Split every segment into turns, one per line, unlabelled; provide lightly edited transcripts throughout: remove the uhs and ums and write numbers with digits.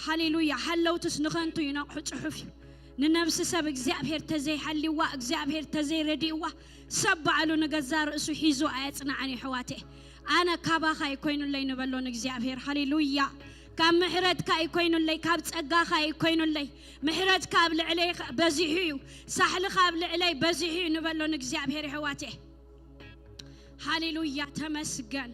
هاليلويا حلوتس نخنتو ينقح صحفي ننفس سب እግዚአብሔር تزي حليوا እግዚአብሔር تزي رديوا سبعلو نغزار اسو حيزو ايصنعني حواتي انا كاباخا يكوينو لي نبلون እግዚአብሔር هاليلويا كاب محرتك يكوينو لي كاب صغاخا يكوينو لي محرتك بلعلي بزيحيو سحلخ بلعلي بزيحيو نبلون እግዚአብሔር حواتي هاليلويا تمسجن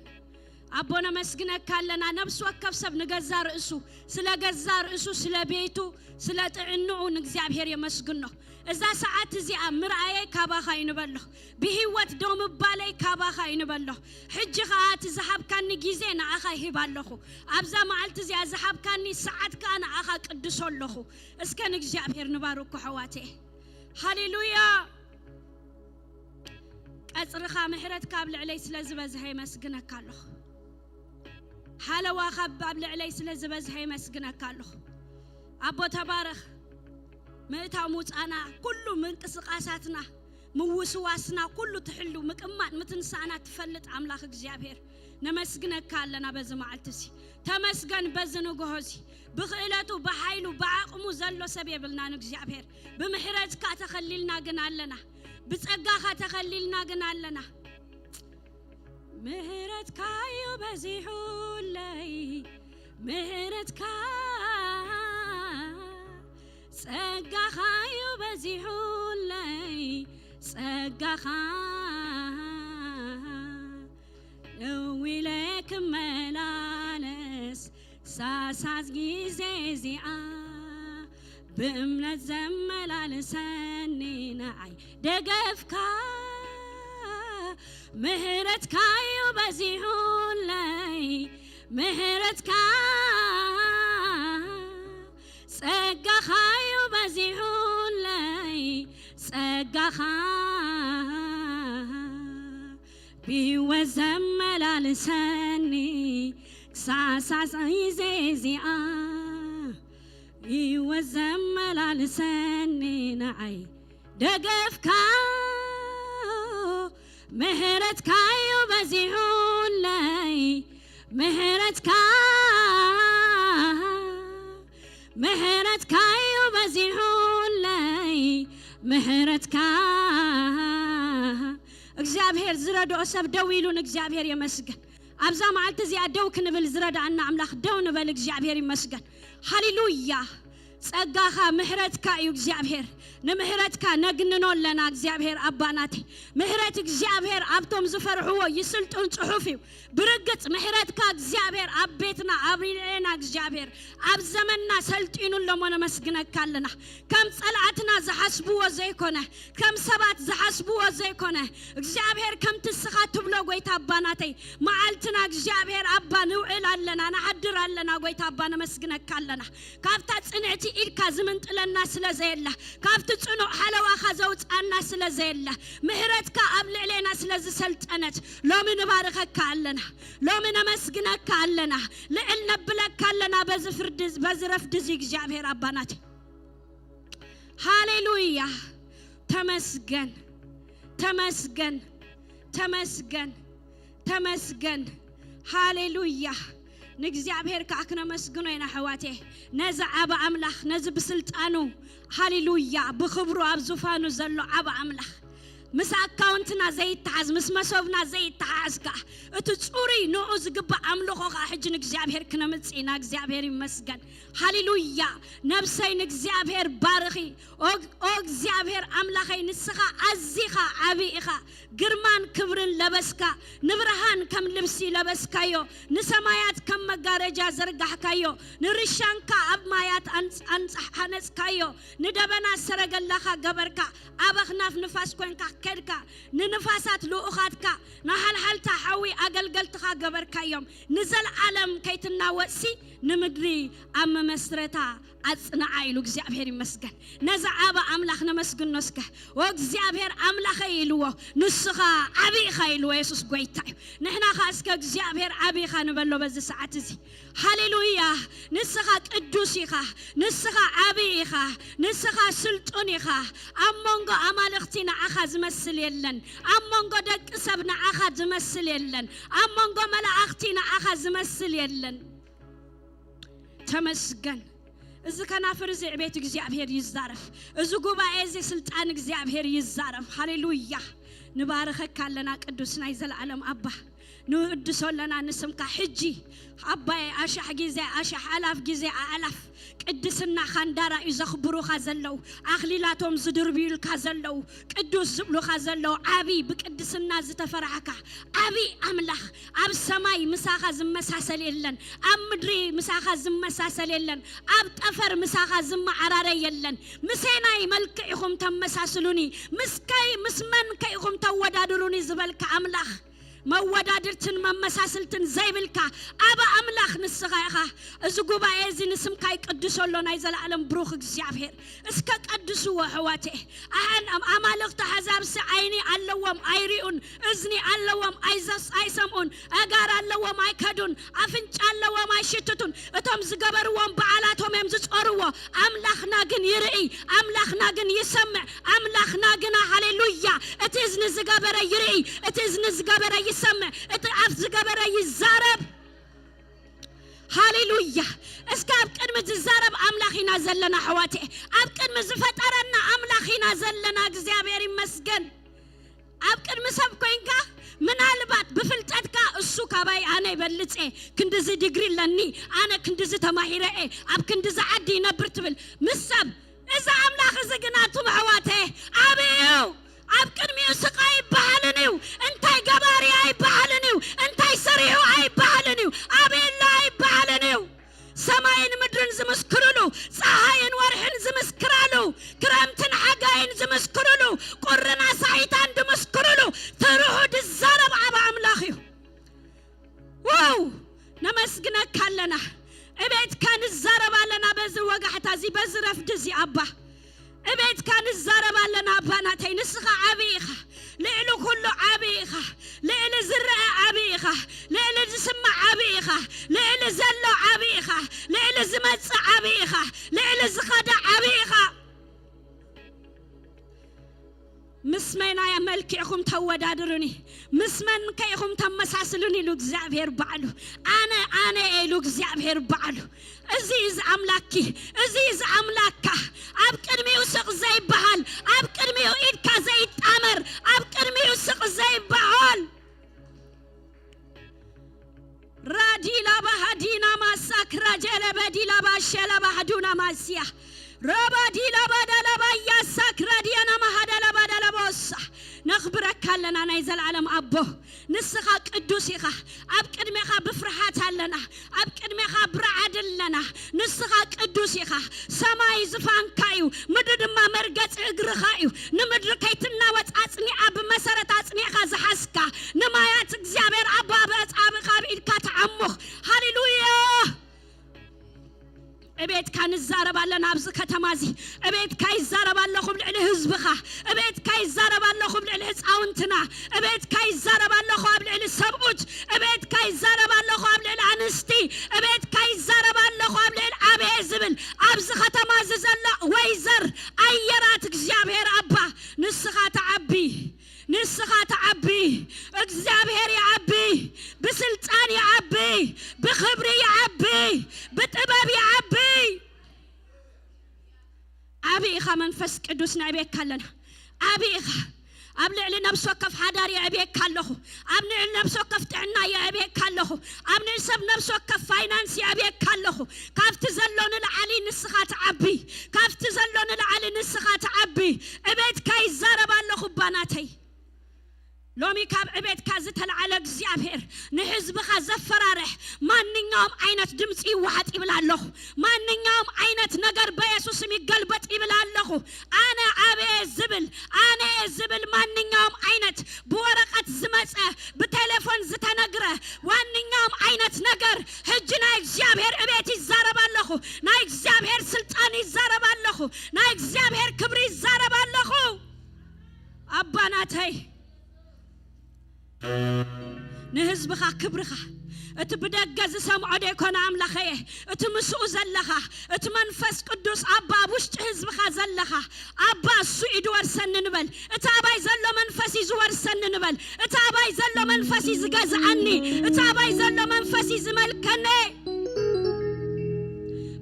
أبونا مسجنك كلنا نفس وكف سب نجزار إسو سلا جزار إسو سلا بيتو سلا تعنو نجزاب هير يمسجنه إذا ساعات زي أمر أيه كابا خاين بالله بهوت دوم بالي كابا خاين بالله حج خات زحب كان نجيزين أخاه بالله أبزا معلت زي زحب كان ساعات كان أخا قدس الله إسكان نجزاب هير نبارك حواته هاليلويا أصرخا محرت كابل علي سلا زبز هاي مسجنك كله حلوا خباب لعلي سلزبز هي مسجنك الله أبو تبارك متى موت أنا كله من قسقاساتنا موسواسنا كله تحلو مكمات متنسانا تفلت أملاك እግዚአብሔር نمسجنك كالنا بزمعلتسي تمسجن بزنو جهزي بخيلته بحيله بعقمه زلوا سبيبلنا እግዚአብሔር بمحرتك تخليلنا جنالنا بتصقاخ تخليلنا جنالنا مهرتك يبزحولي مهرتك صقاخ يبزحولي صقاخ نويلك ملالس ساساز جيزيزيا بأمنة زملالسني نعي دقفك مهرتك يبزحولي مهرتك صقاخ يبزحولي صقاخ بيوزم ملالسني ساساس يزيزيا بيوزم ملالسني نعي دقفك مهرتك يبزحولي مهرتك مهرتك يبزحولي مهرتك እግዚአብሔር ዝረዶ ሰብ ደውይሉን እግዚአብሔር ይመስገን አብዛ ማልት እዚ አደውክ ንብል ዝረዳ አና አምላክ ደው ንበል እግዚአብሔር ይመስገን ሃሌሉያ ጸጋኻ ምህረትካ እዩ እግዚአብሔር نمهرتك نجننون لنا እግዚአብሔር أباناتي مهرت እግዚአብሔር أبتم زفرحو يسلطون صحفي برقت مهرتك እግዚአብሔር أبيتنا أبرينا እግዚአብሔር أب زمننا سلطينون لمن مسجنك لنا كم صلعتنا زحسبوا زيكونه كم سبات زحسبوا زيكونه እግዚአብሔር كم تسخات بلو قويت أباناتي معلتنا እግዚአብሔር أبا نوعل لنا نحضر لنا قويت أبانا مسجنك لنا كافتا صنعتي إلكا زمنت لنا سلازيلا كافتا تصنو حلوا خزوت أنا سلازيلا مهرتك قبل علينا سلاز سلطنت لو من باركك لنا لو من مسجنك لنا لعلنا بلك لنا بزرف دزي እግዚአብሔር أباناتي هاليلويا تمسجن تمسجن تمسجن تمسجن هاليلويا نግዚአብሔር كأكنا مسجنونا حواتي نزع أبا أملاخ نزب سلطانو هاليلويا بخبرو أبزوفانو زلو أبا أملاخ مس أكاونتنا زي التعز مس مسوفنا زي التعزكا اتصوري نوز قبا أملوخو حج نግዚአብሔር كنا متسينا እግዚአብሔር يمسجن هاليلويا نفسي نግዚአብሔር بارخي او እግዚአብሔር أملاخي نسخا أزيخا عبيخا قرمان كبرن لبسكا نبرهان كم لبسي لبسكايو نسمايات كم مقارجا زرقحكايو نرشانكا أبمايات أنصحانسكايو ندبنا سرق اللخا قبركا أبخناف نفاس كوينكا كركا ننفاسات لؤخاتكا نحل حلتا حوي أقلقلتخا قبركا يوم نزل عالم كيتنا وسي نمدري أما مسرتا أصنعايلو እግዚአብሔር ይመስገን نزع أبا أملاخ نمسجن نسكه وእግዚአብሔር أملاخ يلوه نسخا عبيخا يلوه يسوس قويتايو نحنا خاسك እግዚአብሔር عبيخا نبلو بز ساعات زي هاليلويا نسخا قدوسيخا نسخا عبيخا نسخا سلطونيخا أمونغو أمالختينا أخذ مسل يلن أمونغو دك سبنا أخذ مسل يلن أمونغو ملاختينا أخذ مسل يلن تمسجن إذا كان فرز عبيت እግዚአብሔር يزارف إذا قبائل إذا سلطان እግዚአብሔር يزارف هاليلويا نباركك لنا قدوسنا يزلعلم أبا نقدس لنا نسمك حجي أبا أشح جزء أشح ألاف جزء ألاف قدسنا خندارا يزخبرو خزلو أخليلاتهم زدربيل خزلو قدوس زبلو خزلو عبي بقدسنا زتفرعك عبي أملاخ أب سماي مساخة زم مساسل يلن أب مدري مساخة زم مساسل يلن أب تفر مساخة زم عراري يلن مسيناي ملك إخم تم مساسلوني مسكاي مسمن كإخم تودادروني زبالك أملاخ مودادرتن ممساسلتن زيبلكا أبا أملاخ نسخايخا أزقوبا إيزي نسمكاي قدسو لنا يزالعلم بروخ እግዚአብሔር اسكا قدسو وحواتي أهان أمالغ تحزاب سعيني اللوام أيريون إزني اللوام أيزاس أيسمون أغار اللوام أيكادون أفنش اللوام أيشتتون اتم زقبروام بعالاتهم يمزج أروه أملاخنا جن يرئي أملاخنا جن يسمع أملاخنا جن هاليلويا اتزن زقبر يرئي اتزن زقبر يسمع اتعف زقبر يزارب هاليلويا اسكاب قدم تزارب أملاخنا زلنا حواتي أب قدم زفترنا أملاخنا زلنا እግዚአብሔር ይመስገን أب قدم سبكوينكا من البات بفلتاتك السوكا باي أنا يبلتي كندزي ديجري لني أنا كندزي تماهيرة أب كندزي عدي نبرتبل مسب إذا أملاخ زقناتهم حواتي أبيو أب قدم يسقاي بحالنيو انتاي قباري أي بحالنيو انتاي سريعو أي بحالنيو أبي الله أي بحالنيو سماين مدرن زمسكرلو صحاين ورحن زمسكرالو كرامتن حقاين زمسكرلو قرنا سعيدان دمسكرلو تروحو دزارب عبا أملاخيو واو نمسقنا كالنا ابيت كان الزارب لنا بزي وقحتا زي بزي رفدزي أبا ابيت كان الزارب لنا باناتي نسخة عبيخة لإلو كله عبيخة لإلو زرع عبيخة لإلو جسمع عبيخة لإلو زلو عبيخة لإلو زمتس عبيخة لإلو زخدع عبيخة مسمينا يا ملك يخم تودادرني مسمن كيخم تمساسلوني لو እግዚአብሔር بعلو أنا لو እግዚአብሔር بعلو أزيز أملاكي أزيز أملاكا أب كرمي وسق زي بحال أب كرمي وإيدكا زي تامر أب كرمي وسق زي بحال رادي لابا هدينا ما ساكرا جلب دي لابا شلبا هدونا ما سيا ربا دي لابا دلبا يا ساكرا ديانا ما هدا لابا دلبوسا نخبرك لنا نيزل العالم أبو نسخة قدوسيخة أب كدميخة بفرحات لنا أب كدميخة برعد لنا نسخة قدوسيخة سماي زفان كايو مدد ما مرقت اقرخايو نمدر كيتنا واتعطني أب مسارة تعطني خازحاسكا نمايات اكزيابير أبا بأتعاب خابئل كاتعمخ هاليلويا أبيت كان الزارب على نابز كتمازي أبيت كاي الزارب على خبل على هزبخة أبيت كاي الزارب على خبل على هزعونتنا أبيت كاي الزارب على خبل على السبوت أبيت كاي الزارب على خبل على عنستي أبيت كاي الزارب على خبل على عبي زبل أبز ختمازي زلا ويزر أيرات እግዚአብሔር أبا نسخة عبي نسخة عبي እግዚአብሔር يعبي بسلطان يعبي بخبر يعبي بطباب يعبي أبي إخا منفس قدوسنا أبيك كلنا أبي إخا أبلع لنفسه كف حداري أبيك كله أبنع لنفسه كف تعنا يا أبيك كله أبنع سب نفسه كف فاينانس يا أبيك كله كاف تزلون العلي نسخة عبي كاف تزلون العلي نسخة عبي أبيت كاي زارب الله بناتي لومي كاب عبيد كازت العلا እግዚአብሔር نحزبخ زفرارح ማንኛውም አይነት ድምጽ ይዋጥ ይብላለሁ ማንኛውም አይነት ነገር በኢየሱስ የሚገልበጥ ይብላለሁ አነ ዝብል ማንኛውም አይነት በወረቀት ዝመጸ በቴሌፎን ዝተነግረ ማንኛውም አይነት ነገር ህጅና እግዚአብሔር እቤት ይዛረባለሁ ና እግዚአብሔር ስልጣን ይዛረባለሁ ና እግዚአብሔር ክብር ይዛረባለሁ አባናታይ نهزبخا كبرخا اتبدغز سمعو ديكون املاخيه اتمسو زلخا اتمنفس قدوس ابا وشت حزبخا زلخا ابا سويد ورسن نبل اتاباي زلو منفس يزورسن نبل اتاباي زلو منفس يزغزعني اتاباي زلو منفس يزملكني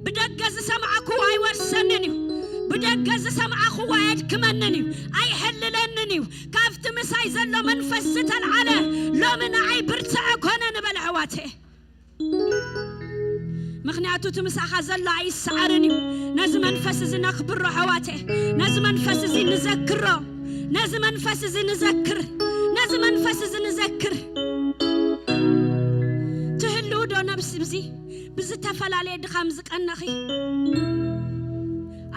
بدغ بدجز سمعكو أي ورسنني بدجز سمعكو وايد كمنني أي حللنني كافت مساي زلو منفس العلا لو من عي برتع كون نبلعواته مخنياتو تمساخا زلو عي سعرني ناز منفس زي نخبر حواته ناز منفس زي نذكره ناز منفس زي نذكر ناز منفس زي نذكر تهلو دو نفس بزي بزي تفلالي دخام زقنخي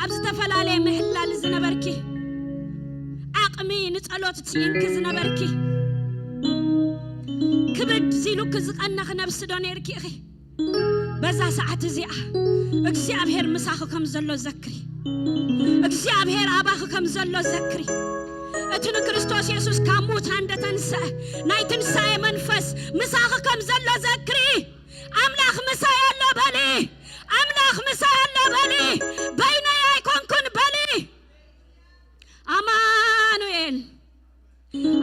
أبز تفلالي محلال زنبركي عقمي نتقلوت تينك زنبركي كبد زيلو كزقنخ نفس دونيركي أخي بزا ساعة زيعة اكسيابهر مساخو كم زلو زكري اكسيابهر عباخو كم زلو زكري اتنو كريستوس يسوس كاموت عند تنسى ناي تنسى منفس مساخو كم زلو زكري أملاخ مسا يالو بالي أملاخ مسا يالو بالي بين يكون كن بالي أمانويل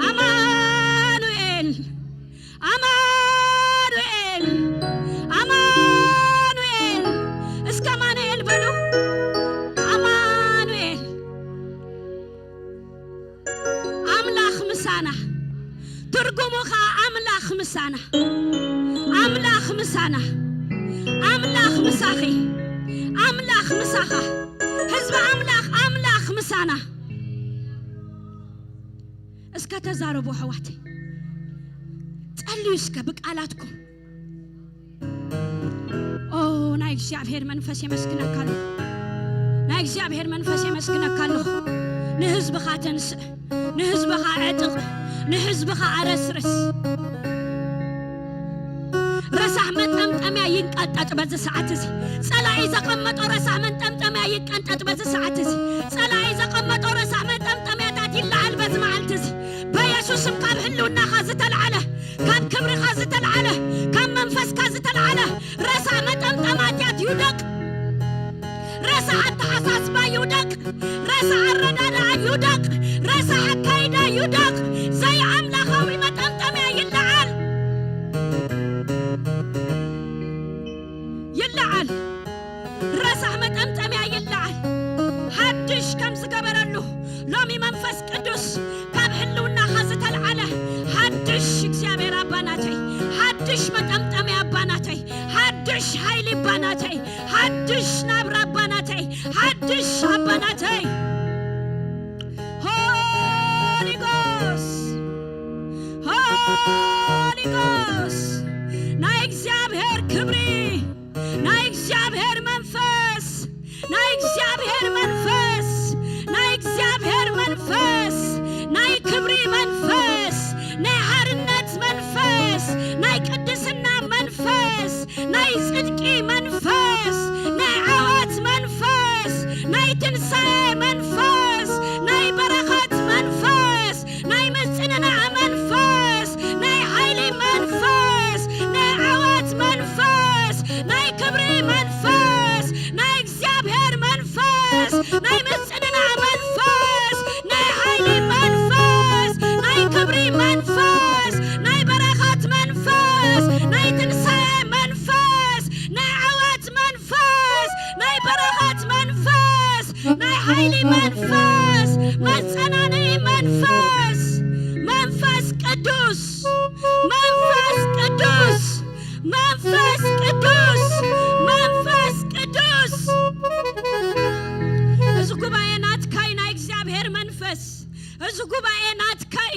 أمانويل أمانويل أمانويل اسكمانويل بلو أمانويل أملاخ مسانا ترجموها أملاخ مسانا أملاخ مسانا أملاخ مساخي أملاخ مساخة حزب أملاخ مسانا اسكا تزاربو حواتي تقليو اسكا بقالاتكم أوه ناي እግዚአብሔር መንፈስ ይመስገነካሉ ناي እግዚአብሔር መንፈስ ይመስገነካሉ ንህዝብኻ ተንስእ ንህዝብኻ ዕጥቕ ንህዝብኻ አረስርስ رسح من تمتمي ينقطط بز ساعتي صلا اذا قمطو رسح من تمتمي ينقطط بز ساعتي صلا اذا قمطو رسح من تمتمي تات يلعل بز معلتي بيسوس قال حلونا خازت العله كان كبر خازت العله كان منفس خازت العله رسح من تمتمات يدق رسح التحساس ما يدق رسح الردادا يدق رسح كيدا يدق زي عمله خوي ما تمتمي يلعل يلعل رسح متمتمي يلعل حدش كم زقبرلو لومي منفس قدوس كاب حلونا خازت العله حدش እግዚአብሔር አባናተይ حدش متمتمي አባናተይ حدش ኃይሊ አባናተይ حدش ናብራ አባናተይ حدش አባናተይ Holy Ghost Holy Ghost ናይ እግዚአብሔር ክብሪ ናይ እግዚአብሔር መንፈስ ናይ እግዚአብሔር መንፈስ ናይ እግዚአብሔር መንፈስ ናይ ክብሪ መንፈስ ናይ ሓርነት መንፈስ ናይ ቅድስና መንፈስ ናይ ጽድቂ መንፈስ ናይ ዓወት መንፈስ ናይ ትንሣኤ መንፈስ ናይ በረኸት መንፈስ ናይ ምጽንናዕ መንፈስ ናይ ኃይሊ መንፈስ ናይ ዓወት መንፈስ ናይ ክብሪ መንፈስ ናይ እግዚአብሔር መንፈስ ናይ ምጽንናዕ መንፈስ ናይ ኃይሊ መንፈስ ናይ ክብሪ መንፈስ ናይ በረኸት መንፈስ ናይ ትንሣኤ መንፈስ ናይ ዓወት መንፈስ ናይ በረኸት መንፈስ ናይ ኃይሊ መንፈስ መጽናነይ መንፈስ መንፈስ ቅዱስ መንፈስ ቅዱስ መንፈስ ቅዱስ መንፈስ ቅዱስ እዚ ጉባኤ ናትካይ ናይ እግዚአብሔር መንፈስ እዚ ጉባኤ ናትካይ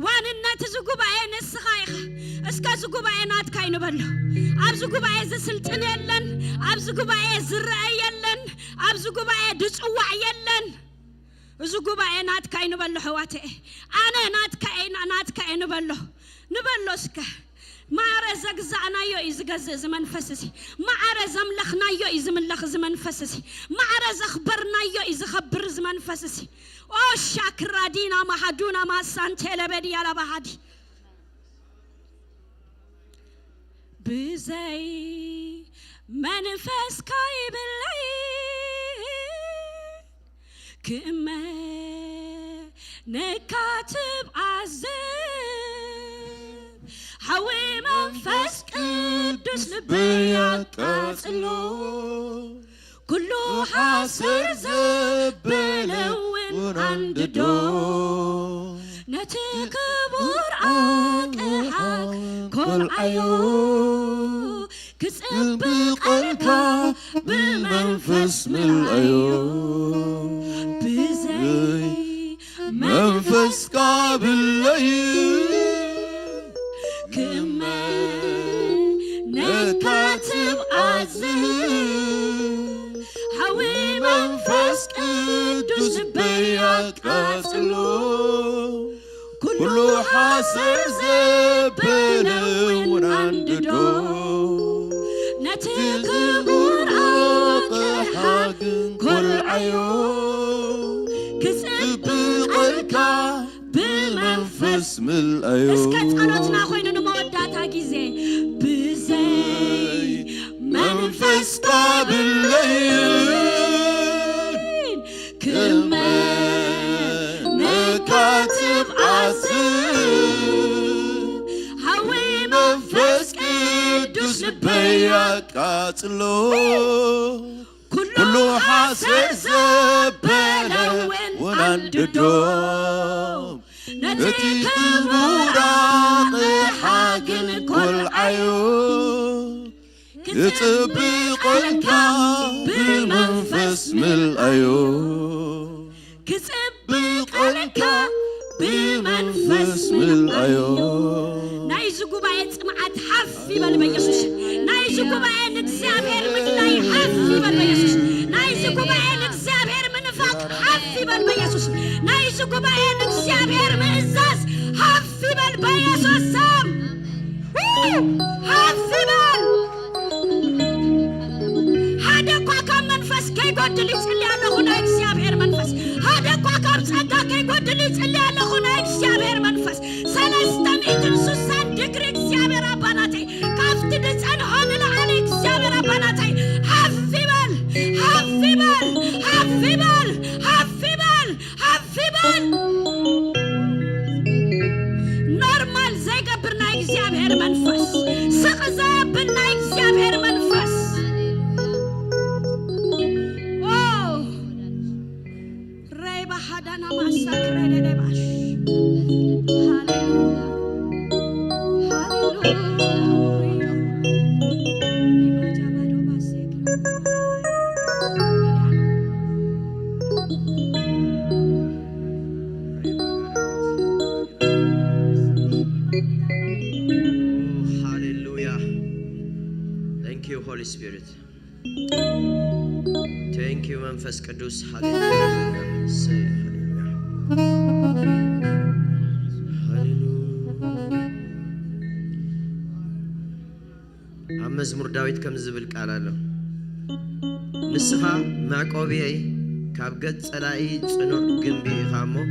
ዋንነት እዚ ጉባኤ ንስኻ ኢኻ እስከ እዚ ጉባኤ ናትካይ ንበሎ ኣብዚ ጉባኤ ዝስልጥን የለን ኣብዚ ጉባኤ ዝረአ የለን ኣብዚ ጉባኤ ድጽዋዕ የለን እዚ ጉባኤ ናትካይ ንበሎ ሕዋቴ ኣነ ናትካይ ንበሎ እስከ ማዕረ ዘግዛእናዮ ይዝገዝእ ዝመንፈስሲ ማዕረ ዘምለኽናዮ ይዝምለኽ ዝመንፈስሲ ማዕረ ዘኽበርናዮ ይዝኸብር ዝመንፈስሲ ኦ ሻክራዲና ማሐዱና ማሳንቴለበዲ ያላባሃዲ ብዘይ መንፈስ ካይብለይ ክእመ ነካትብ عذب حوي منفس قدس لبي يقاتلو كله حاصر زبلون عند دو نتكبر عقحك كل عيو كسبق الكا بمنفس من العيون بزي منفس قابل كمان نكاتب عزيز حوي منفس قدوس بياك أصلو كله حاصر زبلون عند دو نتكبر عقحك كل عيون كسبق الكا بمنفس من العيون اسكت قناتنا خوينا نموداتها جيزي بزي منفس قابلين كمان نكاتب عزيز حوي منفس قدوس بياك أصلو كله حاصر زبلون عند دوم نتكبر عقحك كل عيون كسبق الكا بمنفس من العيون كسبق الكا بمنفس من العيون نايزو قباية سمعت حفي بالبيسوس نايزو قباية نتسابير من لا يحفي بالبيسوس نايزو قباية نتسابير من فاق حفي بالبيسوس نايزو قباية نتسابير من إزاز حفي بالبيسوس سام حفي بال هذا قاكا منفس كي قد ليسلي على هنا إكسابير منفس هذا قاكا بساقا كي قد ليسلي على هنا إكسابير منفس سلستميت سوسان دقري إكسابير أباناتي كافت دسان هون العالي إكسابير أباناتي حفي بال حفي بال حفي بال حفي بال حفي بال نورمال زي قبرنا إكسابير منفس سقزا بنا إكسابير منفس حدانا ما سكر لباش
Hallelujah. Thank you, Holy Spirit. Thank you, Manfas Kadus. Hallelujah. Say hallelujah. Hallelujah. مزمور داوود كم زبل قالالو نسخا معقوبي كاب قد صلاي صنو جنبي خامو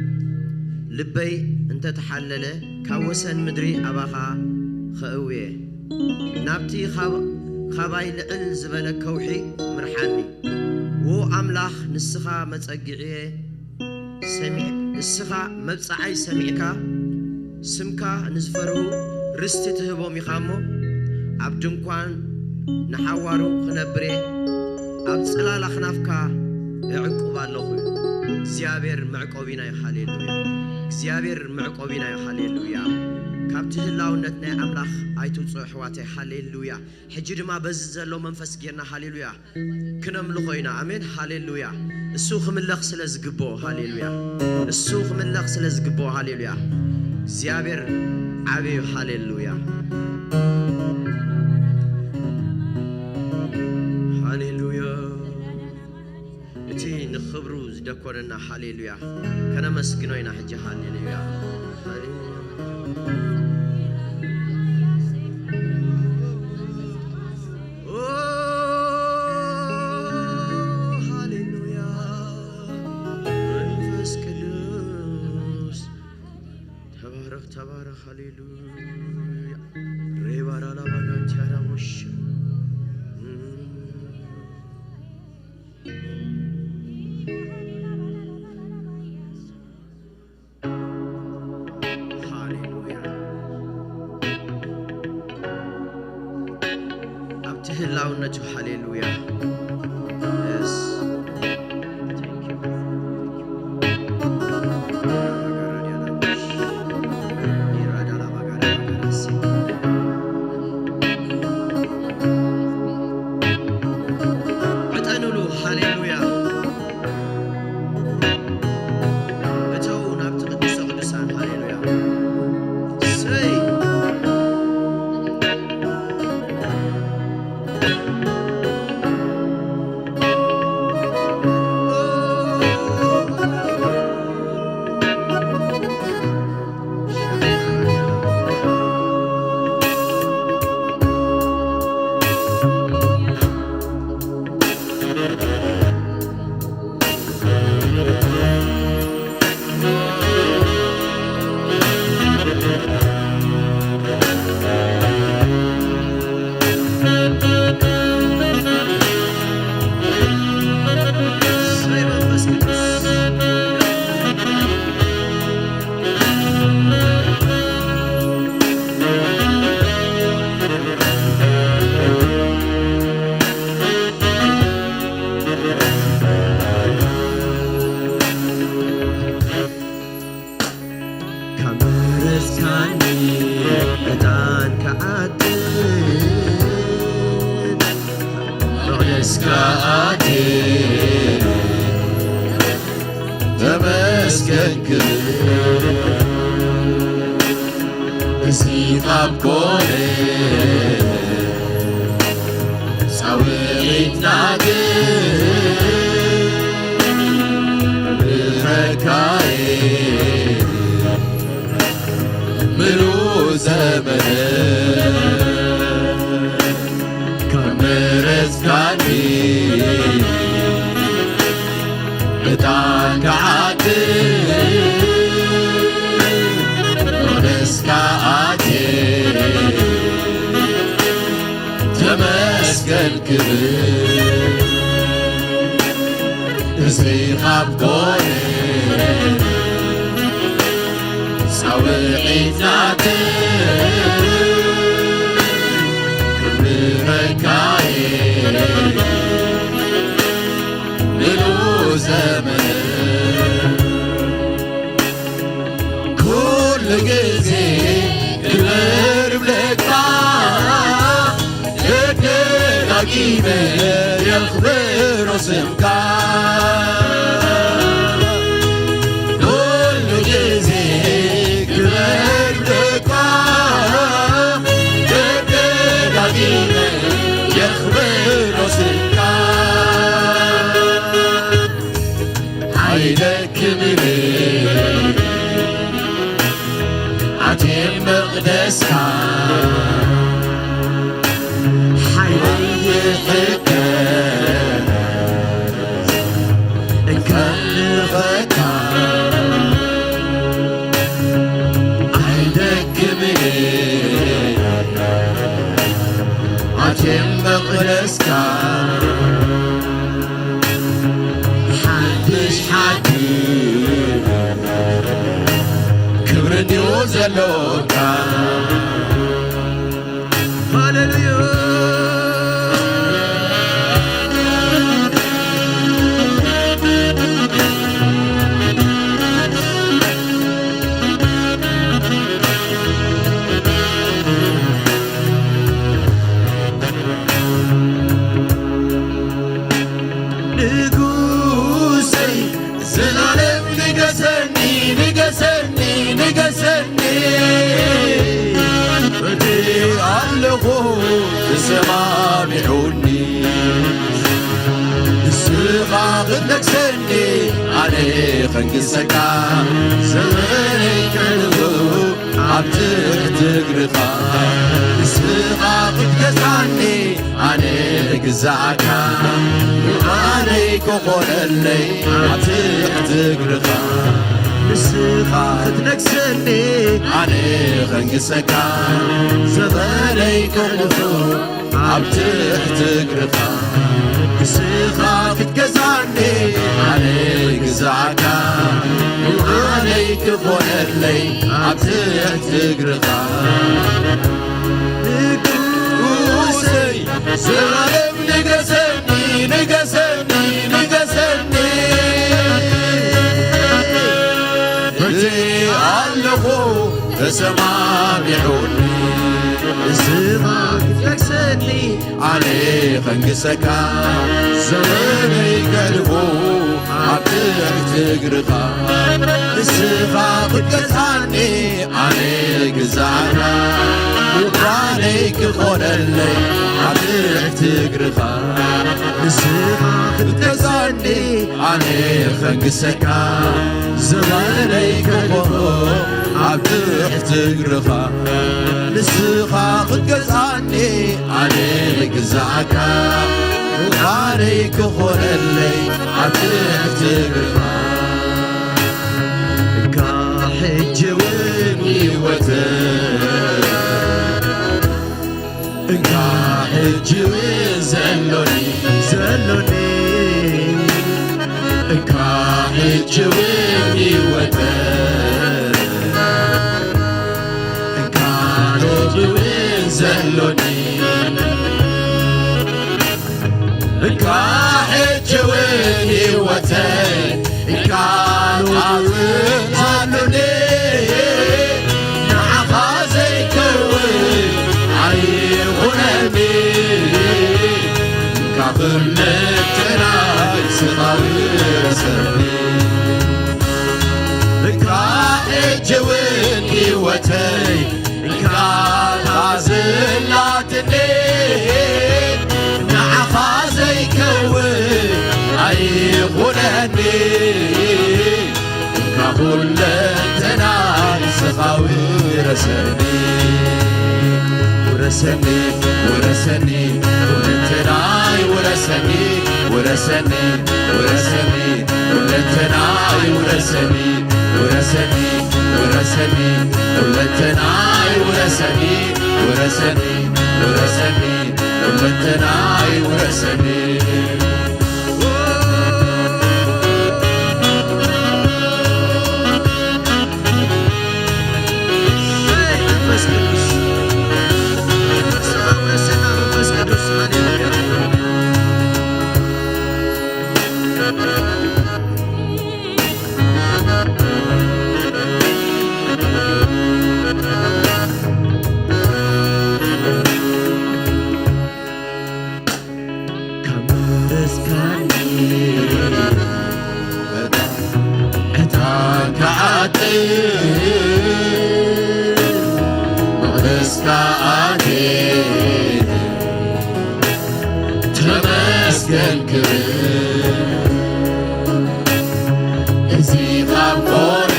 لبي انت تحلله كوسن مدري اباخا خاويه نابتي خباي لعل زبل كوحي مرحاني و املاح نسخا مصقعيه سمع نسخا مبصعي سمعكا سمكا نزفرو رستي تهبوم يخامو عبدنكوان نحوارو خنبري عبد صلال خنافكا يعقوب الله እግዚአብሔር معقوبينا يا هاليلويا እግዚአብሔር معقوبينا يا هاليلويا كابته لاونت ናይ አምላኽ አይቱ ጽሕዋተይ ሃሌሉያ ሕጂ ድማ በዚ ዘሎ መንፈስ ጌርና ሃሌሉያ ክነምልኾ ኢና አሜን ሃሌሉያ እሱ ክምለኽ ስለ ዝግቦ ሃሌሉያ እሱ ክምለኽ ስለ ዝግቦ ሃሌሉያ እግዚአብሔር ዓብይ ሃሌሉያ ሃሌሉያ እቲ ንኽብሩ ዝደኮረና ሃሌሉያ ከነመስግኖ ኢና ሕጂ ሃሌሉያ تبارك هاليلويا ريبارا لا بانتيارا وش هاليلويا ابتهلاونته هاليلويا يس ተመስካኒ እጣን ከዓድን መቕደስካ ኣትየ ተመስገን ክብር እዚ ኻብ ኮነ ፃውዒትና ግን ብረካየ ምሉእ ዘመነ ከመረፅካኒ እጣን ከዓድን መቕደስካ ኣትየ ተመስገን ክብር እዚ ኻብ ኮነ ፃውዒትና ክብረካየ ምሉእ ዘመነ ኩሉ ግዜ ክብር ብለካ ደጋጊመ የኽብሮ ስምካ ኩሉ ግዜ ክብር ብለካ ደጋጊመ የኽብሮ ስምካ ኣይደክምኒ ኣትየ መቕደስካ ሓይለይ ይሕገዝ እንከልኸካ ኣይደክምኒ ኣትየ መቕደስካ ሓድሽ ሓድሽ ክብርንዩ ዘለካ ሃሌሉያ ንጉሰይ ዘላለም ንገሰኒ ንገሰኒ ንገሰኒ በቲ ኣለኹ ተሰማሚዑኒ ንስኻ ክትነግሰኒ ኣነ ኸንግሰካ ዘመነይ ከልኹ ኣብ ትሕቲ እግርኻ ንስኻ ክትገዛኒ ኣነ ግዛዕካ ምዃነይ ክኾነለይ ኣብ ትሕቲ እግርኻ ንስኻ ክትነግሰኒ ኣነ ኸንግሰካ ዘመነይ ከልኹ ኣብ ትሕቲ እግርኻ ንስኻ ክትገዛኒ ኣነ ግዛዕካ ምዃነይ ክኾነለይ ኣብ ትሕቲ እግርኻ ንጉሰይ ዘላለም ንገሰኒ ንገሰኒ ንገሰኒ በቲ ኣለኹ ተሰማሚዑኒ ንስኻ ክትነግሰኒ ኣነ ኸንግሰካ ዘመነይ ከልኹ ኣብ ትሕቲ እግርኻ ንስኻ ክትገዛኒ ኣነ ግዛዕካ ምዃነይ ክኾነለይ ኣብ ትሕቲ እግርኻ ንስኻ ክትገዛኒ ኣነ ኸንግሰካ ዘመነይ ከልኹ ኣብ ትሕቲ እግርኻ ንስኻ ክትገዛኒ ኣነ ግዛዕካ ምዃነይ ክኾነለይ ኣብ ትሕቲ እግርኻ እንካ ሕጂ እውን ሕይወተይ እንካ ሕጂ እውን ዘሎኒ ዘሎኒ እንካ ሕጂ እውን ሕይወተይ እንካ ሕጂ እውን ዘሎኒ እንካ ሕጂ እውን ሕይወተይ እንካ ጣዕምን ዘሎኒ
ሁለንተናይ ስኻዊ ውረሰኒ ውረሰኒ ሁለንተናይ ውረሰኒ ውረሰኒ ውረሰኒ ሁለንተናይ ውረሰኒ ውረሰኒ ውረሰኒ ሁለንተናይ ውረሰኒ ውረሰኒ ውረሰኒ ሁለንተናይ ውረሰኒ ተመስገን ክብር እዚህ ኻብኮነ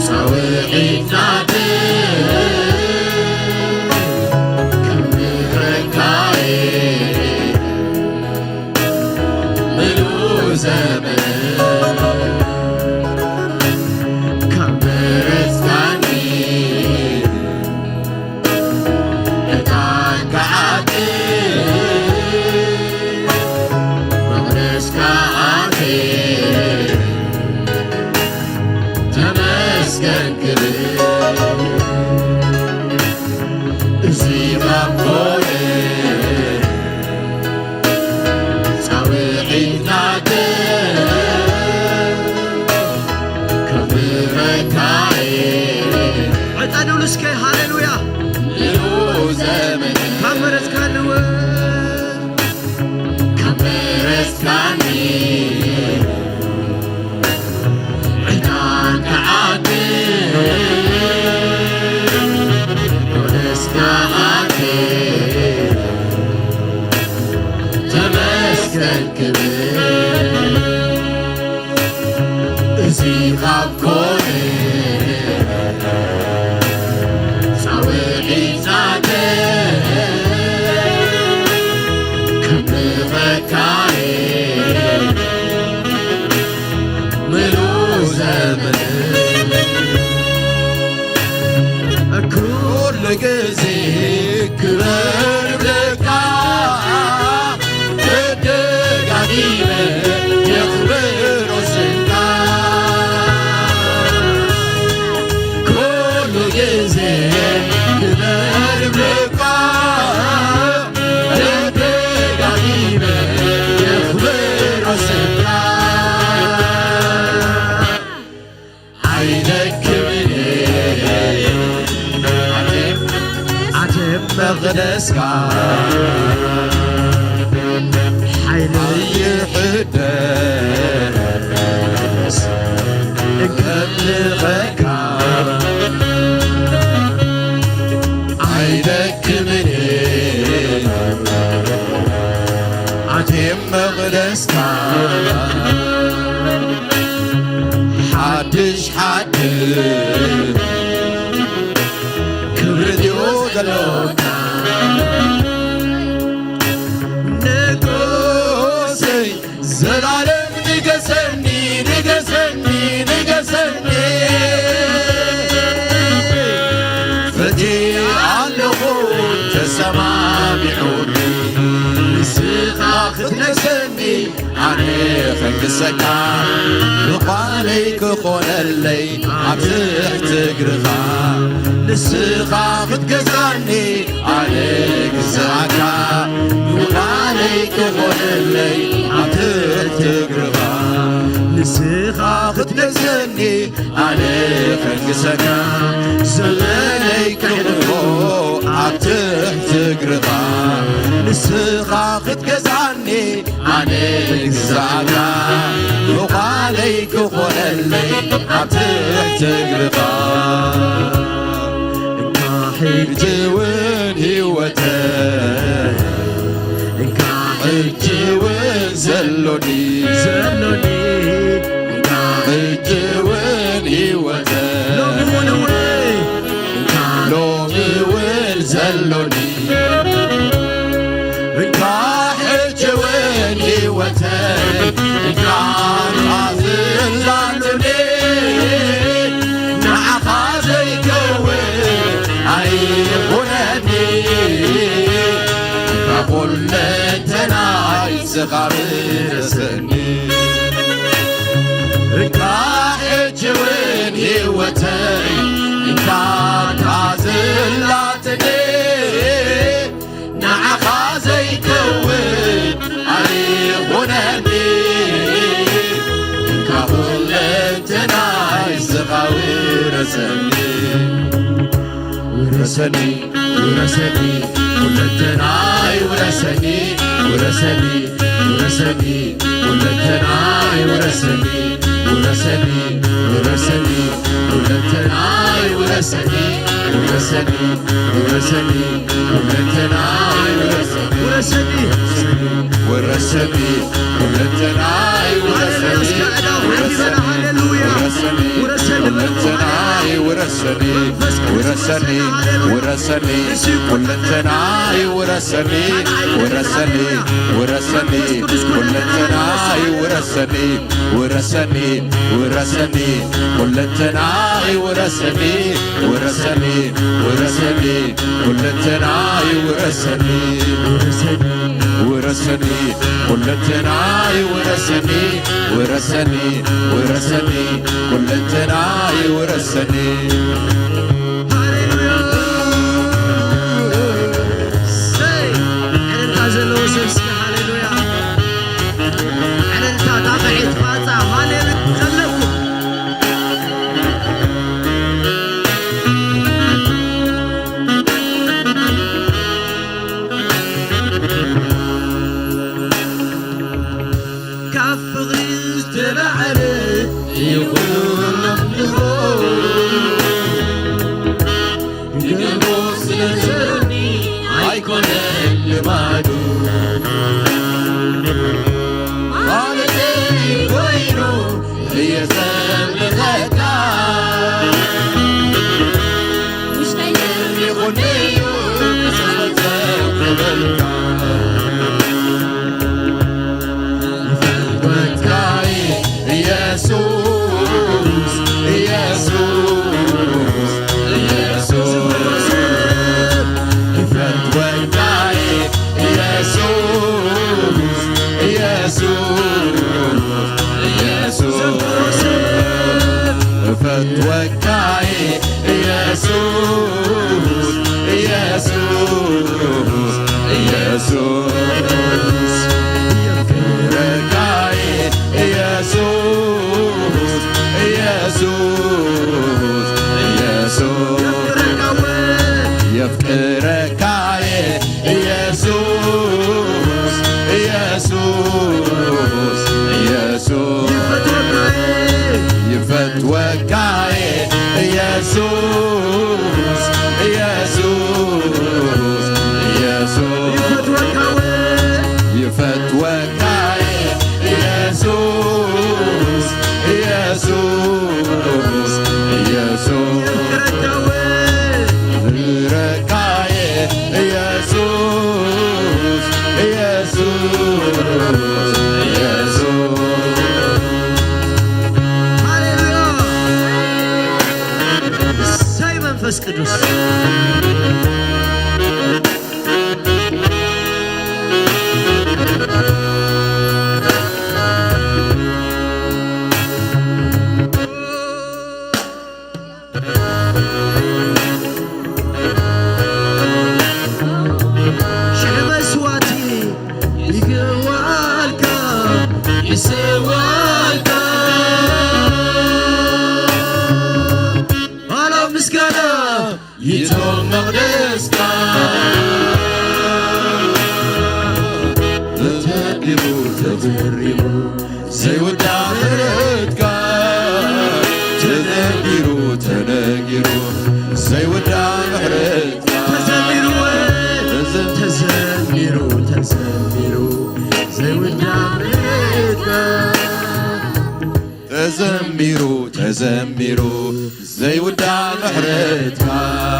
ፃውዒትናት ከምረካየ ምሉእ ዘመን ተመስገን ክብር እዚህ ኻብኮነ ፃውዒትናት ከምረካየ
ዕጣኑ ልስከ ሃሌሉያ
ምሉእ ዘመን
ካመረትካንወ
ካመረትካኒ ተመስገን ክብር እዚህ ኻብኮነ ፃውዒትናት ከምረካየ ምሉእ ዘመን ኩሉ ግዜ ክበር ብለካ ደጋጊመ የኽብሮ ስምካ ኩሉ ግዜ ክበር ብለካ ደጋጊመ የኽብሮ ስምካ አይደክምኒ መቕደስካ ሓይለይ ይሕደስ እከምልኸካ አይደክምኒ ኣትየም መቕደስካ ሓድሽ ሓድሽ ክብሪ ድዩ ዘለካ ንጉሰይ ዘላለም ንገሰኒ ንገሰኒ ንገሰኒ ፈትየ ኣለኹ ተሰማሚዑኒ ንስኻ ክትነግሰኒ ኣነ ኸንግሰካ ብቓለይ ክኾነለይ ኣብ ትሕቲ እግርኻ ንስኻ ክትገዛኒ ኣነ ግዛእካ ብቓለይ ክኾነለይ ኣብ ትሕቲ እግርኻ ንስኻ ክትነግሰኒ ኣነ ኸንግሰካ ዘመነይ ክቕርቦ ኣብ ትሕቲ እግርኻ ንስኻ ክትገዛኒ ኣነ ግዛእካ ብቓለይ ክኾነለይ ኣብ ትሕቲ እግርኻ ሕጂውን ህይወተይ ሕጂውን ዘሎኒ سخابرسني كاحجون هوتي إنك تعزلاتني نعخا زيكون أيقونني إنك هلنتنا سخابرسني ورسني ورسني ولتناي ورسني ورسني ورسني ولتناي ورسني ورسني ورسني ولتناي ورسني ورسني ورسني ولتناي ورسني ورسني ورسني ولتناي ورسني ولتناي ورسني ورسني ورسني ولتناي ورسني ورسني ورسني ولتناي ورسني ورسني ورسني ولتناي ورسني ورسني ورسني ولتناي ورسني ورسني ولتناي ورسني ورسني ورسني ولتناي ورسني تزمروا تزمروا زي ودع محرتها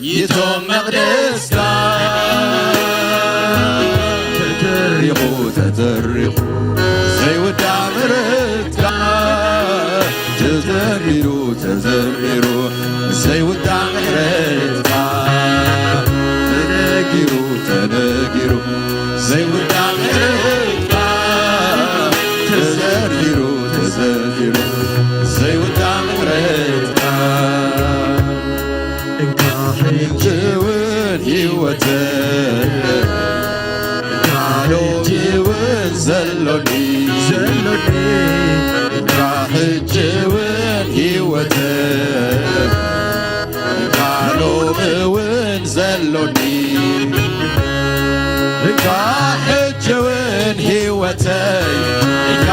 يتوم مقدسك በሪኹ ዘይውዳእ ምሕረትካ ተዘሪሩ ተዘሪሩ ዘይውዳእ ምሕረትካ ተነጊሩ ተነጊሩ ዘይውዳእ ምሕረትካ ተዘሪሩ ተዘሪሩ ዘይውዳእ ምሕረትካ እንካ ሕጂውን ህይወተይ ሕጂውን ዘሎኒ ዘሎኒ እንካ ሕጂውን ህይወተይ ሎምውን ዘሎኒ እንካ ሕጂውን ህይወተይ እንካ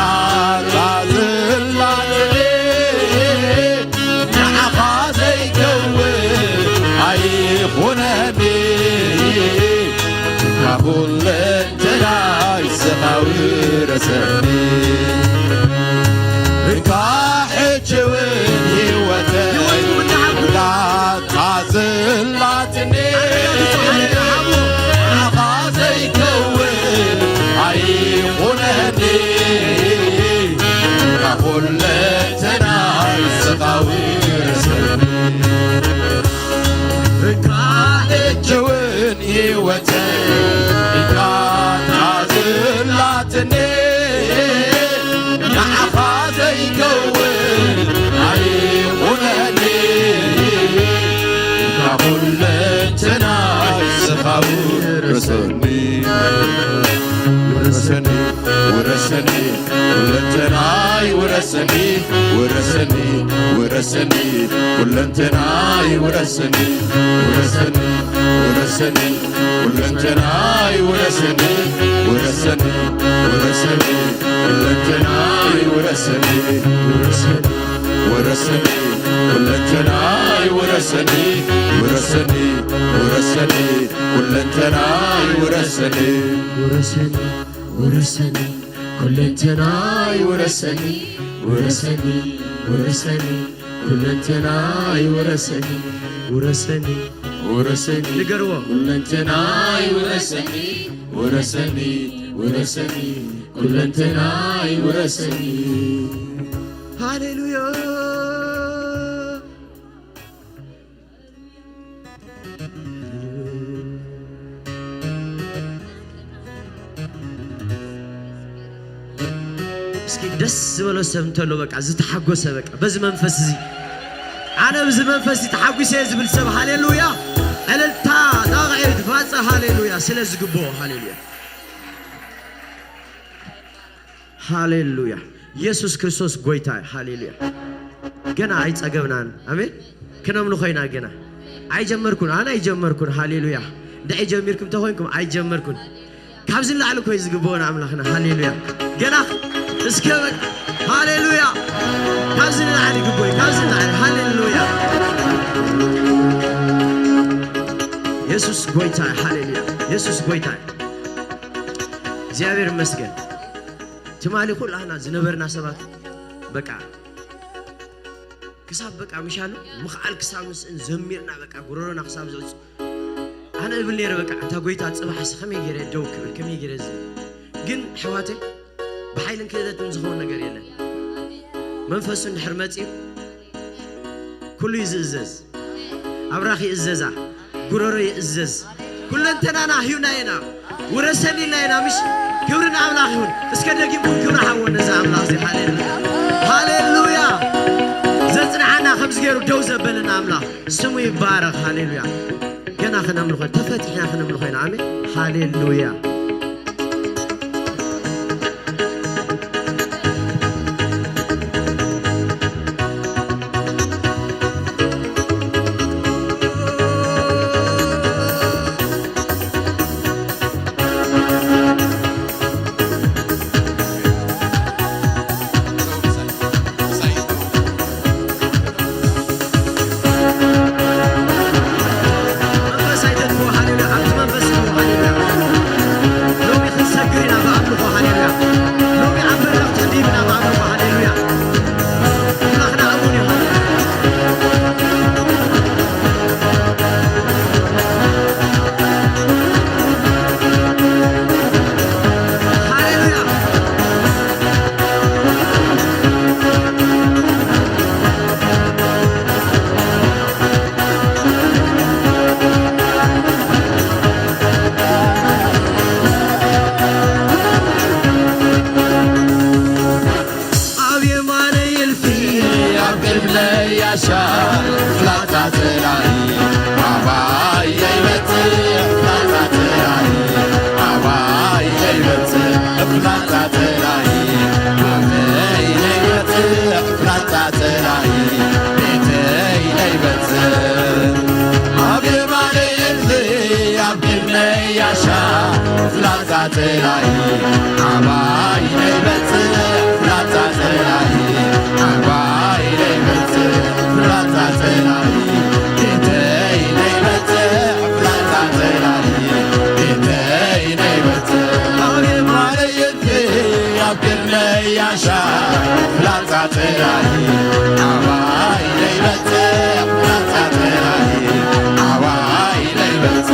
ዛዝላኒ ንዓኻ ዘይከውን ኣይኹነኒ ሁለንተናይ ዝኻውረሰኒ እንካ ሕጂውን ህይወተይ ታዝላትኒ ንዓኻ ዘይከውን ኣይኹነኒ ካብ ሁለንተናይ ዝኻውረሰኒ እንካ ሕጂውን ህይወተይ ታዝላትኒ ንዓኻ ዘይከውን ኣይኹነኒ ካብ ሁለንተናይ ዝኻውረሰኒ ውረሰኒ ውረሰኒ ሁለንተናይ ውረሰኒ ውረሰኒ ውረሰኒ ሁለንተናይ ውረሰኒ ውረሰኒ ውረሰኒ ሁለንተናይ ውረሰኒ ውረሰኒ ውረሰኒ ሁለንተናይ ውረሰኒ ውረሰኒ ውረሰኒ ሁለንተናይ ውረሰኒ ውረሰኒ ውረሰኒ ሁለንተናይ ውረሰኒ ውረሰኒ ውረሰኒ ሁለንተናይ ውረሰኒ ውረሰኒ ውረሰኒ ሁለንተናይ ውረሰኒ ውረሰኒ ውረሰኒ ንገርዎ ሁለንተናይ ውረሰኒ ውረሰኒ ውረሰኒ ሁለንተናይ ውረሰኒ ሃሌሉያ እስኪ ደስ ዝበሎ ሰብ እንተሎ በቃ ዝተሓጎሰ በቃ በዚ መንፈስ እዚ ኣነ በዚ መንፈስ ተሓጒሰ ዝብል ሰብ ሃሌሉያ እልልታ ዳግዒ ትፋፀ ሃሌሉያ ስለ ዝግብኦ ሃሌሉያ ሃሌሉያ ኢየሱስ ክርስቶስ ጎይታ ሃሌሉያ ገና ኣይፀገብናን አሜን ክነምሉ ኮይና ገና ኣይጀመርኩን ኣነ ኣይጀመርኩን ሃሌሉያ ደይ ጀሚርኩም ተኾንኩም ኣይጀመርኩን ካብዚ ላዕሊ ኮይ ዝግብኦና ኣምላኽና ሃሌሉያ ገና እስከ ሃሌሉያ ካብዚ ላዕሊ ግቦይ ካብዚ ላዕሊ ሃሌሉያ ኢየሱስ ጎይታ ሃሌሉያ ኢየሱስ ጎይታ እግዚአብሔር ይመስገን ትማሊ ኩላና ዝነበርና ሰባት በቃ ክሳብ በቃ ምሻሉ ምኽዓል ክሳብ ምስእን ዘሚርና በቃ ጉሮሮና ክሳብ ዘውፅ ኣነ እብል ነይረ በቃ እንታ ጎይታ ፅባሕስ ከመይ ገይረ ደው ክብል ከመይ ገይረ ግን ሕዋተይ ብሓይልን ክእለትን ዝኸውን ነገር የለን መንፈሱ እንድሕር መፂኡ ኩሉ ይዝእዘዝ ኣብራኽ ይእዘዛ ጉሮሮ ይእዘዝ ኩለንተናና ህዩና ኢና ውረሰኒና ኢና ምሽ ክብርን ኣምላኽ ይሁን እስከ ደጊምኩም ክብሪ ሓወ ነዛ ኣምላኽ እዚ ሃሌሉያ ሃሌሉያ ዘፅንዓና ከምዚ ገይሩ ደው ዘበለና ኣምላኽ ስሙ ይባረኽ ሃሌሉያ ገና ክነምልኾ ተፈቲሕና ክነምልኾ ኢና ኣሜን ሃሌሉያ
ፍላጻተላይ አባይ ለይበጽ ፍላጻተላይ አባይ ለይበጽ ፍላጻተላይ ጌተይ ለይበጽ ፍላጻተላይ ጌተይ ለይበጽ አገማለየት ያብርነ ያሻ ፍላጻተላይ አባይ ለይበጽ ፍላጻተላይ አባይ ለይበጽ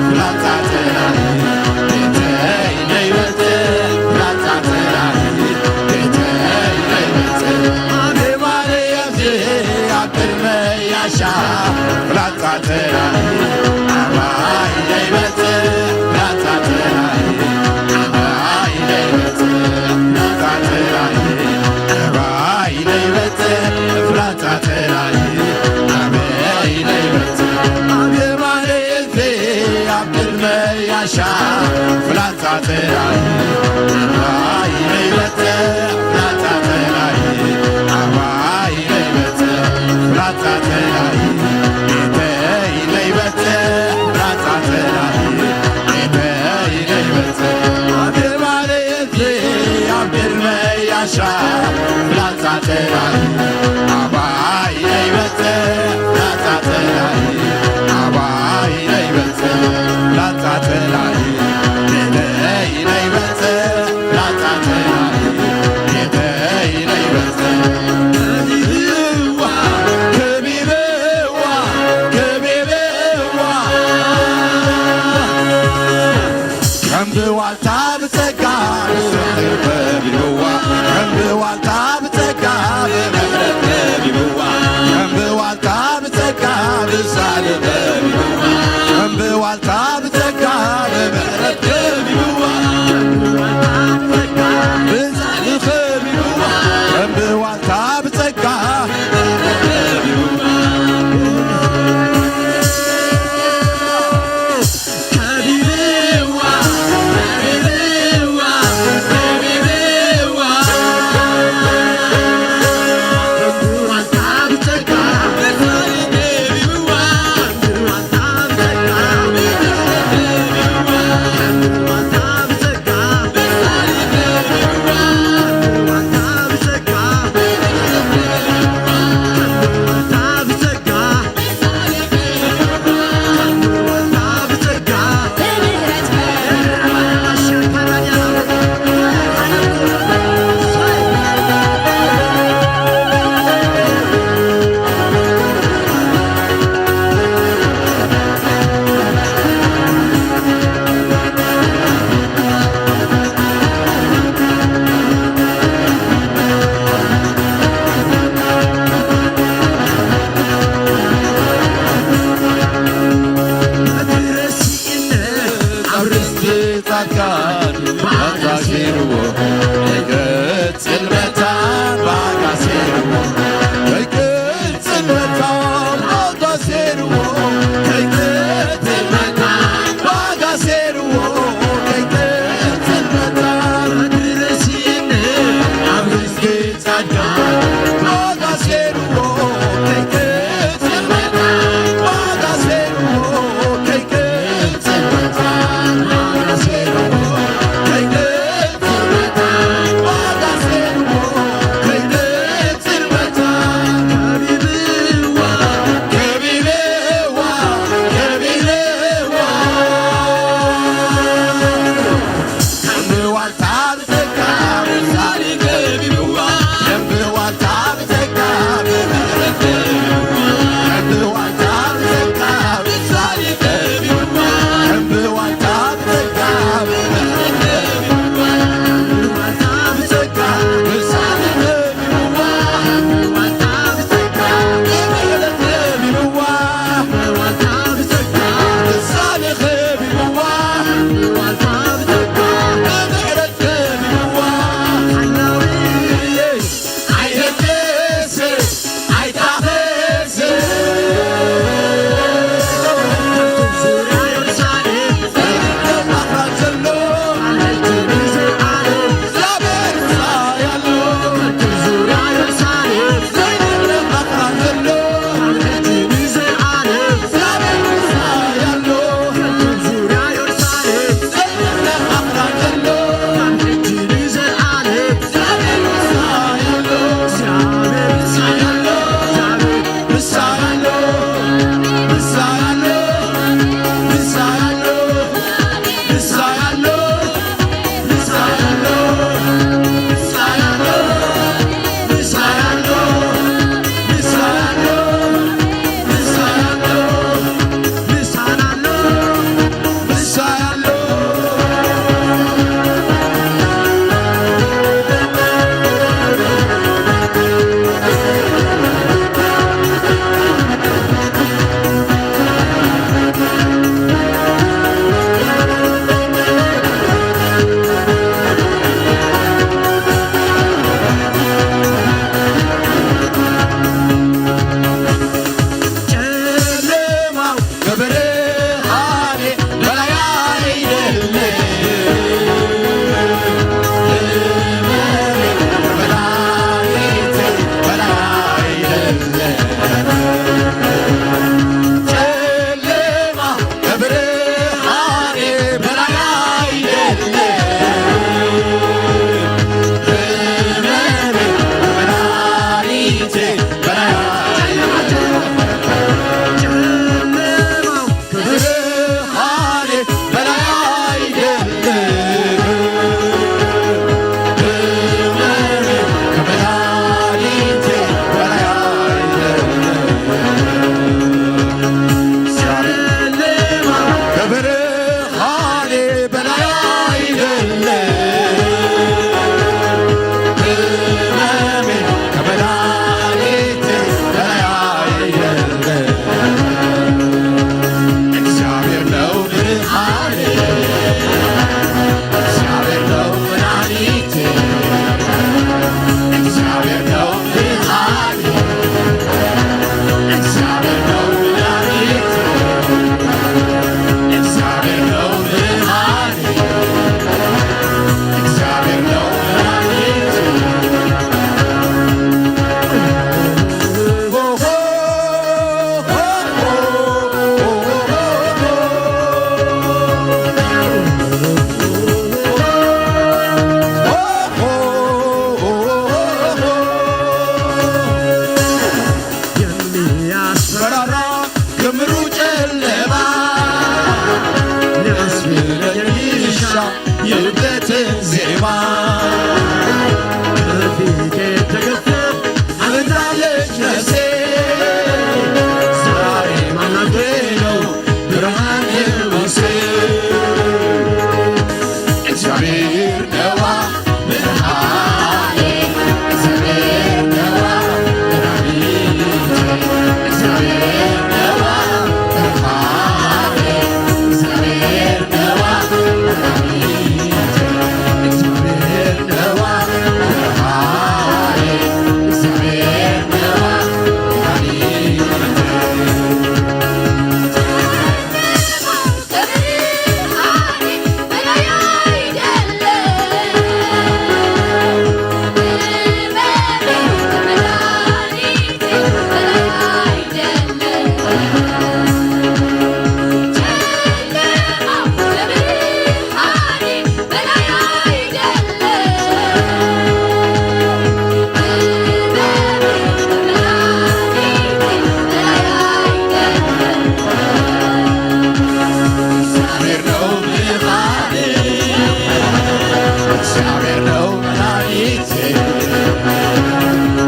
ፍላጻተላይ ጌተይ ለይበጽ ፍላጻተላይ ጌተይ ለይበጽ አገማለየት ያብርነ ያሻ ፍላጻተላይ አባይ ለይበጽ ፍላጻተላይ አባይ ለይበጽ ፍላጻተላይ አባይ ለይበጽ ፍላጻተላይ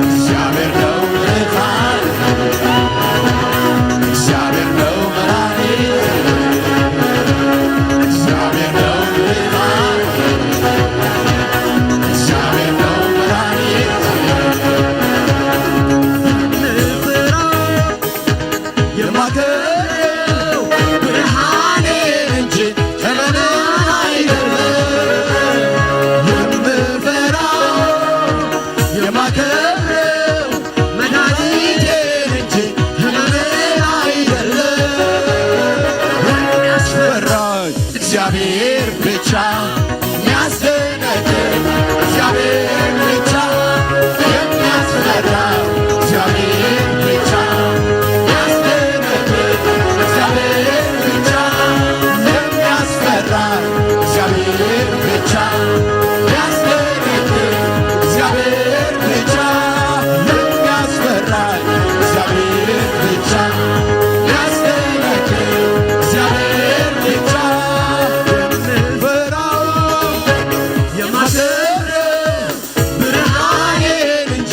እግዚአብሔር ነው ብርሃን እግዚአብሔር ነው መድኃኒት እግዚአብሔር ነው ብርሃን እግዚአብሔር ነው መድኃኒት የማከብረው ብርሃኔን እንጂ ዘመንን አይደለም የምፈራው የማከብረው መድኃኒቴን እንጂ ዘመንን አይደለም የሚያስፈራኝ እግዚአብሔር ብቻ የሚያስደነግጥ እግዚአብሔር ብቻ የሚያስፈራው እግዚአብሔር ብቻ እግዚአብሔር ብቻ ያስደነግጥ እግዚአብሔር ብቻ የሚያስፈራኝ እግዚአብሔር ብቻ ያስደነግጥ እግዚአብሔር ብቻ የምፈራው የማከብረው ብርሃኔን እንጂ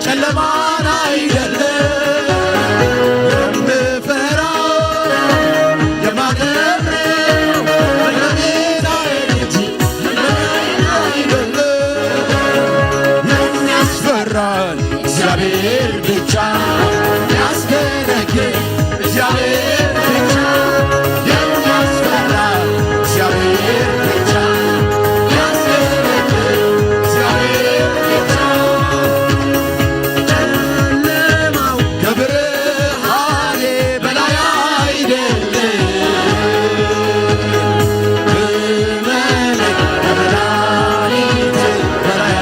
ጨለማን አይደለም የምፈራው የማከብረው እግዚአብሔር ብቻ ያስደነግጥ እግዚአብሔር ብቻ የሚያስፈራ እግዚአብሔር ብቻ ያስደነግጥ እግዚአብሔር ብቻ ጨለማው ከብርሃኔ በላይ አይደለም እመነኝ ከመድኃኒቴ በላይ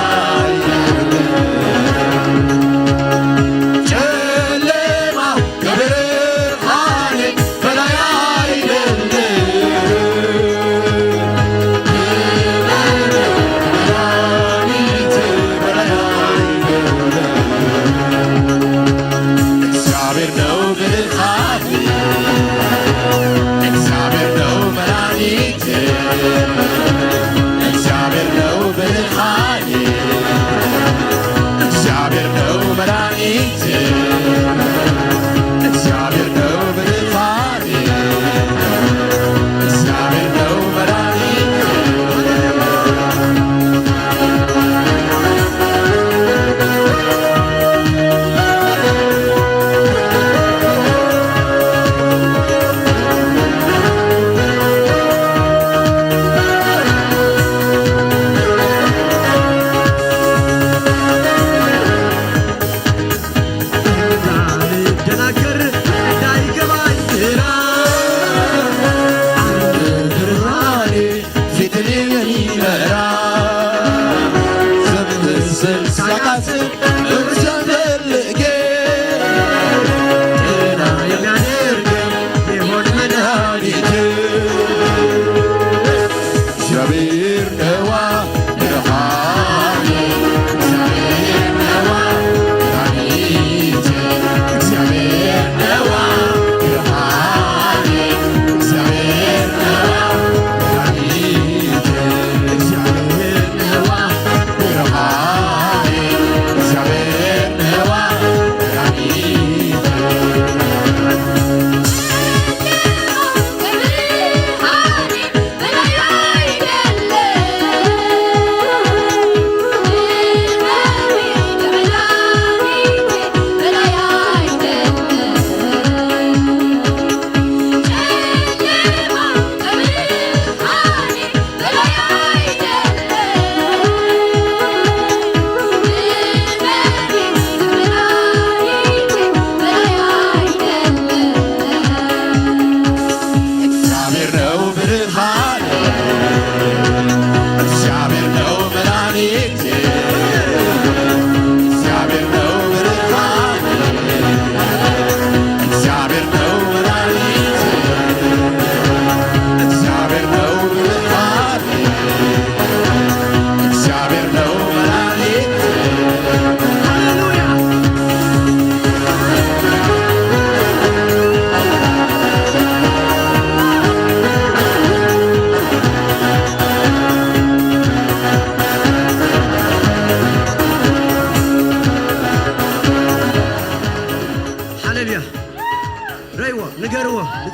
እግዚአብሔር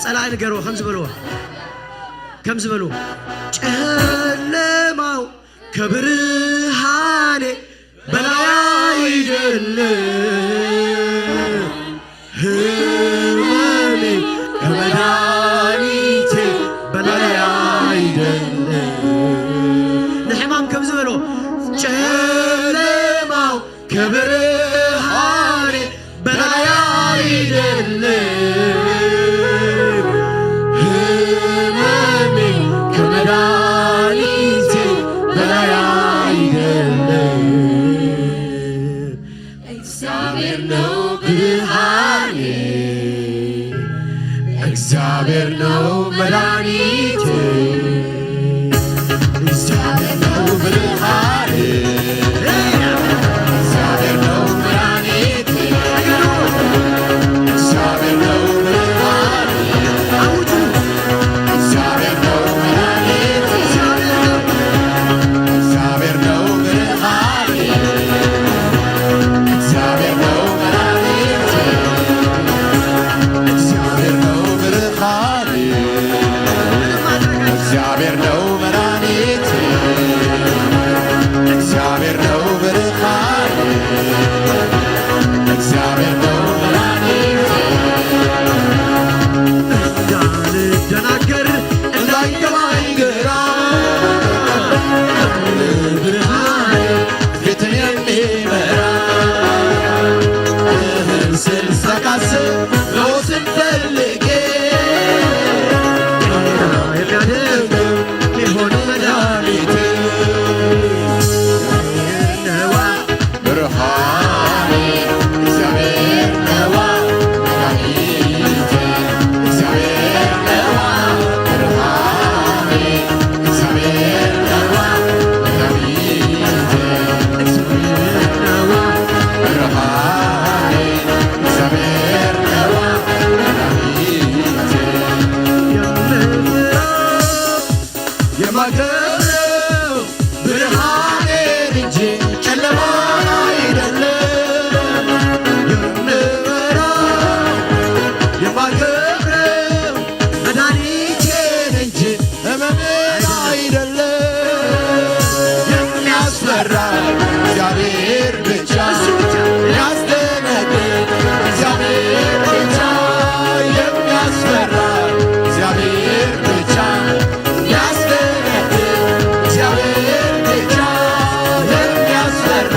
ጸላኢ ንገርዎ ከም ዝበልዎ ጨለማው ከብርሃኔ በላይ አይደለም ህመሜ ከመድኃኒቴ በላይ አይደለም ንሕማም ከም ዝበልዎ ጨለማው ከብርሃኔ በላይ አይደለም ህመሜ ከመድኃኒቴ በላይ አይደለም እግዚአብሔር ነው ብርሃኔ እግዚአብሔር ነው መድኃኒቴ እግዚአብሔር ነው ብርሃኔ እግዚአብሔር ነው መድኃኒቴ እግዚአብሔር ነው ብርሃኔ አውጁ እግዚአብሔር ነው መድኃኒቴ እግዚአብሔር ነው ብርሃኔ እግዚአብሔር ነው መድኃኒቴ እግዚአብሔር ነው ብርሃኔ እግዚአብሔር ነው መድኃኒቴ እግዚአብሔር ነው ብርሃኔ እግዚአብሔር ነው መድኃኒቴ እንዳልደናገር እንዳይገባኝ ግራ ብርሃኔ ፊትን የሚመራ ስል ሳካስብ ሎስን ፈልጌ የሚያድግ ሊሆን መድኃኒቴ ነዋ ብርሃኔ እግዚአብሔር ነዋ መድኃኒቴ እግዚአብሔር ነዋ ብርሃኔ እግዚአብሔር ነዋ መድኃኒቴ እግዚአብሔር ነዋ ብርሃኔ እግዚአብሔር ነዋ መድኃኒቴ የማከብረው ብርሃኔን እንጂ ጨለማን አይደለም የማከብረው መድኃኒቴን እንጂ ሕመሜን አይደለም የሚያስፈራ እግዚአብሔር ብቻ ያስደነግጥ እግዚአብሔር ብቻ የሚያስፈራ እግዚአብሔር ብቻ ያስደነግጥ እግዚአብሔር ብቻ የሚያስፈራ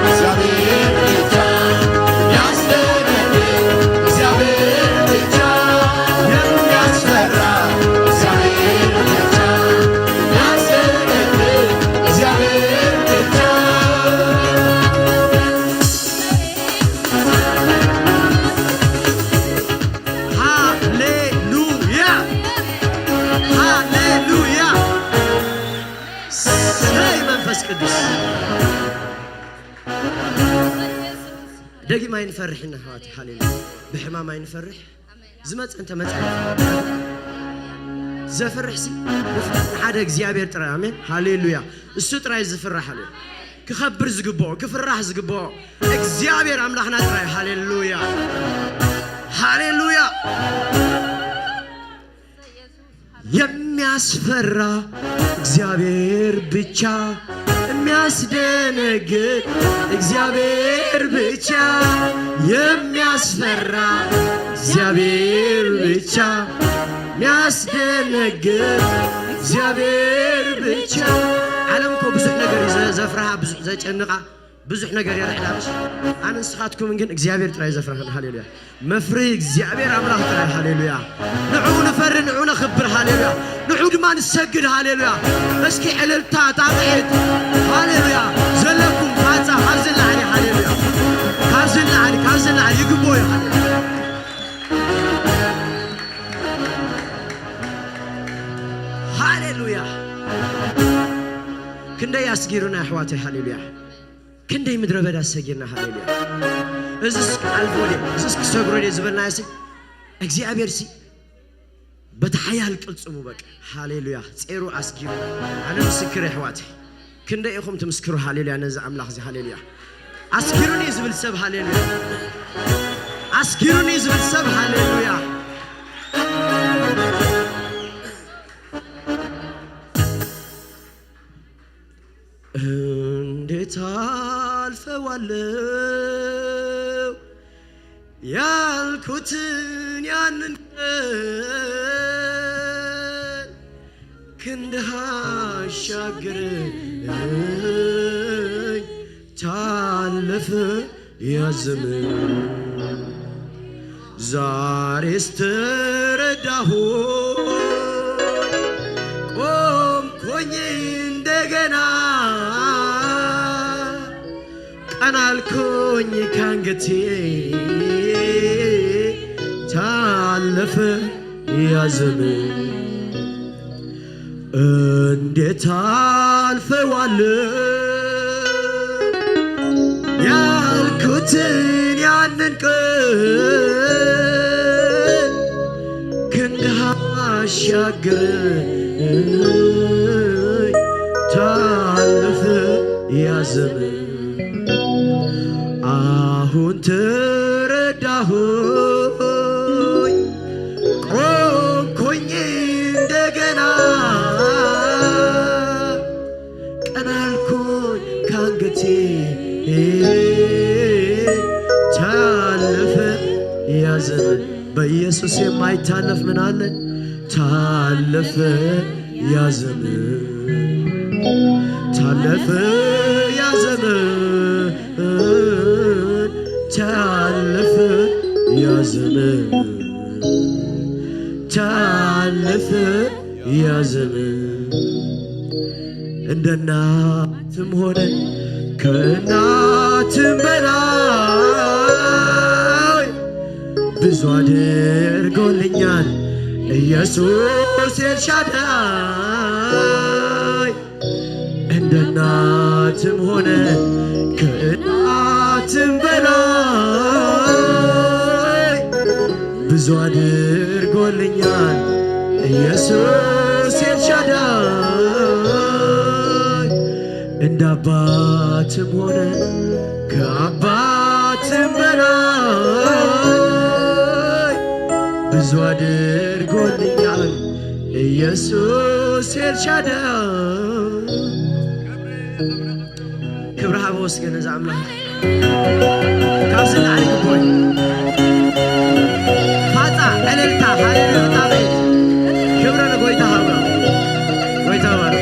እግዚአብሔር ብቻ ያስደነግጥ እግዚአብሔር ብቻ የሚያስፈራ እግዚአብሔር ብቻ ያስደነግጥ እግዚአብሔር ብቻ ሃሌሉያ ሃሌሉያ ሰይ መንፈስ ቅዱስ ደጊም አይንፈርሕና ኣሕዋት ሃሌሉያ ብሕማም አይንፈርሕ ዝመፅ እንተ መፅአ ዘፍርሕ ሲ ንሓደ እግዚአብሔር ጥራይ ኣሜን ሃሌሉያ እሱ ጥራይ ዝፍራሕ ሃሌሉያ ክኸብር ዝግብኦ ክፍራሕ ዝግብኦ እግዚአብሔር ኣምላኽና ጥራይ ሃሌሉያ ሃሌሉያ የሚያስፈራ እግዚአብሔር ብቻ የሚያስደነግጥ እግዚአብሔር ብቻ የሚያስፈራ እግዚአብሔር ብቻ የሚያስደነግጥ እግዚአብሔር ብቻ ዓለም እኮ ብዙሕ ነገር ዘፍርሃ ብዙሕ ዘጨንቃ ብዙሕ ነገር የርሕላሽ ኣነ ንስኻትኩም ግን እግዚአብሔር ጥራይ ዘፍርሐን ሃሌሉያ መፍርሒ እግዚአብሔር ኣምላኽ ጥራይ ሃሌሉያ ንዑ ንፈሪ ንዑ ነኽብር ሃሌሉያ ንዑ ድማ ንሰግድ ሃሌሉያ እስኪ ዕልልታ ጣቕዒት ሃሌሉያ ዘለኩም ካፃ ካብ ዝላዕሊ ሃሌሉያ ካብ ዝላዕሊ ይግብኦ እዩ ሃሌሉያ ሃሌሉያ ክንደይ ኣስጊሩና ኣሕዋተይ ሃሌሉያ ክንደይ ምድረ በዳ ሰጊርና ሃሌሉያ እዚስ ኣልፎሌ እዚስ ክሰግሮሌ ዝበልናዮ ሲ እግዚአብሔር ሲ በተሓያል ቅልጽሙ በቃ ሃሌሉያ ጼሩ ኣስጊሩ ኣነ ምስክር ኣሕዋተይ ክንደይ ኢኹም ትምስክሩ ሃሌሉያ ነዚ ኣምላኽ እዚ ሃሌሉያ ኣስጊሩኒ ዝብል ሰብ ሃሌሉያ ኣስጊሩኒ ዝብል ሰብ ሃሌሉያ አልፈዋለሁ ያልኩትን ያንን ክንድህ አሻገረኝ ታለፈ ያ ዘመን ዛሬስ ተረዳሁ ቆምኩኝ እንደገና ቀና አልኩኝ ካንገቴ ታለፈ ያ ዘመን እንዴት አልፈዋለሁ ያልኩትን ያንን ቀን ክንድህ አሻገረኝ ታለፈ ያ ዘመን አሁን ተረዳሁኝ ቆምኩኝ እንደገና ቀና አልኩኝ ካንገቴ ታለፈ ያ ዘመን በኢየሱስ የማይታለፍ ምን አለ ታለፈ ያ ዘመን ታለፈ ያ ዘመን ታለፈ ያ ዘመን ታለፈ ያ ዘመን እንደ እናትም ሆነ ከእናትም በላይ ብዙ አድርጎልኛል ኢየሱስ ኤልሻዳይ እንደ እናትም ሆነ ከእናትም በላይ ብዙ አድርጎልኛል ኢየሱስ ኤልሻዳይ እንደ አባትም ሆነ ከአባትም በላይ ብዙ አድርጎልኛል ኢየሱስ ኤልሻዳይ ክብርሃ በወስገነ ዘአምላክ ካብዝና አይግቦይ ፋጣ እልልታ ሃሌሉያ ታበይ ክብረ ለጎይታ ሃባ ጎይታ ባረ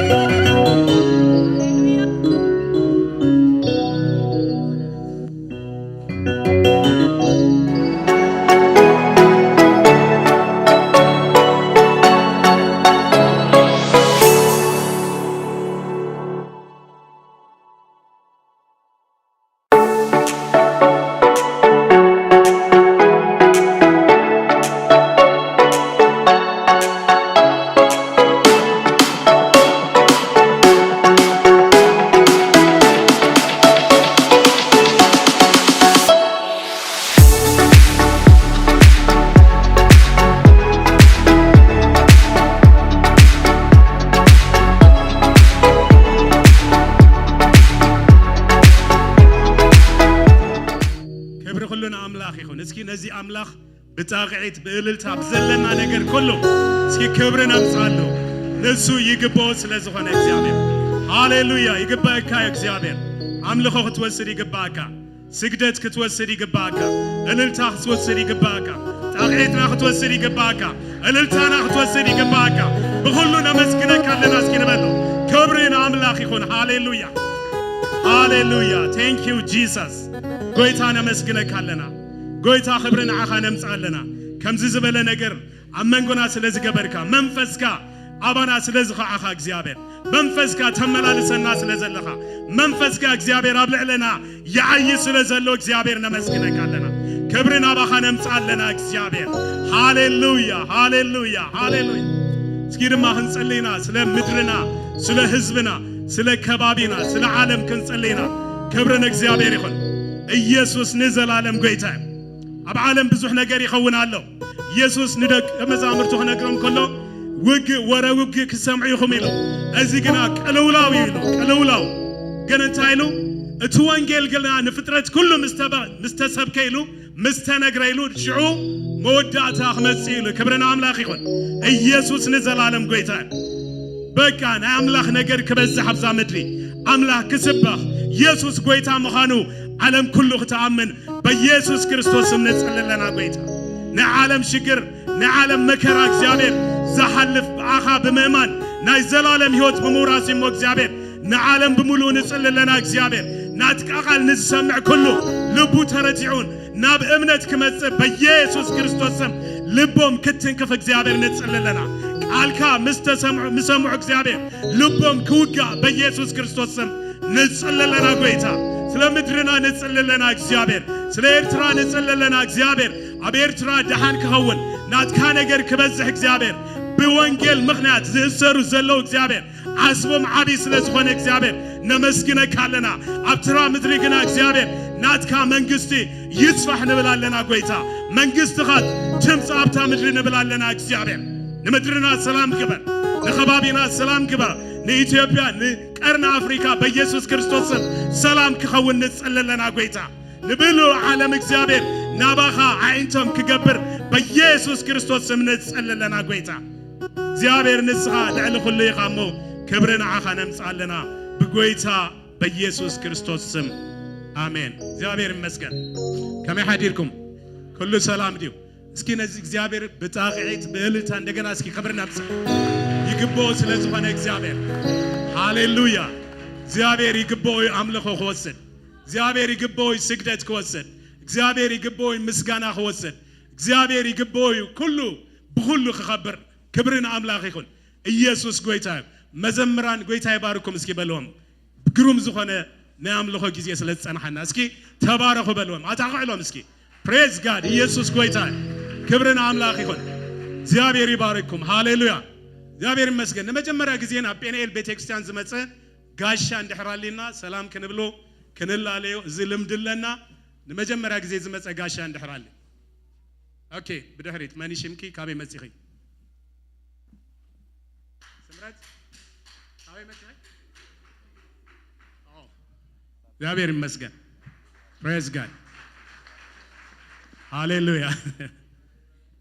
نزي أملاخ بتاعت بقلتها بزلنا نجر كله سكي كبرنا مسألو نسو يجبوس لزخنا إخزامير هاليلويا يجباك يا إخزامير أملاخ توسري يجباك سجدت كتوسري يجباك قلتها توسري يجباك تاعتنا توسري يجباك قلتنا توسري يجباك بقولنا مسكنا كلنا سكينا بلو كبرنا أملاخ يكون هاليلويا هاليلويا thank you Jesus قويتنا مسكنا كلنا قويتا خبرنا عخانا مسألنا كم زبالة نقر أمنقنا سلزق بركة منفسكا أبانا سلزق عخا اكزيابير منفسكا تملا لسنا سلزلخا منفسكا اكزيابير أبلع لنا يعي سلزلو اكزيابير نمسكنا كالنا كبرنا بخانا مسألنا اكزيابير هاليلويا هاليلويا هاليلويا سكير ما هنسألنا سلا مدرنا سلا حزبنا سلا كبابنا سلا عالم كنسألنا كبرنا اكزيابير يخون إيسوس نزل عالم قويتا أب عالم بزوح نجاري يخونا له يسوس ندق مزامر توه نقرم كله وج ورا وج كسمعي خميله أزيجنا كلولاو يلو كلولاو جنن تايلو توان جيل قلنا نفترة كله مستسب كيلو مستنقريلو شعو مودعته أحمد سيلو كبرنا أملاخ يخون يسوس نزل عالم قويتا بكان أملاخ نجار كبز حفظ مدري أملاخ كسبه ኢየሱስ ጎይታ ምዃኑ ዓለም ኩሉ ክትኣምን በኢየሱስ ክርስቶስ ንጽልለና ጎይታ ንዓለም ሽግር ንዓለም መከራ እግዚአብሔር ዘሐልፍ በአኻ ብምእማን ናይ ዘላለም ሕይወት ብምውራስ እሞ እግዚአብሔር ንዓለም ብምሉእ ንጽልለና እግዚአብሔር ናትቃቃል ንዝሰምዕ ኩሉ ልቡ ተረቲዑን ናብ እምነት ክመጽእ በኢየሱስ ክርስቶስ ስም ልቦም ክትንክፍ እግዚአብሔር ንጽልለና ቃልካ ምሰምዑ እግዚአብሔር ልቦም ክውጋ በኢየሱስ ክርስቶስ ስም ንጽልለና ጎይታ ስለ ምድርና ንጽልለና እግዚአብሔር ስለ ኤርትራ ንጽልለና እግዚአብሔር ኣብ ኤርትራ ደሓን ክኸውን ናትካ ነገር ክበዝሕ እግዚአብሔር ብወንጌል ምኽንያት ዝእሰሩ ዘለው እግዚአብሔር ዓስቦም ዓቢ ስለ ዝኾነ እግዚአብሔር ነመስግነካ ኣለና ኣብ ትራ ምድሪ ግና እግዚአብሔር ናትካ መንግስቲ ይስፋሕ ንብላለና ጎይታ መንግስትኻ ትምጽእ ኣብታ ምድሪ ንብላለና እግዚአብሔር ንምድርና ሰላም ግበር ንኸባቢና ሰላም ግበር ንኢትዮጵያ ንቀርና አፍሪካ በኢየሱስ ክርስቶስ ስም ሰላም ክኸውን ንጽልለና ጎይታ ንብሉ ዓለም እግዚአብሔር ናባኻ ዓይንቶም ክገብር በኢየሱስ ክርስቶስ ስም ንጽልለና ጎይታ እግዚአብሔር ንስኻ ልዕሊ ኩሉ ኢኻ እሞ ክብሪ ንዓኻ ነምጽኣለና ብጎይታ በኢየሱስ ክርስቶስ ስም አሜን። እግዚአብሔር ይመስገን። ከመይ ሓዲርኩም ኩሉ ሰላም ድዩ? እስኪ ነዚ እግዚአብሔር ብጣቂዒት ብእልልታ እንደገና እስኪ ክብሪ ነምጽእ ይግባኦ ስለ ዝኾነ እግዚአብሔር ሃሌሉያ። እግዚአብሔር ይግባኦ ኣምልኾ ክወስድ እግዚአብሔር ይግባኦ ስግደት ክወስድ እግዚአብሔር ይግባኦ ምስጋና ክወስድ እግዚአብሔር ይግባኦ ኩሉ ብኩሉ ክኸብር ክብርን አምላኽ ይኹን ኢየሱስ ጎይታ መዘምራን ጎይታ ይባርኩም እስኪ በልዎም ግሩም ዝኾነ ናይ ኣምልኾ ጊዜ ስለ ዝጸንሐና እስኪ ተባረኹ በልዎም ኣታቕዕሎም እስኪ ፕሬዝ ጋድ ኢየሱስ ጎይታ ክብርን አምላኽ ይኹን እግዚአብሔር ይባርኩም ሃሌሉያ እግዚአብሔር ይመስገን። ንመጀመሪያ ጊዜ ናብ ጴንኤል ቤተክርስቲያን ዝመጸ ጋሻ እንድሕራሊና ሰላም ክንብሎ ክንላለዮ እዚ ልምድለና ንመጀመሪያ ጊዜ ዝመጸ ጋሻ እንድሕራሊ ኦኬ ብድሕሪት መንሽምኪ ካበይ መጽኺ ስምረት ካበይ መጽኺ እግዚአብሔር ይመስገን ፕሬዝ ጋድ ሃሌሉያ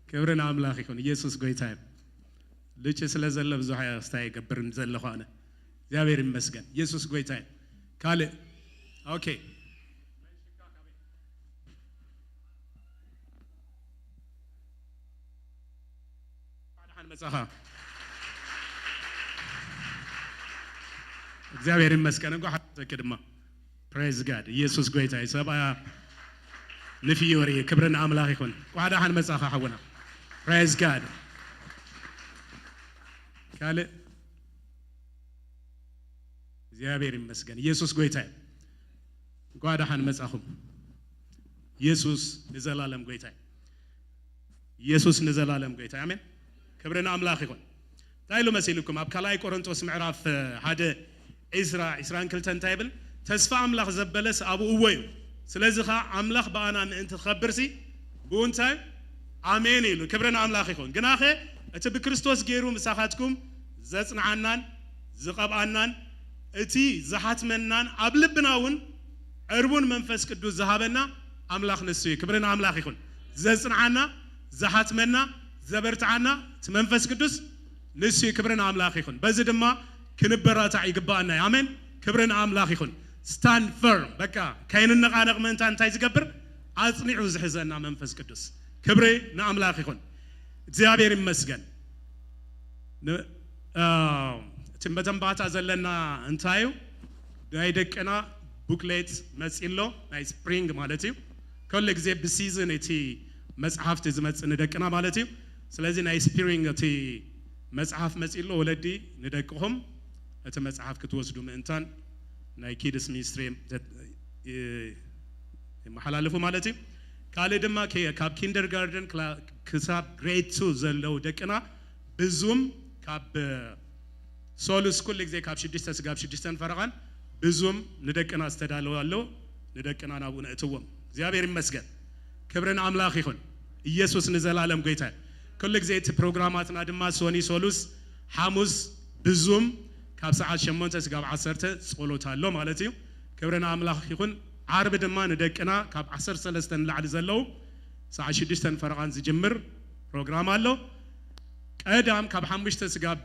ክብርን አምላኽ ይኹን ኢየሱስ ጎይታ ልጭ ስለ ዘለ ብዙሕ ኣስታይ ገብርን ዘለኹ ኣነ እግዚአብሔር ይመስገን ኢየሱስ ጎይታ ካለ ኦኬ ባዳን መጻኻ እግዚአብሔር ይመስገን እንኳ ተከድማ ፕሬዝ ጋድ ኢየሱስ ጎይታ ሰባ ንፊዮሪ ክብርን አምላኽ ይኹን ቋዳን መጻኻ ሓውና ፕሬዝ ጋድ ካለ እግዚአብሔር ይመስገን ኢየሱስ ጎይታ ቋዳን መጻኹም ኢየሱስ ንዘላለም ጎይታ ኢየሱስ ንዘላለም ጎይታ አሜን ክብርን አምላኽ ይኹን ታይሉ መሲልኩም ኣብ ካልኣይ ቆሮንቶስ ምዕራፍ 1 ኢዝራ 22 እንታይብል ተስፋ አምላኽ ዘበለስ አቡ እወዩ ስለዚኻ አምላኽ ባኣና ምእንቲ ትኸብርሲ ብኡንታይ አሜን ኢሉ ክብርን አምላኽ ይኹን ግናኸ እቲ ብክርስቶስ ገይሩ ምሳኻትኩም ዘጽንዓናን ዝቐብኣናን እቲ ዝሓትመናን ኣብ ልብናውን ዕርቡን መንፈስ ቅዱስ ዝሃበና አምላኽ ንሱ ክብርን አምላኽ ይኹን ዘጽንዓና ዝሓትመና ዘበርትዓና እቲ መንፈስ ቅዱስ ንሱ ክብርን አምላኽ ይኹን በዚ ድማ ክንበራታዕ ይግባአና አሜን ክብርን አምላኽ ይኹን stand firm በቃ ከይንነቃነቕ ምንታ እንታይ ዝገብር አጽኒዑ ዝሕዘና መንፈስ ቅዱስ ክብሪ ንአምላኽ ይኹን እግዚአብሔር ይመስገን። በተንባታ ዘለና እንታዩ ናይ ደቅና ቡክሌት መጽኢሎ ናይ ስፕሪንግ ማለት እዩ ኩሉ ግዜ ብሲዝን እቲ መጽሓፍቲ ዝመጽእ ንደቅና ማለት እዩ ስለዚ ናይ ስፕሪንግ እቲ መጽሓፍ መጽኢሎ ወለዲ ንደቅኹም እቲ መጽሓፍ ክትወስዱ ምእንታን ናይ ኪድስ ሚኒስትሪ መሓላለፉ ማለት እዩ ካለ ድማ ካብ ኪንደርጋርደን ክሳብ ግሬድ 2 ዘለው ደቅና ብዙም ካብ ሶሉስ ኩሉ ግዜ ካብ 6 ስጋብ 6 ፈረቓን ብዙም ንደቅና ዝተዳለው አለው ንደቅና ናብኡ ነእትዎም እግዚአብሔር ይመስገን ክብርን አምላኽ ይኹን ኢየሱስ ንዘላለም ጎይታ ኩሉ ግዜ እቲ ፕሮግራማትና ድማ ሶኒ ሶሉስ ሐሙስ ብዙም ካብ ሰዓት 8 ስጋብ 10 ጸሎት አሎ ማለት እዩ ክብርን አምላኽ ይኹን ዓርብ ድማ ንደቅና ካብ 13 ንላዕሊ ዘለው ሰዓት 6 ፈረቓን ዝጅምር ፕሮግራም አሎ ቀዳም ካብ 5 ስጋብ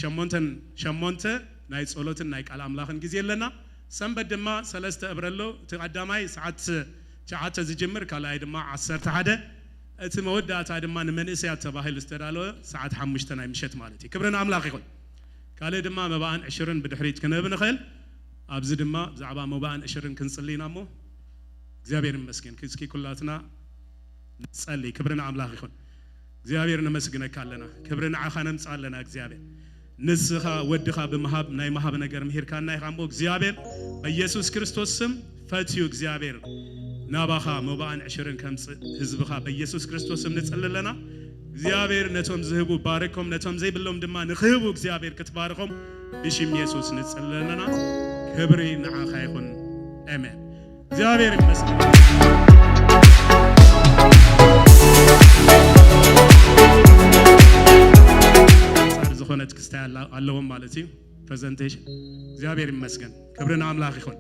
8 ናይ ጸሎትን ናይ ቃል አምላኽን ጊዜ ኣለና ሰንበት ድማ 3 እብረሎ ተቀዳማይ ሰዓት 9 ዝጅምር ካልኣይ ድማ 11 እቲ መወዳእታ ድማ ንመንእሰያት ተባሂሉ ዝተዳለወ ሰዓት 5 ናይ ምሸት ማለት እዩ ክብርን ኣምላኽ ይኹን ካልእ ድማ መባእን 20 ብድሕሪት ክንህብ ንኽእል ኣብዚ ድማ ብዛዕባ መባእን 20 ክንጽልይና እሞ እግዚአብሔር ይመስገን እስኪ ኩላትና نصلي كبرنا أملاك يكون እግዚአብሔር ነመስግነካለና ክብርን ዓኻ ነምጻለና እግዚአብሔር ንስኻ ወድኻ በመሃብ ናይ መሃብ ነገር ምሄርካና ይኻምቦ እግዚአብሔር በኢየሱስ ክርስቶስ ስም ፈትዩ እግዚአብሔር ናባኻ መባእን 20 ከምጽ ህዝብኻ በኢየሱስ ክርስቶስ ስም ንጽልለና እግዚአብሔር ነቶም ዝህቡ ባረኮም ነቶም ዘይብሎም ድማ ንኽህቡ እግዚአብሔር ክትባረኮም ብሽም ኢየሱስ ንጽልለና ክብሪ ንዓኻ ይኹን አሜን እግዚአብሔር ይመስገን ዝኾነት ክስታይ ኣለዎም ማለት እዩ ፕሬዘንቴሽን እግዚአብሔር ይመስገን ክብርን ኣምላኽ ይኹን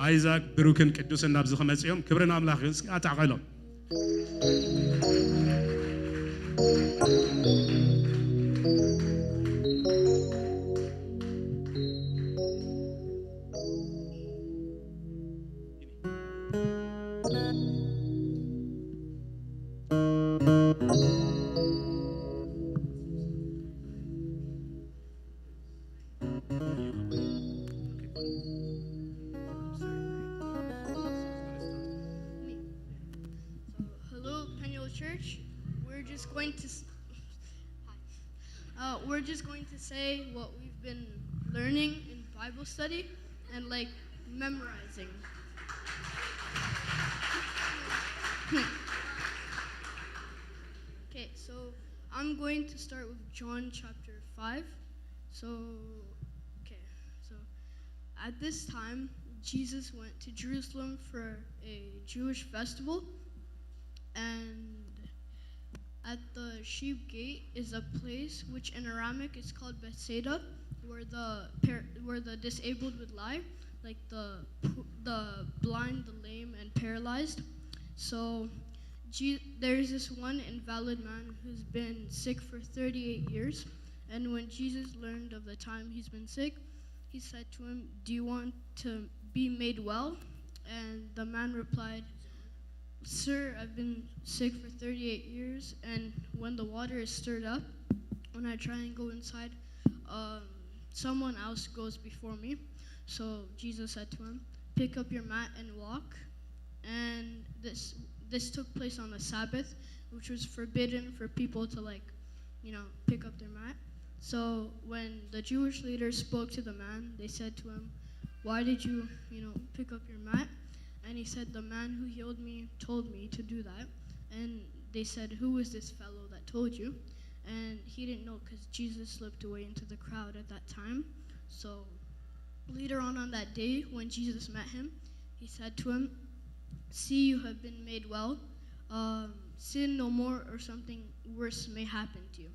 አይዛክ ብሩክን ቅዱስን ናብ ዝኸመጽዮም ክብርን ኣምላኽ ይኹን እስኪ ኣታዕቀሎም
We're just going to say what we've been learning in Bible study and like memorizing. Okay, so I'm going to start with John chapter 5. So at this time, Jesus went to Jerusalem for a Jewish festival, and at the sheep gate is a place which in Aramaic is called Bethsaida, where the disabled would lie, like the blind, the lame, and paralyzed. So there's this one invalid man who's been sick for 38 years, and when Jesus learned of the time he's been sick, he said to him, "Do you want to be made well?" And the man replied, "Sir, I've been sick for 38 years, and when the water is stirred up, when I try and go inside, someone else goes before me." So Jesus said to him, "Pick up your mat and walk." And this took place on the Sabbath, which was forbidden for people to pick up their mat. So when the Jewish leaders spoke to the man, they said to him, "Why did you pick up your mat?" And he said, "The man who healed me told me to do that." And they said, "Who was this fellow that told you?" And he didn't know because Jesus slipped away into the crowd at that time. So later on that day, when Jesus met him, he said to him, "See, you have been made well. Sin no more, or something worse may happen to you."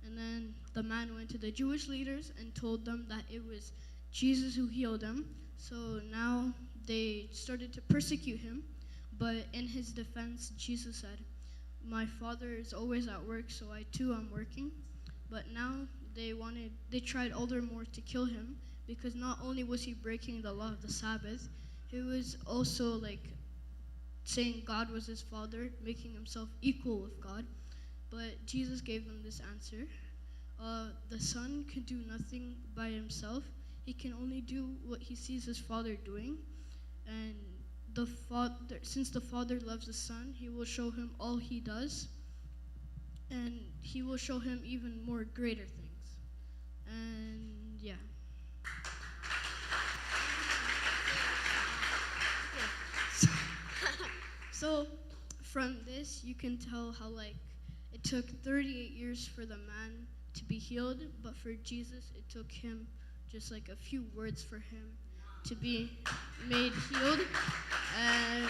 And then the man went to the Jewish leaders and told them that it was Jesus who healed him. So now they started to persecute him, but in his defense, Jesus said, "My Father is always at work, so I too am working." But now they tried all their more to kill him, because not only was he breaking the law of the Sabbath, he was also saying God was his father, making himself equal with God. But Jesus gave them this answer. The Son can do nothing by himself. He can only do what he sees his Father doing. And since the Father loves the Son, he will show him all he does. And he will show him even more greater things. And yeah. So from this, you can tell how it took 38 years for the man to be healed, but for Jesus, it took him just a few words for him to be made healed. And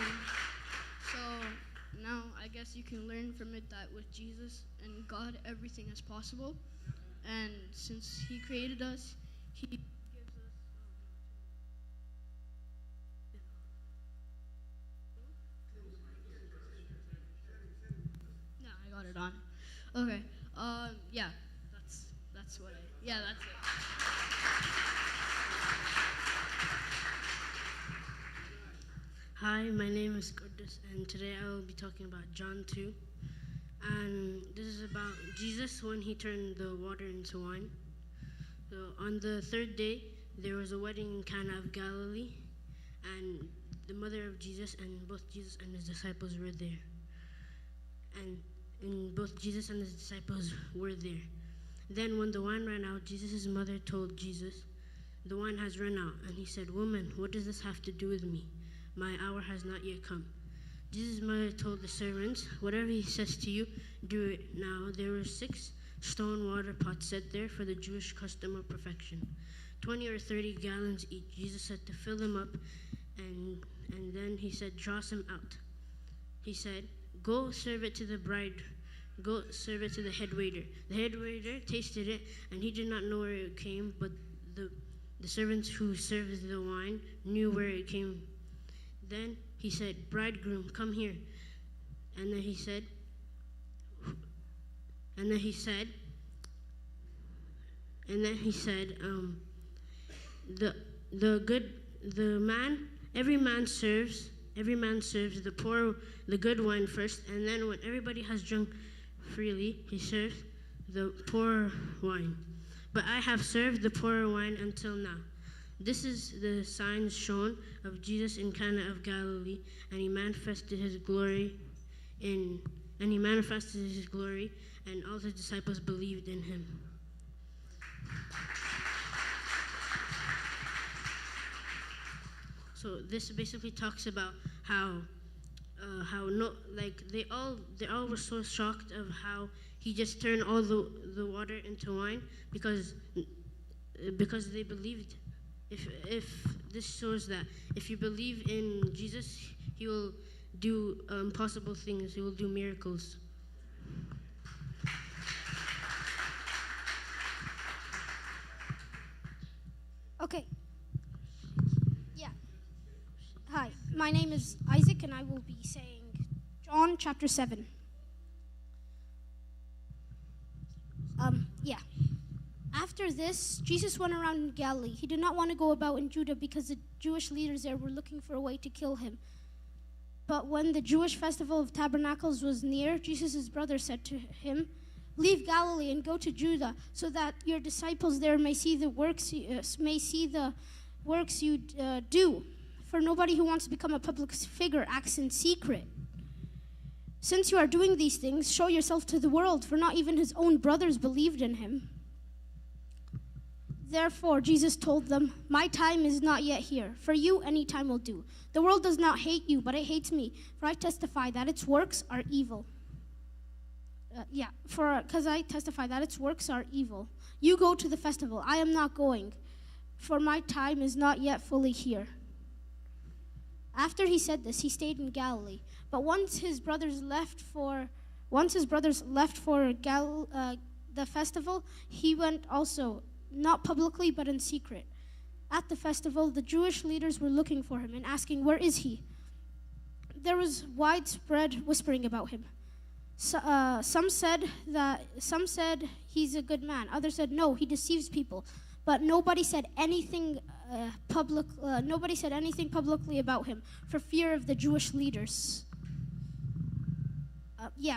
so now I guess you can learn from it that with Jesus and God, everything is possible. And since he created us, he gives us... No, I got it on. Okay. Yeah, that's what that's it.
Hi, my name is Kudus, and today I will be talking about John 2. And this is about Jesus when he turned the water into wine. So on the third day, there was a wedding in Cana of Galilee, and the mother of Jesus and both Jesus and his disciples were there. And both Jesus and his disciples were there. Then when the wine ran out, Jesus' mother told Jesus, "The wine has run out." And he said, "Woman, what does this have to do with me? My hour has not yet come." Jesus' mother told the servants, "Whatever he says to you, do it." Now there were 6 stone water pots set there for the Jewish custom of perfection, 20 or 30 gallons each. Jesus said to fill them up, and then he said, "Draw some out." He said, Go serve it to the head waiter." The head waiter tasted it, and he did not know where it came, but the servants who served the wine knew where it came. Then he said, "Bridegroom, come here." And then he said, every man serves the poor the good wine first, and then when everybody has drunk freely, he serves the poor wine. But I have served the poor wine until now. This is the sign shown of Jesus in Cana of Galilee, and he manifested his glory, and all his disciples believed in him. So this basically talks about how they all were so shocked of how he just turned all the water into wine because they believed. If this shows that if you believe in Jesus, he will do impossible things. He will do miracles.
Okay. Yeah. Hi, my name is Isaac, and I will be saying John chapter 7. Yeah. After this, Jesus went around in Galilee. He did not want to go about in Judah because the Jewish leaders there were looking for a way to kill him. But when the Jewish festival of tabernacles was near, Jesus' brother said to him, "Leave Galilee and go to Judah, so that your disciples there may see the works you do. For nobody who wants to become a public figure acts in secret. Since you are doing these things, show yourself to the world, for not even his own brothers believed in him." Therefore, Jesus told them, "My time is not yet here. For you, any time will do. The world does not hate you, but it hates me, for I testify that its works are evil." Because I testify that its works are evil. You go to the festival. I am not going, for my time is not yet fully here. After he said this, he stayed in Galilee. But once his brothers left for the festival, he went also, not publicly but in secret. At the festival, the Jewish leaders were looking for him and asking, "Where is he?" There was widespread whispering about him. Some said he's a good man. Others said, "No, he deceives people." But nobody said anything publicly about him for fear of the Jewish leaders.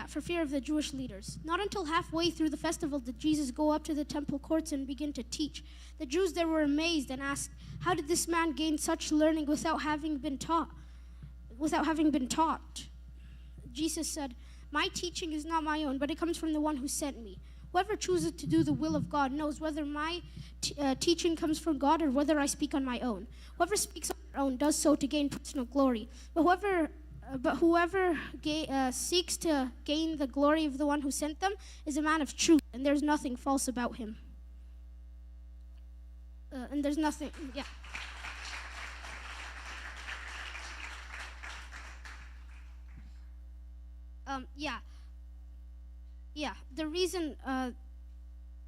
For fear of the Jewish leaders. Not until halfway through the festival did Jesus go up to the temple courts and begin to teach. The Jews there were amazed and asked, "How did this man gain such learning without having been taught?" Jesus said, "My teaching is not my own, but it comes from the one who sent me. Whoever chooses to do the will of God knows whether my teaching comes from God or whether I speak on my own. Whoever speaks on their own does so to gain personal glory. But whoever seeks to gain the glory of the one who sent them is a man of truth, and there's nothing false about him." The reason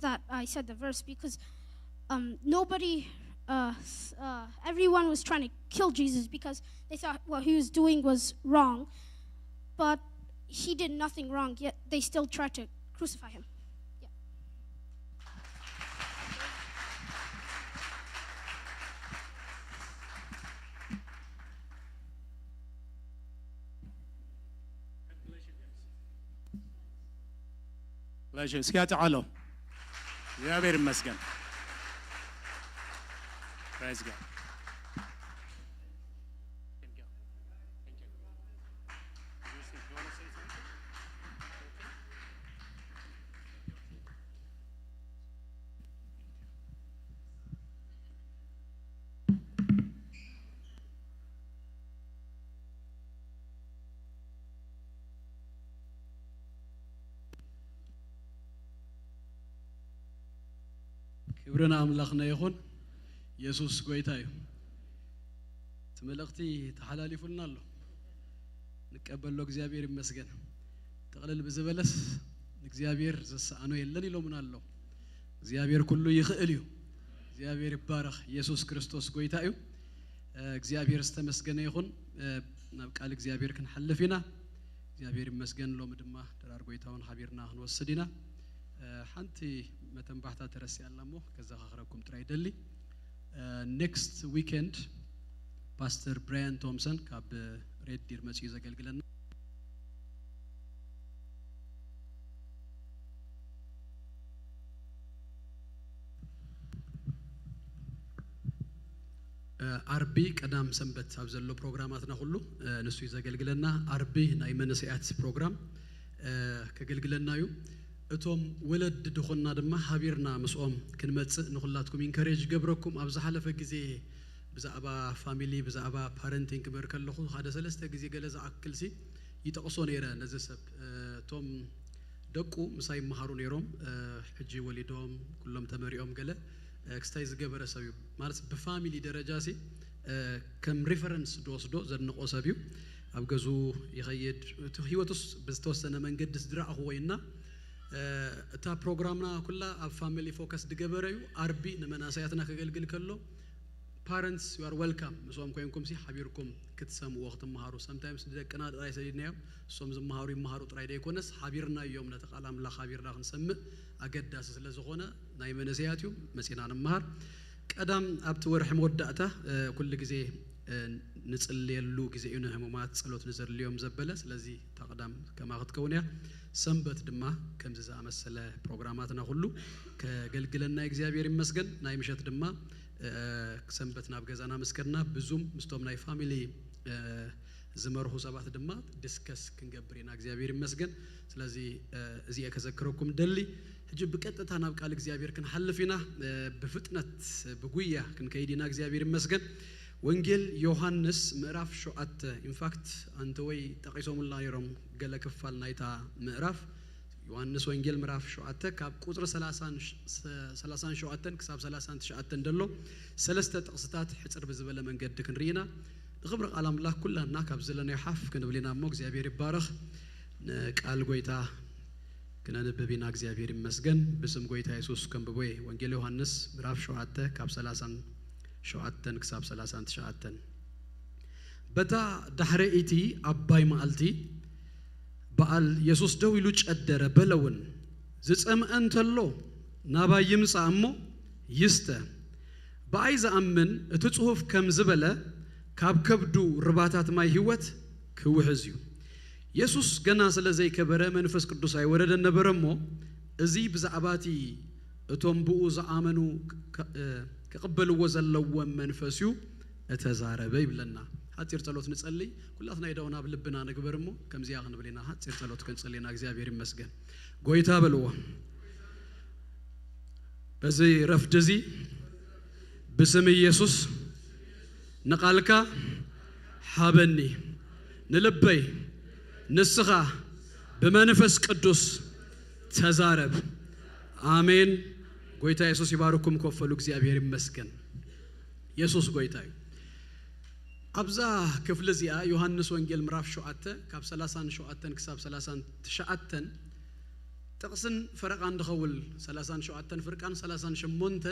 that I said the verse because everyone was trying to kill Jesus because they thought what he was doing was wrong, but he did nothing wrong, yet they still tried to crucify him. Yeah.
لاش سكات علو يا بير مسكن praise God
كبرنا أملاخنا يخون يسوس قويتايو تملقتي تحلالي فلنا له نقبل له እግዚአብሔር ይመስገን تقلل بزبلس እግዚአብሔር ዘሳአኖ የለን ይለው ምን አለው እግዚአብሔር ሁሉ ይخእል እዩ እግዚአብሔር ይባረክ ኢየሱስ ክርስቶስ ጎይታዩ እግዚአብሔር ዝተመስገነ ይሁን ናብ ቃል እግዚአብሔር ክንሐልፊና እግዚአብሔር ይመስገን ሎም ድማ ደራር ጎይታውን ሐቢርና ክንወስዲና ሓንቲ መተንባህታ ተረስ ያላሞ ከዛ ኸረኩም ጥራይ ደሊ next weekend Pastor Brian Thompson ካብ ሬድ ዲር መጽ ይዘገልግለና አርቢ ቀዳም ሰንበት ኣብ ዘሎ ፕሮግራማትና ሁሉ ንሱ ይዘገልግለና አርቢ ናይ መንስያት ፕሮግራም ከገልግለናዩ እቶም ወለድ ድኾና ድማ ሐቢርና መስኦም ክንመጽእ ንኹላትኩም ኢንከሬጅ ገብረኩም ኣብ ዝሓለፈ ጊዜ ብዛዕባ ፋሚሊ ብዛዕባ ፓረንቲንግ ክበርከለኹ ሓደ ሰለስተ ጊዜ ገለዛ አክልሲ ይጠቕሶ ነይረ ነዚ ሰብ ቶም ደቁ ምሳይ መሃሩ ነይሮም ሕጂ ወሊዶም ኩሎም ተመሪኦም ገለ ክስታይ ዝገበረ ሰብ እዩ ማለት ብፋሚሊ ደረጃ ሲ ከም ሪፈረንስ ድወስዶ ዘንቆ ሰብ እዩ ኣብ ገዙ ይኸይድ ህይወቱስ ብዝተወሰነ መንገድ ዝድራእኹ ወይና እታ ፕሮግራምና ኩላ ኣብ ፋሚሊ ፎከስ ድገበረዩ አርቢ ንመናሳያትና ከገልግል ከሎ parents you are welcome መስዋዕም ኮይንኩም ሲ ሐቢርኩም ክትሰሙ ወቅት መሃሩ sometimes ደቀና ራይ ሰዲድናዮ ሶም ዝመሃሩ ይመሃሩ ጥራይ ደይኮነስ ሐቢርና እዮም ነተቃላም ላ ሐቢርና ክንሰምዕ አገዳስ ስለዝኾነ ናይ መነሰያትዩ መጽና ንመሃር ቀዳም ኣብቲ ወርሕ መወዳእታ ኩሉ ጊዜ ንጽልየሉ ጊዜ እዩ ህሙማት ጸሎት ንዘርልዮም ዘበለ ስለዚ ተቀዳም ከማ ክትከውንያ ሰንበት ድማ ከምዚ ዝኣመሰለ ፕሮግራማትና ሁሉ ከገልግለና እግዚአብሔር ይመስገን ናይ ምሸት ድማ ሰንበት ናብ ገዛና መስከርና ብዙም ምስቶም ናይ ፋሚሊ ዝመርሁ ሰባት ድማ ዲስከስ ክንገብርና እግዚአብሔር ይመስገን ስለዚ እዚ ከዘክረኩም ደሊ ሕጂ በቀጥታ ናብ ቃል እግዚአብሔር ክንሐልፊና በፍጥነት በጉያ ክንከይዲና እግዚአብሔር ይመስገን ወንጌል ዮሐንስ ምዕራፍ 7 ኢንፋክት አንተ ወይ ጠቂሶሙላ ይሮም ገለ ክፋል ናይታ ምዕራፍ ዮሐንስ ወንጌል ምዕራፍ 7 ካብ ቁጥር 37 ክሳብ 39 ደሎ ሰለስተ ጥቅስታት ሕጽር በዝበለ መንገድ ክንሪና ንኽብር ቃል አምላክ ኩላና ካብ ዘለና ይሓፍ ክንብሊና ሞ እግዚአብሔር ይባረክ ቃል ጎይታ ከነብቢና እግዚአብሔር ይመስገን በስም ጎይታ ኢየሱስ ከንብቦይ ወንጌል ዮሐንስ ምዕራፍ 7 ካብ 37 ክሳብ 39 በታ ዳሕረኢቲ አባይ ማልቲ በአል ኢየሱስ ደው ይሉ ጨደረ በለውን ዝጸምአን ተሎ ናባይ ይምጻ እሞ ይስተ በአይ ዘአምን እቲ ጽሑፍ ከም ዝበለ ካብ ከብዱ ርባታት ማይ ህይወት ክውሕዝ እዩ ኢየሱስ ገና ስለዘይ ከበረ መንፈስ ቅዱስ አይወረደ ነበረሞ እዚ ብዛዕባቲ እቶም ብኡ ዘአመኑ ከቀበልዎ ዘለዎ መንፈስ እዩ እተዛረበ ይብለና ሐጽር ጸሎት ንጸልይ ኩላትና ይዳውና ብልብና ንግበርሞ ከምዚያ ክንብሊና ሐጽር ጸሎት ከንጸልይና እግዚአብሔር ይመስገን ጎይታ በልዎ በዚህ ረፍድዚ በስም ኢየሱስ ነቃልካ ሐበኒ ንልበይ ንስኻ በመንፈስ ቅዱስ ተዛረብ አሜን ጎይታ ኢየሱስ ይባርኩም ከፈሉ እግዚአብሔር ይመስገን ኢየሱስ ጎይታዩ አብዛ ክፍለ ዚያ ዮሐንስ ወንጌል ምዕራፍ 7 ካብ 37 ክሳብ 39 ጥቅስን ፈረቃ እንደኸውል 37 ፍርቃን 38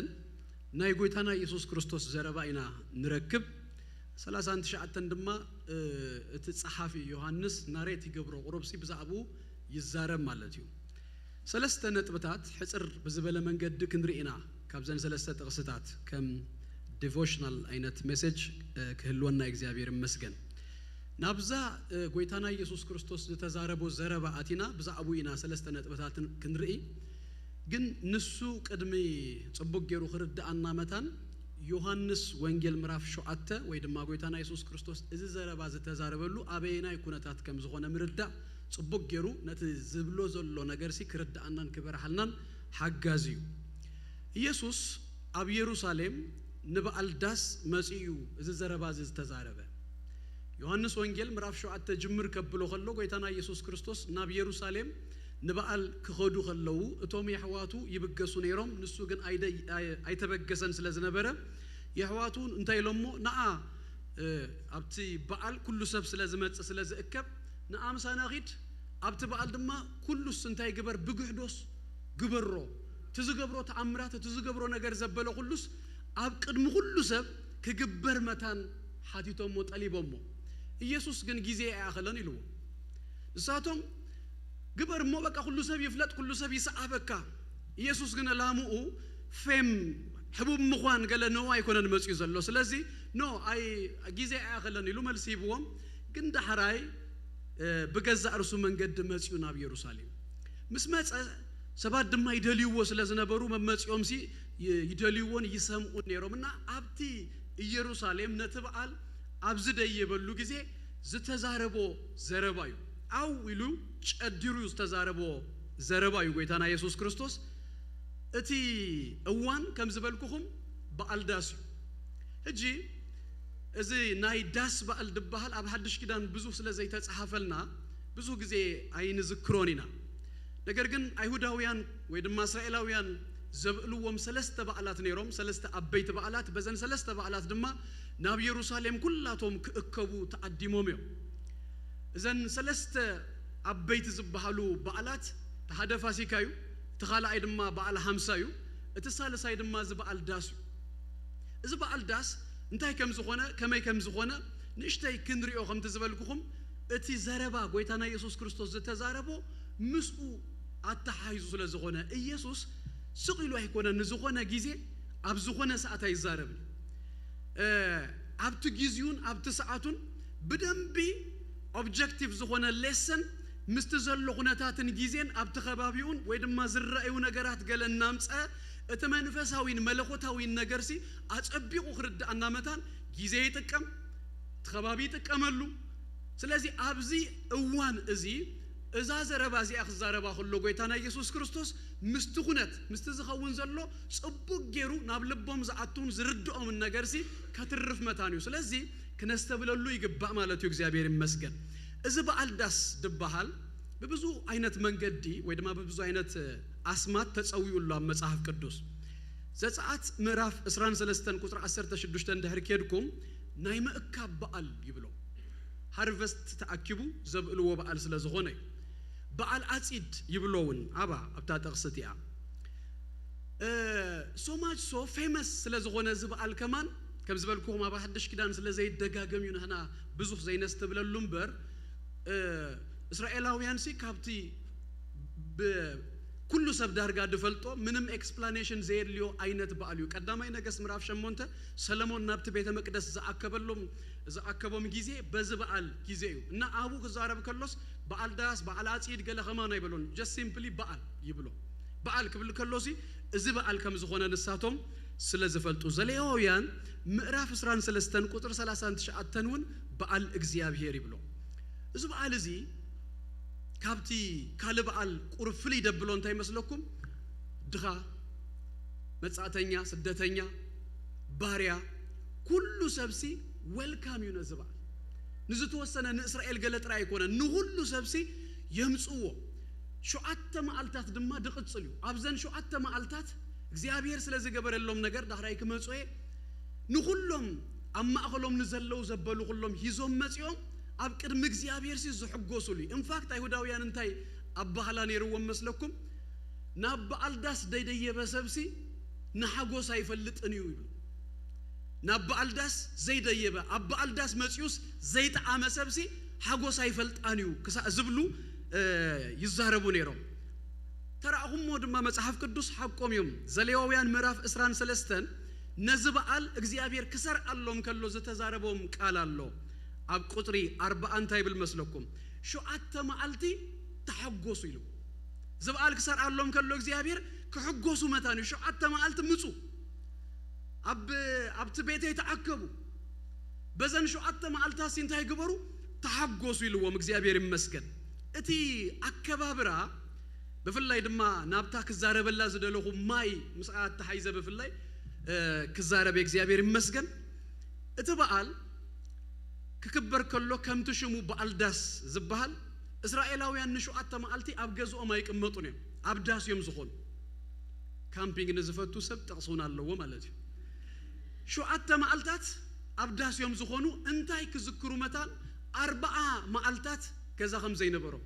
ናይ ጎይታና ኢየሱስ ክርስቶስ ዘረባይና ንረክብ 39 ድማ እቲ ጸሐፊ ዮሐንስ ናሬት ይገብሮ ቁርብሲ ብዛዕቡ ይዛረብ ማለት እዩ ሰለስተ ነጥብታት ሕጽር በዝበለ መንገድ ክንሪኢና ካብዘን ሰለስተ ጥቅስታት ከም ዲቮሽናል አይነት ሜሴጅ ከህልወና እግዚአብሔር ይመስገን ናብዛ ጎይታና ኢየሱስ ክርስቶስ ዝተዛረቦ ዘረባ አቲና ብዛዕቡ ኢና ሰለስተ ነጥብታትን ክንርኢ ግን ንሱ ቅድሚ ጽቡቅ ገይሩ ክርዳአና መታን ዮሐንስ ወንጌል ምዕራፍ 7 ወይ ድማ ጎይታና ኢየሱስ ክርስቶስ እዚ ዘረባ ዝተዛረበሉ አበይናይ ኩነታት ከም ዝኾነ ምርዳ ጽቡቅ ገይሩ ነቲ ዝብሎ ዘሎ ነገር ሲ ክርዳአናን ክበረሃልናን ሓጋዝዩ ኢየሱስ ኣብ ኢየሩሳሌም ንበዓል ዳስ መጽዩ እዚ ዘረባ ዝተዛረበ ዮሐንስ ወንጌል ምዕራፍ 7 ጅምር ከብሎ ከሎ ጎይታና ኢየሱስ ክርስቶስ ናብ ኢየሩሳሌም ንበዓል ክኸዱ ከለው እቶም የሕዋቱ ይብገሱ ነይሮም ንሱ ግን አይተበገሰን ስለዝነበረ የሕዋቱ እንታይ ሎሞ ንዓ ኣብቲ በዓል ኩሉ ሰብ ስለዝመጽ ስለዝእከብ ንኣምሳናኺድ ኣብቲ በዓል ድማ ኩሉስ እንታይ ግበር ብግሕዶስ ግበሮ ትዝገብሮ ተአምራት ትዝገብሮ ነገር ዘበለ ኩሉስ ኣብ ቅድሚ ኩሉ ሰብ ክግበር መታን ሓቲቶሞ ጠሊቦሞ ኢየሱስ ግን ጊዜ ያኸለን ይልዎ ንሳቶም ግበር ሞ በቃ ኩሉ ሰብ ይፍለጥ ኩሉ ሰብ ይሰዓበካ ኢየሱስ ግን ላሙኡ ፌም ሕቡብ ምዃን ገለ ነው አይኮነን መጽዩ ዘሎ ስለዚህ ኖ አይ ጊዜ ያኸለን ይሉ መልስ ይብዎም ግን ዳሕራይ በገዛ እርሱ መንገድ መጽዩ ናብ ኢየሩሳሌም ምስ መጸ ሰባት ድማ ይደልይዎ ስለዝነበሩ መመጽዮም ሲ ይደልይዎን ይሰምዑ ነይሮምና ኣብቲ ኢየሩሳሌም ነትበዓል ኣብዚ ደየበሉ ጊዜ ዝተዛረቦ ዘረባዩ አው ይሉ ጨዲሩ ዝተዛረቦ ዘረባዩ ጎይታና ኢየሱስ ክርስቶስ እቲ እዋን ከም ዝበልኩኹም በዓል ዳስ እጂ እዚ ናይ ዳስ በዓል ድበሃል ኣብ ሓድሽ ኪዳን ብዙ ስለዘይተጻሐፈልና ብዙ ጊዜ አይንዝክሮኒና ነገር ግን አይሁዳውያን ወይ ድማ እስራኤላውያን ዘብልዎም ሰለስተ በዓላት ነይሮም ሰለስተ አበይት በዓላት በዘን ሰለስተ በዓላት ድማ ናብ ኢየሩሳሌም ኩላቶም ክእከቡ ተዓዲሞም እዮም እዘን ሰለስተ አበይት ዝበሃሉ በዓላት ተሓደ ፋሲካዩ ተኻልኣይ ድማ በዓል 50 እዩ እቲ ሳልሳይ ድማ ዝ በዓል ዳስ እዩ እዚ በዓል ዳስ እንታይ ከም ዝኾነ ከመይ ከም ዝኾነ ንእሽተይ ክንሪኦ ከም ትዝበልኩኹም እቲ ዘረባ ጎይታና ኢየሱስ ክርስቶስ ዝተዛረቦ ምስኡ አተሓይዙ ስለዝኾነ ኢየሱስ ስቂሉ አይኮነን ዝኾነ ጊዜ ኣብ ዝኾነ ሰዓት አይዛረብን ኣብቲ ጊዜውን ኣብቲ ሰዓቱን ብደንቢ ኦብጀክቲቭ ዝኾነ ሌሰን ምስቲ ዘሎ ኩነታትን ጊዜን ኣብቲ ከባቢውን ወይ ድማ ዝረአዩ ነገራት ገለና ምጸ እቲ መንፈሳዊን መለኮታዊን ነገርሲ አጸቢቁ ክርዳአና መታን ጊዜ ይጥቀም ተኸባቢ ይጥቀመሉ ስለዚህ ኣብዚ እዋን እዚ እዛ ዘረባ እዚ አኽዛረባ ሁሉ ጎይታና ኢየሱስ ክርስቶስ ምስቲ ኩነት ምስቲ ዝኸውን ዘሎ ጽቡቅ ገይሩ ናብ ልቦም ዝኣቱን ዝርድኦም ነገርሲ ከትርፍ መታንዩ ስለዚህ ክነስተብለሉ ይግባእ ማለት እዩ እግዚአብሔር ይመስገን እዚ በዓል ዳስ ድበሃል በብዙ አይነት መንገዲ ወይ ድማ በብዙ አይነት አስማት ተጸውዩሉ ኣብ መጽሐፍ ቅዱስ ዘጸአት ምዕራፍ 23 ቁጥር 16 እንድሕር ከድኩም ናይ መእካብ በዓል ይብሎ ሃርቨስት ተአኪቡ ዘብልዎ በዓል ስለዝኾነ በዓል አጺድ ይብሎውን አባ ኣብታ ተቕስቲያ so much so famous ስለዝኾነ እዚ በዓል ከማን ከም ዝበልኩም ኣብ ሓድሽ ኪዳን ስለዘይደጋገም እዩ ንሕና ብዙሕ ዘይነስተብለሉ እምበር እስራኤላውያን ሲ ካብቲ ኩሉ ሰብ ዳርጋ ድፈልጦ ምንም ኤክስፕላኔሽን ዘይድልዮ አይነት በዓል እዩ ቀዳማይ ነገሥት ምዕራፍ 8 ሰለሞን ናብቲ ቤተ መቅደስ ዘአከቦም ጊዜ በዚ በዓል ጊዜ እዩ እና አቡ ክዛረብ ከሎስ በዓል ዳስ በዓል አጺድ ገለ ኸማና ይብሎን just simply በዓል ይብሎ በዓል ክብል ከሎሲ እዚ በዓል ከም ዝኾነ ንሳቶም ስለዝፈልጡ ዘሌዋውያን ምዕራፍ 23 ቁጥር 39 ውን በዓል እግዚአብሔር ይብሎ እዚ በዓል እዚ ካብቲ ካለ በዓል ቁርፍል ይደብሎ እንታይ መስለኩም ድኻ መጻተኛ ስደተኛ ባሪያ ኩሉ ሰብሲ ዌልካም ዩ ነዚ በዓል ንዝተወሰነ ንእስራኤል ገለጥራ አይኮነ ንሁሉ ሰብሲ የምጽዎ ሸዓተ መዓልታት ድማ ድቅጽሉ ኣብዘን ሸዓተ መዓልታት እግዚአብሔር ስለዝገበረሎም ነገር ዳህራይ ክመጽኦ ንሁሉም ኣብ ማእኸሎም ንዘለው ዘበሉ ሁሉም ሂዞም መጽኦም ኣብ ቅድሚ እግዚአብሔር ሲ ዝሕጎሱሉ ኢንፋክት አይሁዳውያን እንታይ አባህላ ነይሩዎም መስለኩም ናብ በዓል ዳስ ደይደየበ ሰብሲ ንሓጎስ አይፈልጥን እዩ ይብሉ ናብ በዓል ዳስ ዘይደየበ ኣብ በዓል ዳስ መጽዩስ ዘይጣዓመ ሰብሲ ሓጎስ አይፈልጣን እዩ ዝብሉ ይዛረቡ ነይሮም ተራእኹም ድማ መጽሐፍ ቅዱስ ሓቆም እዮም ዘሌዋውያን ምዕራፍ 23 ነዚ በዓል እግዚአብሔር ክሰርዓሎም ከሎ ዝተዛረቦም ቃል ኣሎ أب قطري 4 أنتاي بالمسلكم شو معلتي تحقوسوا يلو زبالك صار علهم كلو እግዚአብሔር كحقوسوا متاني شو معلت مصو أب تبيتي يتعكبوا بزن شو معلتها سنتاي جبروا تحقوسوا يلوهم እግዚአብሔር يمسكن اتي أكبابرا بفلاي دما نابتا كزارب الله زدلوه ماي مساعد تحيزه بفلاي كزارب እግዚአብሔር يمسكن اتبقال ككبر كله كم تشمو بالداس زبهال اسرائيلاويان نشو معلتي ابغزو ما يقمطون ابداس يوم زخون كامبينغ نزفتو سب تقصونا الله مالتي شو معلتات ابداس يوم زخونو انتاي كذكرو متان 4 معلتات كذا 5 ينبرو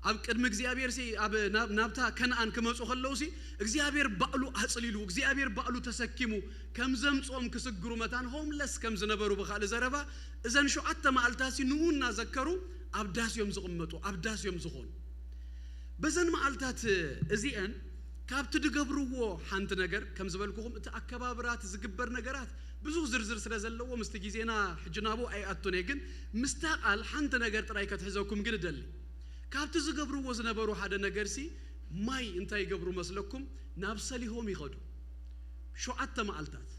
اب قدم እግዚአብሔር سي اب نابتا كنعان كمصو خلو سي እግዚአብሔር ባዕሉ አጽሊሉ እግዚአብሔር ባዕሉ ተሰኪሙ ከምዘምጾም ክስግሩ መታን ሆምለስ ከምዝነበሩ በኻለ ዘረባ እዘን ሹ معلتات نونا ዘከሩ أبداسيوم زقمتو أبداسيوم زخون بزن معلتات إزيان كابت دقبرو حانت نجر كم زبالكم أكبابرات زقبر نجرات بزوج زرزر سرزلوا ومستجيزينا حجنابو أي أتونيجن مستقال حانت نجر ترايك تحزوكم جردل كابت زقبرو وزنبرو حدا نجرسي ماي انتاي قبرو مسلكم نابسليهم يخدو شو معلتات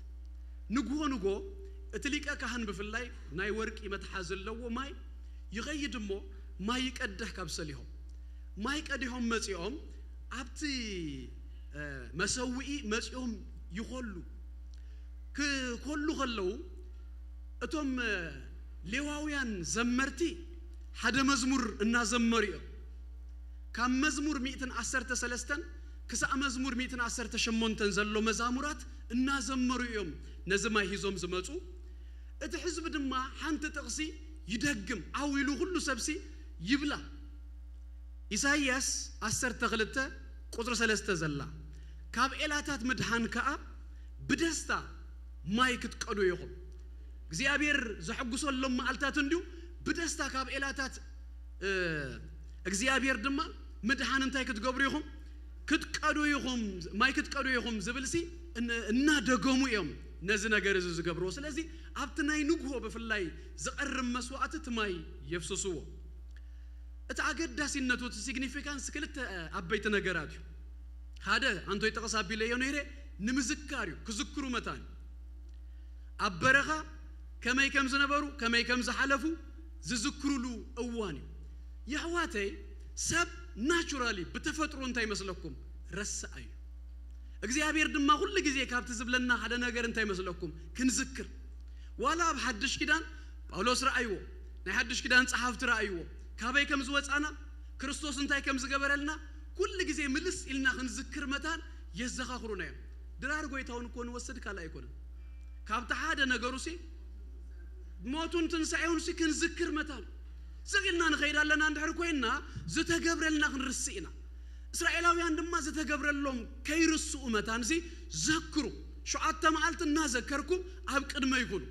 نجو اتليك أكهن بفلاي ناي ورك يمتحازلوا ماي يغيد مو ما يقدح كبسليهم ما يقدهم مسيهم أبتي مسوي مسيهم يخلو ككلو خلو أتوم لواويان زمرتي حدا مزمور إننا زمريو كم مزمور 110 كسا مزمور 110 شمونتن زلو مزامورات إننا زمريو نزما هيزوم زمتو اتحزب دما حانت تقصي يدقم عويلو كله سبسي يبلا إساياس 10 قدر 3 زلا كاب إلاتات مدهان كأب بدستا ما يكتقدو يخم እግዚአብሔር زحقوسو لهم معلتات انديو بدستا كاب إلاتات እግዚአብሔር دما مدهان انتاي كتقبرو يخم كتقدو يخم ما يكتقدو يخم زبلسي إنا دقومو يوم نزل نجار زجبرو سلازي أبتناي نجوه بفلاي زقرم مسوعات تماي يفسسوه اتعقد داس النتو significance كلت أبيت نجاراتيو هذا أنتو يتقصى بليون هيرة نمزكاريو كذكرو متان أبرخا كما يكم زنبرو كما يكم زحلفو زذكروا له أواني يا حواتي سب naturally بتفترون تاي مسلكم رسأي እግዚአብሔር ድማ ሁሉ ጊዜ ካብት ዝብለና ሓደ ነገር እንታይ መስለኩም ክንዝክር ዋላ በሐድሽ ኪዳን ጳውሎስ ረአይዎ ናይ ሐድሽ ኪዳን ጸሐፍት ረአይዎ ካበይ ከም ዝወጻና ክርስቶስ እንታይ ከም ዝገበረልና ሁሉ ጊዜ ምልስ ኢልና ክንዝክር መታን የዘኻኽሩና እዮም ድራር ጎይታውን ኮን ወሰድ ካላ አይኮን ካብት ሓደ ነገሩ ሲ ሞቱን ትንሳኤውን ሲ ክንዝክር መታን ዘግልና ንኸይዳለና እንድሕር ኮይና ዝተገብረልና ክንርስኢና إسرائيلاويان دم ما زتجبرلهم كيرسوا متانسي ذكروا شو معلتنا ذكركم أب قد ما يقولوا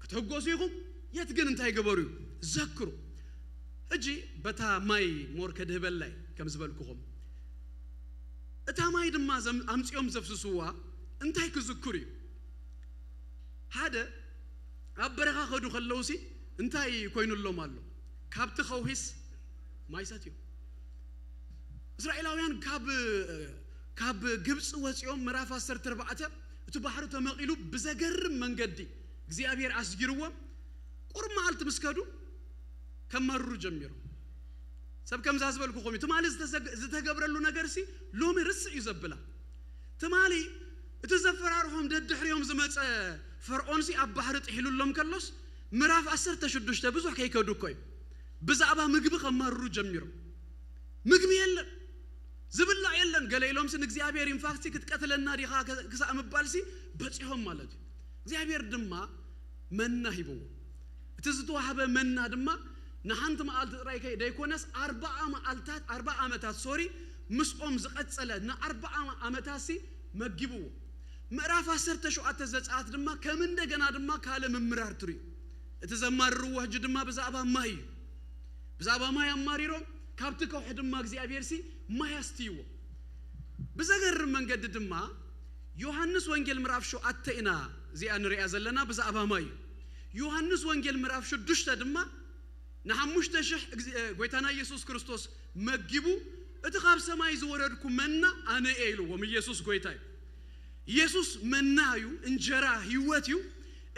كتحقوسيهم يتجن انتهي جبروا ذكروا أجي بتا ماي مور كده بالله كم زبالكم أتا ماي دم ما أمس يوم زفسوا انتهي كذكري هذا أبرها خدو خلوسي انتهي كوين الله مالو كابت خوهس ما يساتيو إسرائيلاويان كاب جبس وسيوم مرافع سر تربعته تبحر تمقيلو بزجر من قدي እግዚአብሔር አስጊሩዋ ቁርማልት መስከዱ ከመሩ ጀምሩ ሰብ ከም ዛዝበልኩ ቆሚ ተማሊ ዝተገብረሉ ነገርሲ ሎሚ ርስ ይዘብላ ተማሊ እተዘፈራርሆም ደድሕሪዮም ዝመጸ ፈርዖንሲ ኣብ ባህር ጥሒሉሎም ከሎስ ምራፍ 16 ብዙሕ ከይከዱ ኮይ ብዛዕባ ምግቢ ከመሩ ጀምሩ ምግቢ የለን ዝብላ የለን ገለይሎም ስን እግዚአብሔር ኢንፋክት ክትቀተለና ዲኻ ክሳእ መባልሲ በጽሖም ማለት እግዚአብሔር ድማ መና ሂበው እትዝተዋሃበ መና ድማ نحنت مالت رايك دايكونس 4 ዓመታት ሶሪ ምስኦም ዝቀጸለ ና4 ዓመታሲ መግቡ ምዕራፍ 10 ተሽዓተ ዘጻት ድማ ከም እንደገና ድማ ካለ መምራር ትሪ እተዘማርሩ ወህጅ ድማ በዛባ ማይ አማሪሮ ካብት ከውሕ ድማ እግዚአብሔርሲ ማያስቲው በዘገር መንገድ ድማ ዮሐንስ ወንጌል ምዕራፍ 7 ኢና ዚያን ሪያ ዘለና በዛባ ማይ ዮሐንስ ወንጌል ምዕራፍ 6 ድማ ንሓሙሽተ ሽሕ ጎይታና ኢየሱስ ክርስቶስ መጊቡ እቲ ካብ ሰማይ ዝወረድኩ መና ኣነ ኢሉዎም ኢየሱስ ጎይታይ ኢየሱስ መናዩ እንጀራ ህይወትዩ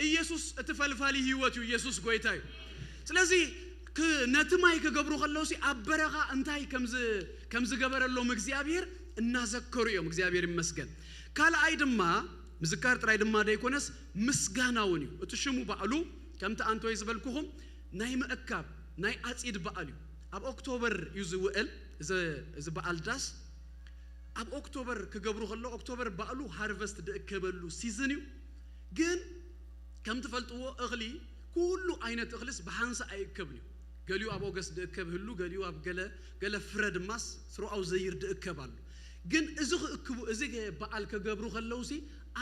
ኢየሱስ እትፈልፋሊ ህይወትዩ ኢየሱስ ጎይታይ ስለዚህ ነቲ ማይ ከገብሩ ከለውሲ አበረኻ እንታይ ከምዝ ገበረሎም እግዚአብሔር እናዘከሩ እዮም እግዚአብሔር ይመስገን ካልኣይ ድማ ምዝካር ጥራይ ድማ ደይኮነስ ምስጋናውን እዩ እቲ ሽሙ በዓሉ ከምቲ አንቶይ ዝበልኩኹም ናይ መእካብ ናይ አጺድ በዓል እዩ ኣብ ኦክቶበር እዩ ዝውዕል እዚ በዓል ዳስ ኣብ ኦክቶበር ከገብሩ ከሎ ኦክቶበር በዓሉ ሃርቨስት ደከበሉ ሲዝን እዩ ግን ከም ትፈልጥዎ እኽሊ ኩሉ ዓይነት እኽልስ በሃንሳ ኣይከብን እዩ ገሊኡ ኣብ ኦገስት ደከብህሉ ገሊኡ ኣብ ገለ ፍረድ ማስ ስሩዓው ዘይር ደከባሉ ግን እዚ በዓል ከገብሩ ከለውሲ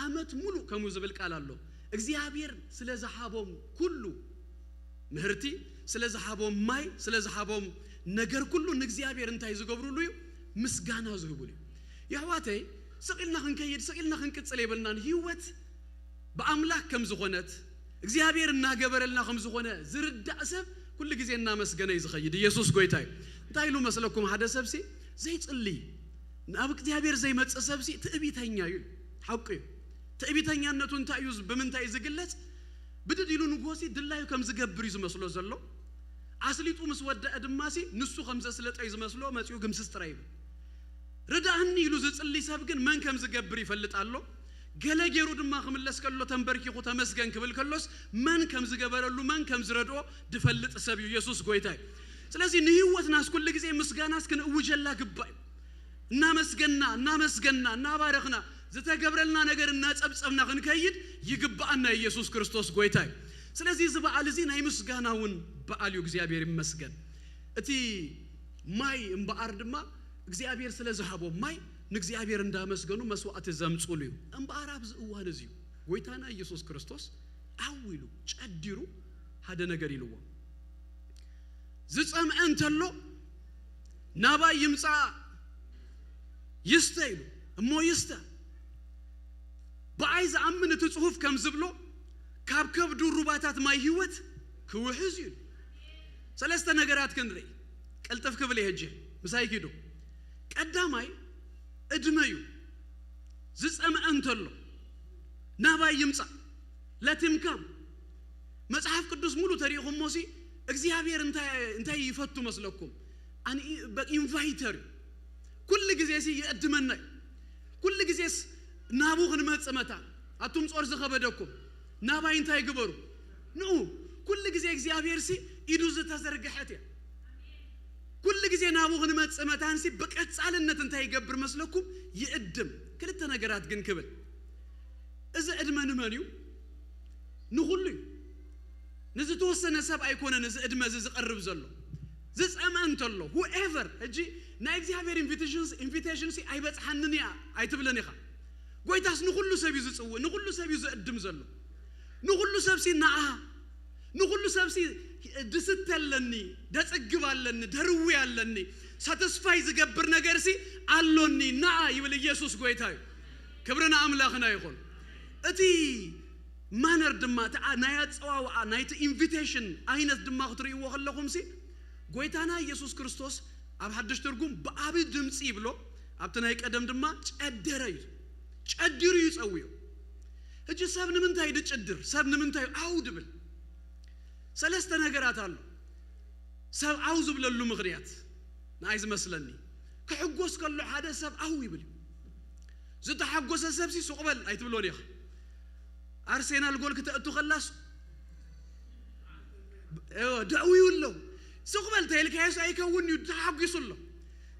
ዓመት ሙሉ ከም ዝብል ቃል ኣሎ እግዚአብሔር ስለ ዝሃቦም ኩሉ ምህርቲ ስለ ዝሃቦም ማይ ስለ ዝሃቦም ነገር ኩሉ ንእግዚአብሔር እንታይ ዝገብሩሉ እዩ ምስጋና ዝህቡሉ ያዋተይ ሰቂልና ክንከይድ ሰቂልና ክንቅጽል ይበልናን ህይወት በአምላክ ከም ዝኾነት እግዚአብሔር እናገበረልና ከም ዝኾነ ዝርዳእ ሰብ ኩሉ ጊዜ እናመስገነ ይዝኸይድ ኢየሱስ ጎይታይ እንታይ ኢሉ መስለኩም ሓደ ሰብሲ ዘይጽልይ ናብ እግዚአብሔር ዘይመጽእ ሰብሲ ትዕቢተኛ እዩ ሐቅ እዩ ትዕቢተኛነቱ እንታይ እዩ በምንታይ ዝግለጽ ብድድ ኢሉ ንጎሲ ድላዩ ከም ዝገብር ይመስሎ ዘሎ አስሊጡ መስወደአ ድማሲ ንሱ ከም ዘስለጠይ ዝመስሎ መጽኡ ግምስስ ጥራይ ረዳህኒ ኢሉ ዝጽልይ ሰብ ግን መን ከም ዝገብር ይፈልጣሎ ገለ ገይሩ ድማ ክምለስ ከሎ ተንበርኪኹ ተመስገን ክብል ከሎስ መን ከም ዝገበረሉ መን ከም ዝረድኦ ድፈልጥ ሰብ ኢየሱስ ጎይታይ ስለዚህ ንህይወትናስ ኩሉ ጊዜ ምስጋናስ ክንእውጀላ ግባይ እናመስገና እናባረኽና ዝተገብረልና ነገር እናጸብጸብና ክንከይድ ይግባአና ኢየሱስ ክርስቶስ ጎይታይ ስለዚህ እዚ በዓል እዚ ናይ ምስጋናውን በዓል እዩ እግዚአብሔር ይመስገን እቲ ማይ እምበአር ድማ እግዚአብሔር ስለ ዝሃቦ ማይ ንእግዚአብሔር እንዳመስገኑ መስዋዕት ዘምጹሉ እዩ እምበአር ኣብዚ እዋን እዚ ጎይታና ኢየሱስ ክርስቶስ አዊሉ ጨዲሩ ሓደ ነገር ይልዎ ዝጸምዐ እንተሎ ናባይ ይምጻ ይስተይሉ እሞ ይስተ በአይ ዝኣምን እቲ ጽሑፍ ከም ዝብሎ ካብ ከብዱ ሩባታት ማይ ህይወት ክውሕዝ እዩ ሰለስተ ነገራት ክንርኢ ቀልጥፍ ክብል ይሄጅ ምሳይ ኪዱ ቀዳማይ እድመዩ ዝጸምዐ እንተሎ ናባይ ይምጻ ለትምካም መጽሐፍ ቅዱስ ሙሉ ተሪኹም ሞሲ እግዚአብሔር እንታይ ይፈቱ መስለኩም አን በኢንቫይተር ኩሉ ጊዜ ሲ ይእድመና ኩሉ ጊዜስ ናቡኽን መጽመታ አቱም ጾር ዝኸበደኩም ናባይ እንታይ ግበሩ ነው ኩሉ ጊዜ እግዚአብሔር ሲ ኢዱ ዝተዘርግሐት ኩሉ ጊዜ ናቡኽን መጽመታን ሲ በቀጻልነት እንታይ ይገብር መስለኩም ይእድም ክልተ ነገራት ግን ክብል እዚ እድመን መንዩ ንሁሉ ንዝተወሰነ ሰብ አይኮነን እዚ እድመ ዝቀርብ ዘሎ ዝጸምዐ እንተሎ whoever እጂ ናይ እግዚአብሔር ኢንቪቴሽን ሲ አይበጽሐንን አይትብለን ይኻ ጎይታስ ንሁሉ ሰብ ይዝጽው ንሁሉ ሰብ ይዝእድም ዘሎ ንሁሉ ሰብ ሲ ናአ ንሁሉ ሰብ ሲ ድስተለኒ ደጽግባለኒ ደርዊ ያለኒ ሳቲስፋይ ዝገብር ነገር ሲ አሎኒ ናአ ይብል ኢየሱስ ጎይታዩ ክብርና አምላኽና ይኹን እቲ ማነር ድማ ናይ አጽዋዋ ናይቲ ኢንቪቴሽን አይነት ድማ ክትርእይዎ ከለኹም ሲ ጎይታና ኢየሱስ ክርስቶስ ኣብ ሓድሽ ትርጉም በአብ ድምጽ ይብሎ ኣብቲ ናይ ቀደም ድማ ጨዲሩ ይጸውዩ እጂ ሰብ ንምንታይ ድጭድር ሰብ ንምንታይ አውድ ብል ሰለስተ ነገራት አሉ ሰብ አው ዝብለሉ ምኽንያት ናይ ዝመስለኒ ክሕጎስ ከሎ ሓደ ሰብ አው ይብል ዝተሐጎሰ ሰብ ሲ ሱቅበል አይትብሎን ይኸ አርሴናል ጎል ከተእቱ خلاص ደውዩሎ ሱቅበል ተይልካይስ አይከውን ይተሐጎሱሎ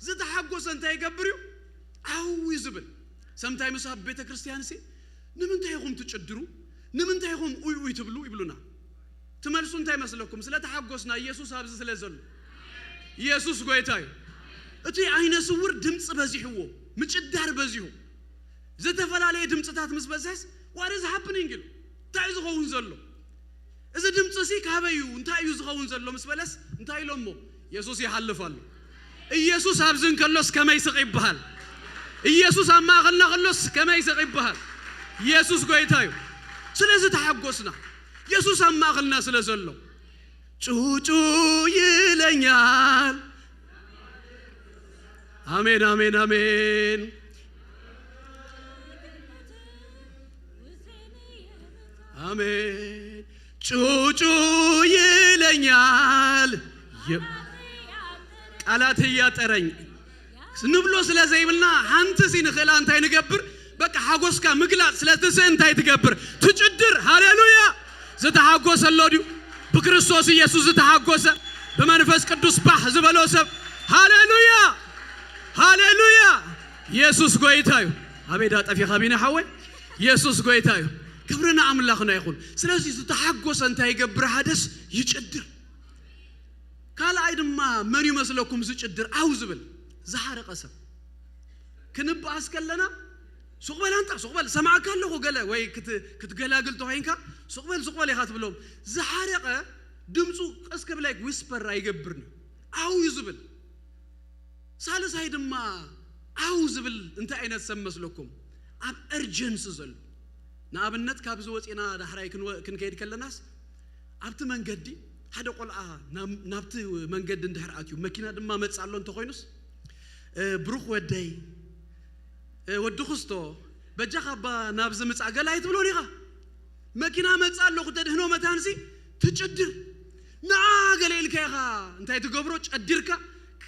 ዝተሐጎሰ እንታይ ይገብር አው ይዝብል sometimes ኣብ ቤተ ክርስቲያን ሲ ንምንታይ ይኹም ትጭድሩ ንምንታይ ይኹም ኡይ ትብሉ ይብሉና ትመልሱ እንታይ መስለኩም ስለተሐጎስና ኢየሱስ ኣብዚ ስለዘሉ ኢየሱስ ጎይታዩ እቲ አይነ ስውር ድምጽ በዚህዎ ምጭዳር በዚሁ ዝተፈላለየ ድምጽታት ምስበዛስ what is happening እንታይ ዝኸውን ዘሎ እዚ ድምጽ ሲ ካበዩ እንታይ እዩ ዝኸውን ዘሎ ምስበለስ እንታይ ኢሎሞ ኢየሱስ ይሐልፋሉ ኢየሱስ ኣብዝን ከሎስ ከመይ ስቕ ይባሃል ኢየሱስ አማኸልና ከሎስ ከመይ ስቕ ይባሃል ኢየሱስ ጎይታዩ ስለዚህ ተሐጎስና ኢየሱስ አማኸልና ስለዘለው ጩጩ ይለኛል አሜን አሜን አሜን አሜን ጩጩ ይለኛል ቃላት ያጠረኝ ስንብሎ ስለዘይብልና አንተ ሲንخل አንተ አይንገብር በቃ ሐጎስካ ምግላጽ ስለተሰንታ ይትገብር ትጭድር ሃሌሉያ ዘተሐጎሰ ለዲው በክርስቶስ ኢየሱስ ዘተሐጎሰ በመንፈስ ቅዱስ ባህ ዝበለሰብ ሃሌሉያ ሃሌሉያ ኢየሱስ ጎይታዩ አቤዳ ጠፊ ኻቢና ሐወ ኢየሱስ ጎይታዩ ክብርና አምላክና ይሁን ስለዚህ ዘተሐጎሰ እንታ ይገብር ሐደስ ይጭድር ካላይ ድማ መን ይመስለኩም ዝጭድር አውዝብል زحرقسم كنب أسكلنا سقبل أنت سقبل سمعك الله وقلا وي كتقلا قلتو هينكا سقبل يخاطب لهم زحرقة دمسو أسكب لايك ويسبر راي يقبرني أو يزبل سالس هاي دما أو زبل أنت أين تسمس لكم أب أرجنس زل ناب النت كابزوت إنا دحراي كن كيد كل الناس أبت من قدي هذا قول نابت من قد ندحر أتيو مكينة دما متسألون تخوينس بروخ ودي ودخستو بجاخبا نابز مصاغلا يتبلونيغا ماكينا مصالو خدهنو متانسي تچدر ناغليلكيغا انتي تغبرو چديركا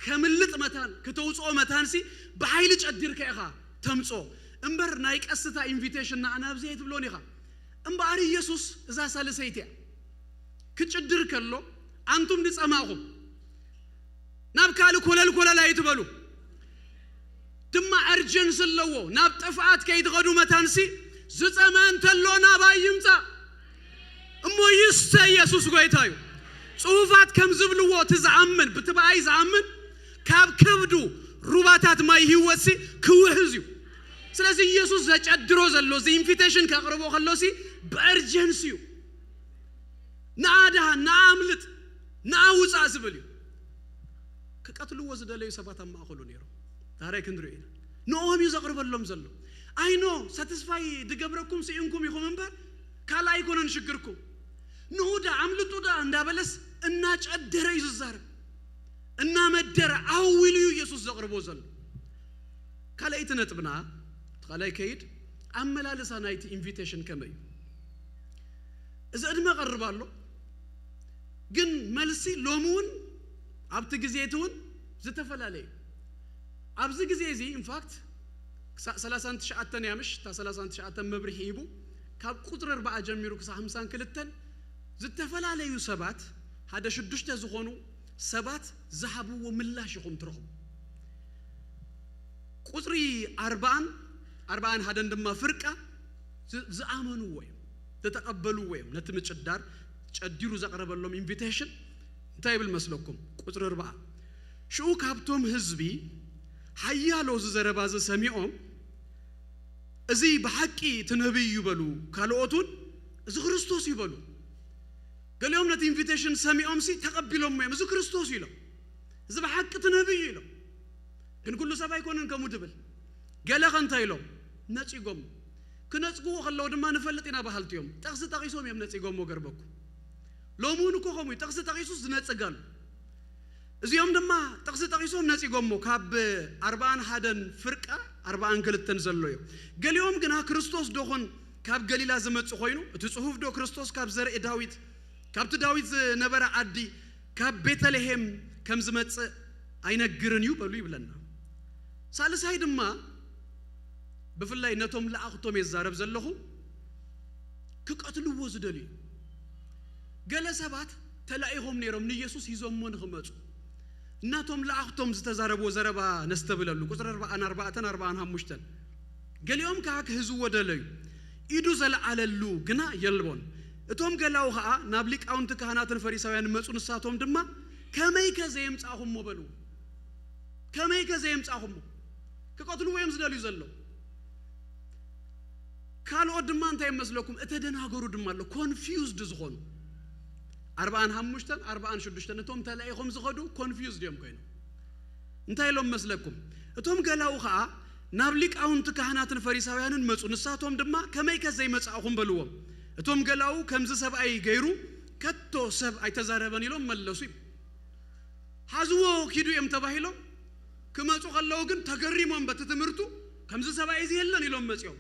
كملط متان كتوصو متانسي بحيل چديركيغا تمصو امبر ناي قستا انفيتيشن نابز يتبلونيغا امباري يسوس اذا سالسيتيا كچدر كلو انتم نصماهم نابكال كولل يتبلو دم أرجنس اللوو ناب تفعات كيد غدو متانسي زمان تلونا بايمتا أمو يستا يسوس قويتايو صوفات كم زبلوو تزعمن بتبعي زعمن كاب كبدو روباتات ما يهوسي كوهزيو سلازي يسوس زاج أدروز اللو زي انفيتيشن كاقربو خلوسي بأرجنسيو نعادها نعملت نعوز عزبليو كقتلو وزداليو سباتا ما أخلو نيرو تاريك ندرينا نوهم يزقرب اللهم زلوا I know satisfy دقبركم سيئنكم يخو منبر كالا يكونن شكركم نودا عملتو دا اندابلس اناج أدرى يززار انا مدر أوليو يسوس زقربو زلوا كالا يتنطبنا كالا يكيد عملا لسا نايت invitation كمي إذا أدما قربالو جن ملسي لومون عبت جزيتون زتفلالي أبزي جزيزي in fact 39 يامش تا 39 مبرح يبو كاب قطر 4 جميرو كسا 50 كلتن زتفلاليو سبات هذا شدوش تزخونو سبات ذهبوا وملاش يقوم ترهم قطري 40 هذا عندما فرقة زعمنوا ويم تتقبلوا ويم نتمت الدار تقدروا زقرب لهم invitation تايب المسلكم قطر 4 شو كابتم حزبي حيالو زرباز سميعهم ازي بحقي تنبي يبلو كالوتون ازي كريستوس يبلو قال لهم نت انفيتيشن سميعهم سي تقبلهم ما ازي كريستوس يلو ازي بحق تنبي يلو كن كل سبا يكونن كمدبل قال انت يلو نصيغم كنصغو خلو دما نفلطينا بحالتيوم تخس تقيسوم يم نصيغم وغربكو لومون كو خمو تخس تقيسوس نصغال እዚያም ደማ ጠቅስ ጠቂሶም ነፂ ጎሞ ካብ 40 ሓደን ፍርቃ 40 ክልተን ዘሎዮ ገሊኦም ግና ክርስቶስ ዶኾን ካብ ገሊላ ዝመጽ ኮይኑ እቲ ጽሑፍ ዶ ክርስቶስ ካብ ዘርኢ ዳዊት ካብቲ ዳዊት ነበረ ዓዲ ካብ ቤተልሔም ከም ዝመጽ አይነግርን እዩ በሉ ይብለና ሳልሳይ ድማ ብፍላይ ነቶም ለአኽቶም የዛረብ ዘለኹ ክቀትልዎ ዝደልዩ ገለ ሰባት ተላኢሆም ነይሮም ንኢየሱስ ይዞሞን ክመጹ እናቶም ለአኽቶም ዝተዛረቡ ዘረባ ነስተብለሉ ቁጥር 44 ገሊኦም ካክ ህዝቡ ወደለዩ ኢዱ ዘለዓለሉ ግና የልቦን እቶም ገላው ኸኣ ናብ ሊቃውንቲ ካህናትን ፈሪሳውያን መጹ ንሳቶም ድማ ከመይ ከዘይምጻኹም በሉ ከመይ ከዘይምጻኹም ከቀትሉ ወይም ዝደልዩ ዘሎ ካልኦ ድማ እንታይ መስለኩም እተደናገሩ ድማ አለ ኮንፊውዝድ ዝኾኑ 45 እቶም ተላኢኹም ዝኸዱ ኮንፊውዝድ እዮም ኮይኑ እንታይ ሎም መስለኩም እቶም ገላው ኸኣ ናብ ሊቃውንቲ ካህናትን ፈሪሳውያንን መጹ ንሳቶም ድማ ከመይ ከዘይመጻኹም በልዎም እቶም ገላው ከምዝ ሰብአይ ገይሩ ከቶ ሰብ አይተዛረበን ኢሎም መለሱ ሐዝዎ ኪዱ የምተባሂሎም ከመጹ ቀለው ግን ተገሪሞን በትምርቱ ከምዝ ሰብአይ ይዘየለን ኢሎም መጽዮ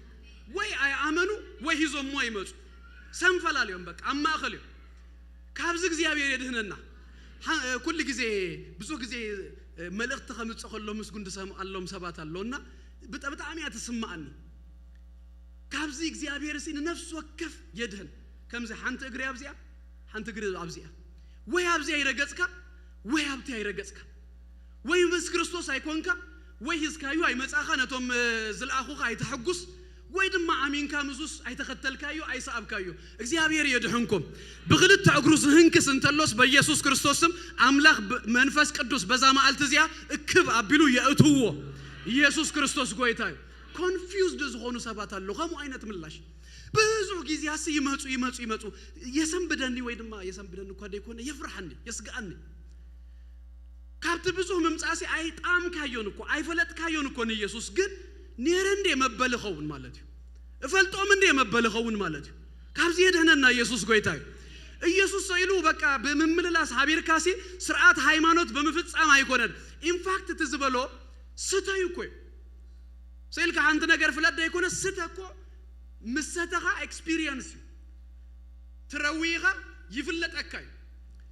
ወይ አያመኑ ወይ ሂዞም አይመጹ ሰንፈላልዮም በቃ አማኸልዮ ካብዝ እግዚአብሔር የድህነና ኩል ጊዜ ብዙ ጊዜ መልእክት ከመጽ ቀለው ምስጉን ደሰም አሎም ሰባት አለውና በጣም ያተስማአኒ ካብዚ እግዚአብሔር ሲን ነፍስ ወከፍ የድህን ከምዚ ሓንቲ እግሪ አብዚያ ሓንቲ እግሪ አብዚያ ወይ አብዚያ ይረገጽካ ወይ አብቲ አይረገጽካ ወይ ምስ ክርስቶስ አይኮንካ ወይ ህዝካዩ አይመጻኻ ነቶም ዝልአኹኻ አይተሐጉስ ወይ ድማ አሚንካ ምሱስ አይተከተልካዩ አይሳብካዩ እግዚአብሔር የድህንኩም በግልት እግሩ ዝህንክስ እንተሎስ በኢየሱስ ክርስቶስም አምላክ መንፈስ ቅዱስ በዛ ማልትዚያ እክብ አብሉ የእትዎ ኢየሱስ ክርስቶስ ጎይታዩ ኮንፊውዝድ ዝሆኑ ሰባት አለው ከሙ አይነት ምላሽ ብዙ ጊዜ አስ ይመጹ የሰንብደኒ ወይ ድማ የሰንብደኒ እኮ ደይኮነ ይፍራሐኒ ይስጋአኒ ካብት ብዙ መምጻሲ አይጣም ካዮን እኮ አይፈለጥ ካዮን እኮ ነው ኢየሱስ ግን ኔረንዴ መበልኸውን ማለት ነው እፈልጦም እንደ መበልኸውን ማለት ነው ካብዚ የደህነና ኢየሱስ ጎይታዩ ኢየሱስ ሰይሉ በቃ በመምልላስ ሀቢርካሲ ስርዓት ሃይማኖት በመፍጻም አይኮነን ኢንፋክት ትዝበሎ ስተዩ እኮ ሰይልካ አንተ ነገር ፍለደ ይኮነ ስተኮ ምሰተኻ ኤክስፒሪየንስ ትረዊኻ ይፍለጠካይ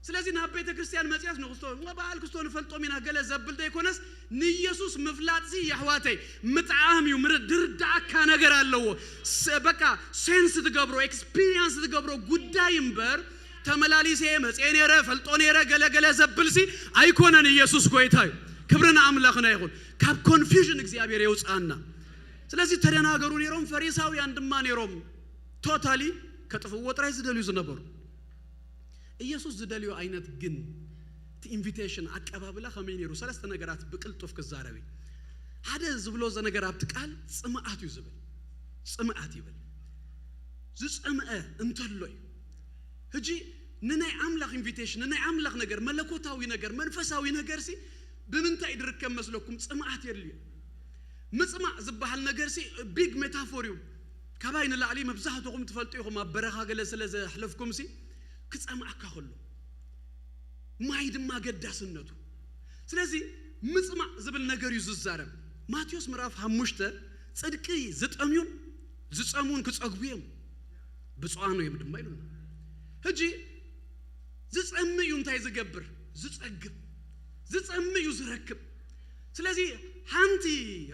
ስለዚህ ና ቤተ ክርስቲያን መጽያስ ነው ክርስቶስ ወባል ክርስቶስ ፈልጦሚና ገለ ዘብልደ ይኮነስ ንኢየሱስ መፍላጥሲ ያህዋተይ ምጣአሚው ምርድርዳካ ነገር አለው በቃ ሴንስ ትገብሮ ኤክስፒሪየንስ ትገብሮ ጉዳይምበር ተመላሊሴ መጽየኔረ ፈልጦኔረ ገለገለ ዘብልሲ አይኮነን ኢየሱስ ጎይታዩ ክብርና አምላክና ይሁን ካብ ኮንፊውዥን እግዚአብሔር ይውጻና ስለዚህ ተደናገሩ ኔሮም ፈሪሳውያን ድማ ኔሮም ቶታሊ ከጥፉ ወጥራይ ዝደልዩ ዝነበሩ ኢየሱስ ዝደልዩ አይነት ግን ኢንቪቴሽን አቀባብላ ከመይኔሩ ሰለስተ ነገራት በቅልጥፍ ከዛረቢ አደ ዝብሎ ዘነገራት ቃል ጽማአት ይዝብል ጽማአት ይብል ዝጽምአ እንተሎይ ህጂ ነናይ አምላክ ኢንቪቴሽን ነናይ አምላክ ነገር መለኮታዊ ነገር መንፈሳዊ ነገር ሲ በምንታይ ድርከም መስለኩም ጽማአት ይርልዩ ምጽማዕ ዝባሃል ነገር ሲ ቢግ ሜታፎሪው ከባይን ላዕሊ መብዛህተኩም ትፈልጡይኩም አበረኻ ገለ ስለዘ ሕለፍኩም ሲ ክጽማዕካ ሁሉ ማይድማ ገዳስነቱ ስለዚህ ምጽማዕ ዝብል ነገር ይዝዛረብ ማቴዎስ ምዕራፍ 5 ጽድቂ ዝጠምዩን ዝጸሙን ክጸግቡም ብፁዓን ነው ድማ ይሉና ህጂ ዝጸምዩ እንታይ ዝገብር ዝጸግብ ዝጸምዩ ዝረክብ ስለዚህ ሃንቲ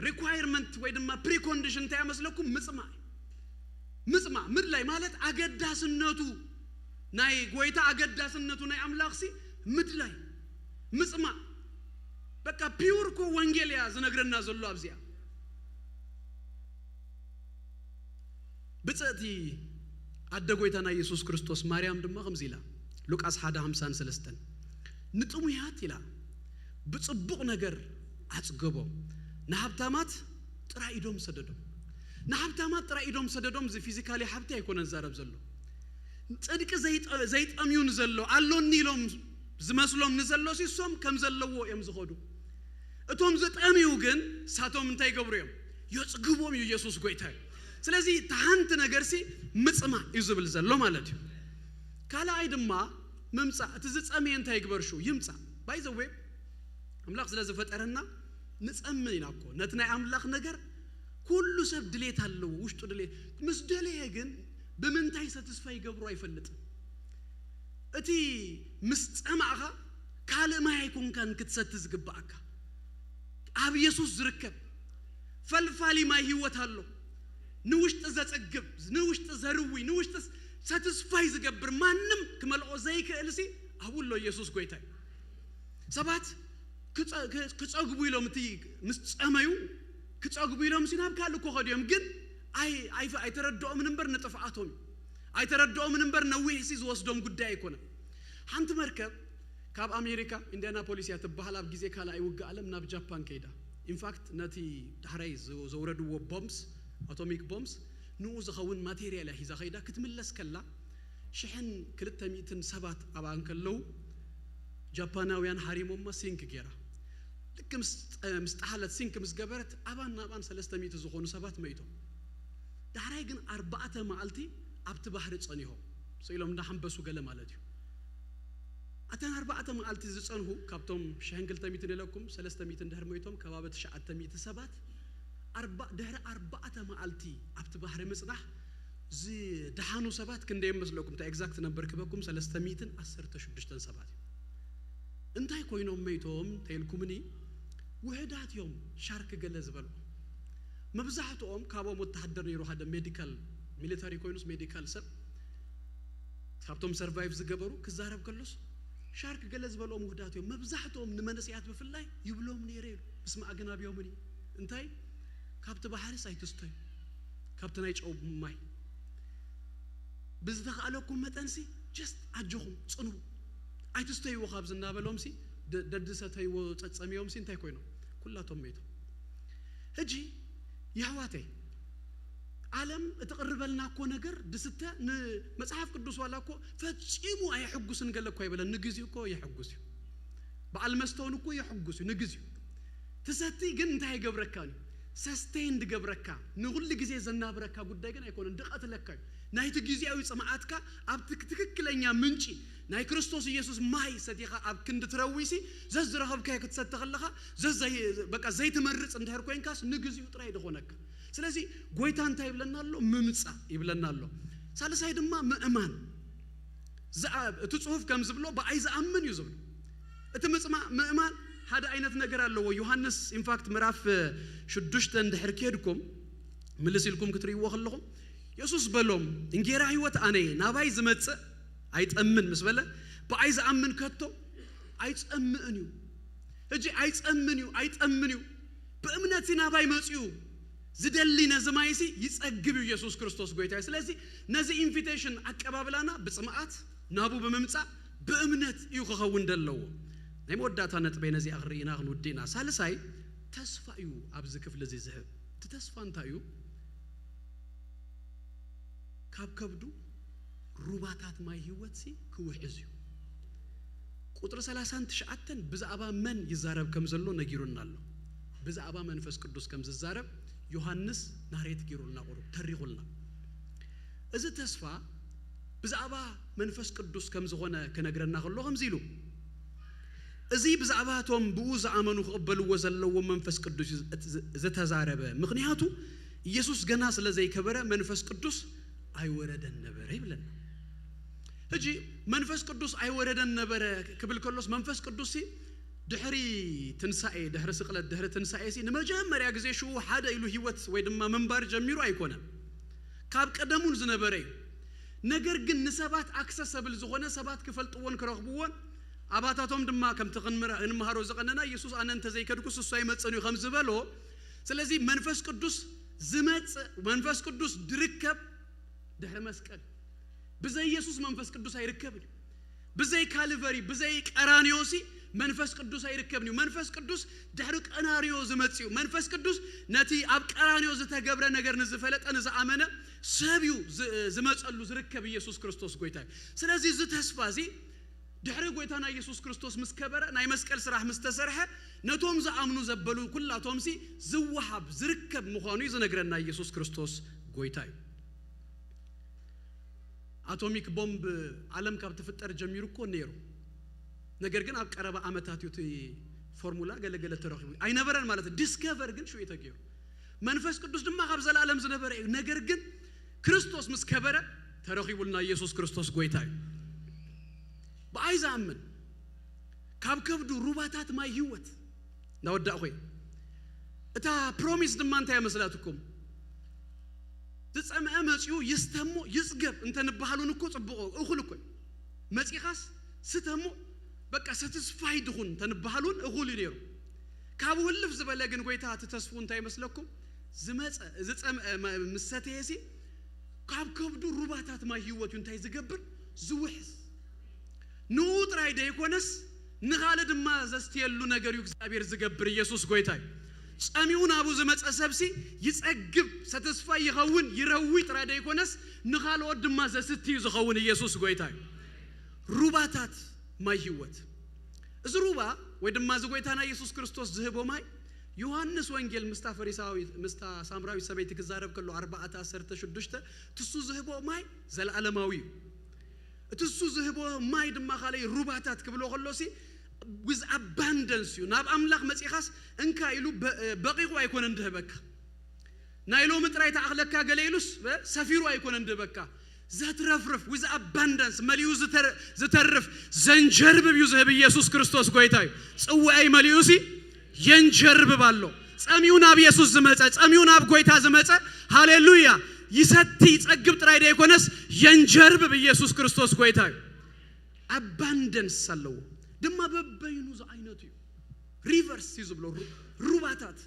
ሪኳየርመንት ወይ ድማ ፕሪኮንዲሽን ታያመስለኩም ምጽማዕ ምን ላይ ማለት አገዳስነቱ ናይ ጎይታ አገዳስነቱ ናይ አምላክሲ ምድ ላይ ምጽማዕ በቃ ፒውር ኮ ወንጌልያ ዝነግረና ዘሎ አብዚያ ብጽቲ አደ ጎይታና ኢየሱስ ክርስቶስ ማርያም ድማ ከምዚላ ሉቃስ 1:53 ንጥሙያት ይላ ብጽቡቅ ነገር አጽገቦ ናብታማት ጥራኢዶም ሰደዶም ናብታማት ጥራኢዶም ሰደዶም ዚ ፊዚካሊ ሀብቲ አይኮነን ዛረብ ዘሎ ጽድቅ ዘይጣምዩን ዘሎ አሎኒሎም ዝመስሎም ንዘሎ ሲሶም ከም ዘለዎ እዮም ዝኸዱ እቶም ዘጣምዩ ግን ሳቶም እንታይ ገብሩዮም ይጽግቦም ኢየሱስ ጎይታዩ ስለዚህ ታንት ነገር ሲ ምጽማ ይዝብል ዘሎ ማለት እዩ ካላይ ድማ መምጻ ትዝጸመይ እንታይ ግበርሹ ይምጻ ባይ ዘ ዌይ አምላክ ስለዚ ፈጠረና ንጸምይናኮ ነትናይ አምላክ ነገር ኩሉ ሰብ ድሌት አለው ውሽጡ ድሌት ምስደለየ ግን በመንታይ ሳቲስፋይ ገብሩ አይፈልጥ እቲ ምስጸማኻ ካለማ አይኮንካን ክትሰትዝ ግባአካ አብ ኢየሱስ ዝርከብ ፈልፋሊ ማይ ህይወት አለው ንውሽጥ ዘጸግብ ንውሽጥ ዘርዊ ንውሽጥ ሳቲስፋይ ዝገብር ማንንም ከመልኦ ዘይከልሲ አቡሎ ኢየሱስ ጎይታይ ሰባት ክጸግቡ ኢሎም እቲ ምስጸማዩ ክጸግቡ ኢሎም ሲናብ ካልኩ ኸዲዮም ግን አይ ተረዳኦም ነበር ነጥፋአቶም አይ ተረዳኦም ነበር ነውህ ሲዝ ወስዶም ጉዳይ አይኮነ አንተ መርከብ ካብ አሜሪካ ኢንዲያናፖሊስ ያተባሃል አብ ጊዜ ካላ አይወጋ ዓለም ናብ ጃፓን ከይዳ ኢንፋክት ነቲ ዳህራይ ዘውረድዎ ቦምብስ አቶሚክ ቦምብስ ንኡ ዝኸውን ማቴሪያል ሂዛ ከይዳ ክትምለስ ከላ ሽሕን 207 አባን ከለው ጃፓናውያን ሃሪሞማ ሲንክ ገራ ልክም ምስተሐለት ሲንክ ምስገበረት አባን 300 ዝሆኑ ሰባት መይቶ ዳህራይ ግን 4 መዓልቲ ኣብቲ ባህሪ ጸኒሆም ሰይሎም እንዳሐንበሱ ገለ ማለት እዩ ኣተን 4 መዓልቲ ዝጸንሁ ካብቶም 1200 ንለኩም 300 ድሕር ሞይቶም ከባቢ 900 ሰባት 4 መዓልቲ ኣብቲ ባህሪ ምጽናሕ ዝደሓኑ ሰባት ክንደይ መስለኩም ታ ኤግዛክት ነበር ክበኩም 316 ሰባት እንታይ ኮይኖም መይቶም ተይልኩምኒ ውህዳት ዮም ሻርክ ገለ ዝበሉ መብዛሕትኦም ካብኦም ወተሃደር ነይሩ ሓደ ሜዲካል ሚሊታሪ ኮይኑስ ሜዲካል ሰብ ካብቶም ሰርቫይቭ ዝገበሩ ክዛረብ ከሎስ ሻርክ ገለ ዝበሎም ውህዳት ዮም መብዛሕትኦም ንመነስያት ብፍላይ ይብሎም ነይሩ እስማ አገናቢዮምኒ እንታይ ካብቲ ባህሪ ሳይትስተዩ ካብቲ ናይ ጨው ማይ ብዝተኻለኩም መጠንሲ ጀስት አጅኹም ጽኑ አይትስተዩ ወኻብ ዝናበሎምሲ ደድሰተይዎ ጸጸሚዮምሲ እንታይ ኮይኑ ኩላቶም መይቶም እጂ ያዋተይ ዓለም እተቀርበልና እኮ ነገር ድስተ መጽሐፍ ቅዱስ ዋላ እኮ ፈጽሙ አይሕጉስን ገለኮ ይበለን ንግዚኡ እኮ ይሕጉስ በዓል መስተውን እኮ ይሕጉስ ንግዚኡ ትሰቲ ግን እንታይ ገብረካኒ ሰስቴይንድ ገብረካ ንሁሉ ጊዜ ዘናብረካ ጉዳይ ግን አይኮነን ድቀት ለካ ናይቲ ጊዜያዊ ጽማዓትካ ኣብ ትክክለኛ ምንጪ ናይ ክርስቶስ ኢየሱስ ማይ ሰቲኻ ኣብ ክንድ ትረዊሲ ዘዝረኸብካ ክትሰተኸለኻ ዘዘይ በቃ ዘይትመርጽ እንድህር ኮይንካስ ንግዚኡ ጥራይ ድኾነካ ስለዚህ ጎይታ እንታይ ይብለናሎ ምምጻ ይብለናሎ ሳልሳይ ድማ ምእማን እቲ ጽሑፍ ከም ዝብሎ በአይ ዝኣምን እዩ ዝብሎ እቲ ምእማን ሓደ አይነት ነገር አለው ዮሐንስ ኢንፋክት ምዕራፍ 6 እንድሕር ከድኩም ምልሲልኩም ክትሪይዎ ከለኹም ኢየሱስ በሎም እንጌራ ህይወት አነ ናባይ ዝመጽ አይጠምን ምስበለ በአይ ዝኣምን ከቶ አይጸምእን እዩ እጂ አይጸምን እዩ አይጠምን እዩ በእምነት ናባይ መጽዩ ዝደሊ ነዝማይሲ ይጸግብ ኢየሱስ ክርስቶስ ጎይታ ስለዚህ ነዚ ኢንቪቴሽን አቀባብላና በጽማዓት ናቡ በመምጻ በእምነት እዩ ከኸውን ደለው ናይ መወዳታ ነጥበይ ነዚ አኽሪና ክንውዲና ሳልሳይ ተስፋ እዩ ኣብዚ ክፍለ እዚ ዝህብ ተስፋ እንታይ እዩ ካብ ከብዱ ሩባታት ማይ ህይወት ሲ ክውሕዝ እዩ ቁጥር 39 ብዛዕባ መን ይዛረብ ከም ዘሎ ነጊሩና ኣሎ ብዛዕባ መንፈስ ቅዱስ ከም ዝዛረብ ዮሐንስ ናሬት ጊሩልና ቁሩብ ተሪኹልና እዚ ተስፋ ብዛዕባ መንፈስ ቅዱስ ከም ዝኾነ ከነግረና ከሎ ከምዚ ኢሉ እዚ ብዛዕባቶም ብኡ ዝኣመኑ ክቕበልዎ ዘለዎ መንፈስ ቅዱስ ዝተዛረበ ምክንያቱ ኢየሱስ ገና ስለ ዘይከበረ መንፈስ ቅዱስ አይወረደን ነበረ ይብለና እጂ መንፈስ ቅዱስ አይወረደን ነበረ ክብል ከሎስ መንፈስ ቅዱስ ድሕሪ ትንሳኤ ድሕሪ ስቅለት ድሕሪ ትንሳኤ ንመጀመርያ ግዜ ሽው ሓደ ኢሉ ህይወት ወይ ድማ መንባር ጀሚሩ አይኮነን ካብ ቀደሙን ዝነበረ ነገር ግን ንሰባት አክሰሰብል ዝኾነ ሰባት ክፈልጥዎን ክረኽብዎን አባታቶም ድማ ከም እንመሃሮ ዘቀነና ኢየሱስ አነንተ ዘይከድኩስ እሱ አይመጽኑ ከም ዝበሎ ስለዚህ መንፈስ ቅዱስ ዝመጽ መንፈስ ቅዱስ ድርከብ ድሕሪ መስቀል ብዘይ ኢየሱስ መንፈስ ቅዱስ አይርከብን ብዘይ ካልቨሪ ብዘይ ቀራኒዮሲ መንፈስ ቅዱስ አይርከብን መንፈስ ቅዱስ ድሕሪ ቀናሪዮ ዝመጽዩ መንፈስ ቅዱስ ነቲ ኣብ ቀራኒዮ ዝተገብረ ነገር ንዝፈለጠ ንዝኣመነ ሰብዩ ዝመጸሉ ዝርከብ ኢየሱስ ክርስቶስ ጎይታ ስለዚህ እዚ ተስፋ እዚ ድሕሪ ጎይታና ኢየሱስ ክርስቶስ ምስከበረ ናይ መስቀል ስራሕ ምስተሰርሐ ነቶም ዝኣምኑ ዘበሉ ኩላቶም ሲ ዝወሃብ ዝርከብ ምዃኑ ይዝነግረና ኢየሱስ ክርስቶስ ጎይታ አቶሚክ ቦምብ ዓለም ካብ ተፈጠረ ጀሚሩ እኮ ነይሩ ነገር ግን ኣብ ቀረባ ዓመታት ዩቲ ፎርሙላ ገለገለ ተረኺቡ አይነበረን ማለት ዲስከቨር ግን ሹ የተገየሩ መንፈስ ቅዱስ ድማ ካብ ዘላለም ዝነበረ ነገር ግን ክርስቶስ ምስከበረ ተረኺቡልና ኢየሱስ ክርስቶስ ጎይታ በአይዛ አምን ካብ ከብዱ ሩባታት ማይ ህይወት ናወዳእ ኾይ እታ ፕሮሚስ ድማ እንታይ መስላትኩም ዝጸምአ መጽዩ ይስተሞ ይጽገብ እንተ ንባሃሉን እኮ ጽብቆ እኹል እኮ መጽኻስ ስተሞ በቃ ሳቲስፋይድ ሁን ተንባሃሉን እኹል ይነሩ ካብ ወልፍ ዝበለ ግን ጎይታ ተተስፉ እንታይ መስለኩም ዝመጸ ዝጸምአ ምሰተየሲ ካብ ከብዱ ሩባታት ማይ ህይወት እንታይ ዝገብር ዝውሕዝ ንውጥራይ ደይኮነስ ንኻለ ድማ ዘስትየሉ ነገር እግዚአብሔር ዝገብር ኢየሱስ ጎይታ ጸሚውን አቡ ዝመጸ ሰብሲ ይጸግብ ሳቲስፋይ ይኸውን ይረዊ ጥራ ደይኮነስ ንኻለ ድማ ዘስትዩ ዝኸውን ኢየሱስ ጎይታ ሩባታት ማይ ህይወት እዚ ሩባ ወይ ድማ ዝጎይታና ኢየሱስ ክርስቶስ ዝህቦ ማይ ዮሐንስ ወንጌል ምስታ ፈሪሳዊ ምስታ ሳምራዊ ሰበይቲ ክዛረብ ከሎ 4:16 ትሱ ዝህቦ ማይ ዘለዓለማዊ ትሱ ዝህቦ ማይ ድማ ካለይ ሩባታት ክብሎ ከሎሲ with abundance you ናብ አምላክ መጽኻስ እንካ ኢሉ በቂቁ አይኮን እንደበካ ናይሎ ምጥራይ ተአخለካ ገለይሉስ ሰፊሩ አይኮን እንደበካ ዘትረፍርፍ with abundance መሊዩ ዘተርፍ ዘንጀርብ ቢዩ ዘህብ ኢየሱስ ክርስቶስ ጎይታይ ጽዋይ መሊዩሲ የንጀርብ ባሎ ጸሚውን አብ ኢየሱስ ዝመጸ ጸሚውን አብ ጎይታ ዝመጸ ሃሌሉያ ይሰቲ ጸግብ ጥራይ ደይኮነስ የንጀርብ በኢየሱስ ክርስቶስ ጎይታይ abundance አለው ድማ በበይኑ ዘአይነቱ ሪቨርስ ይዝብሎ ሩባታት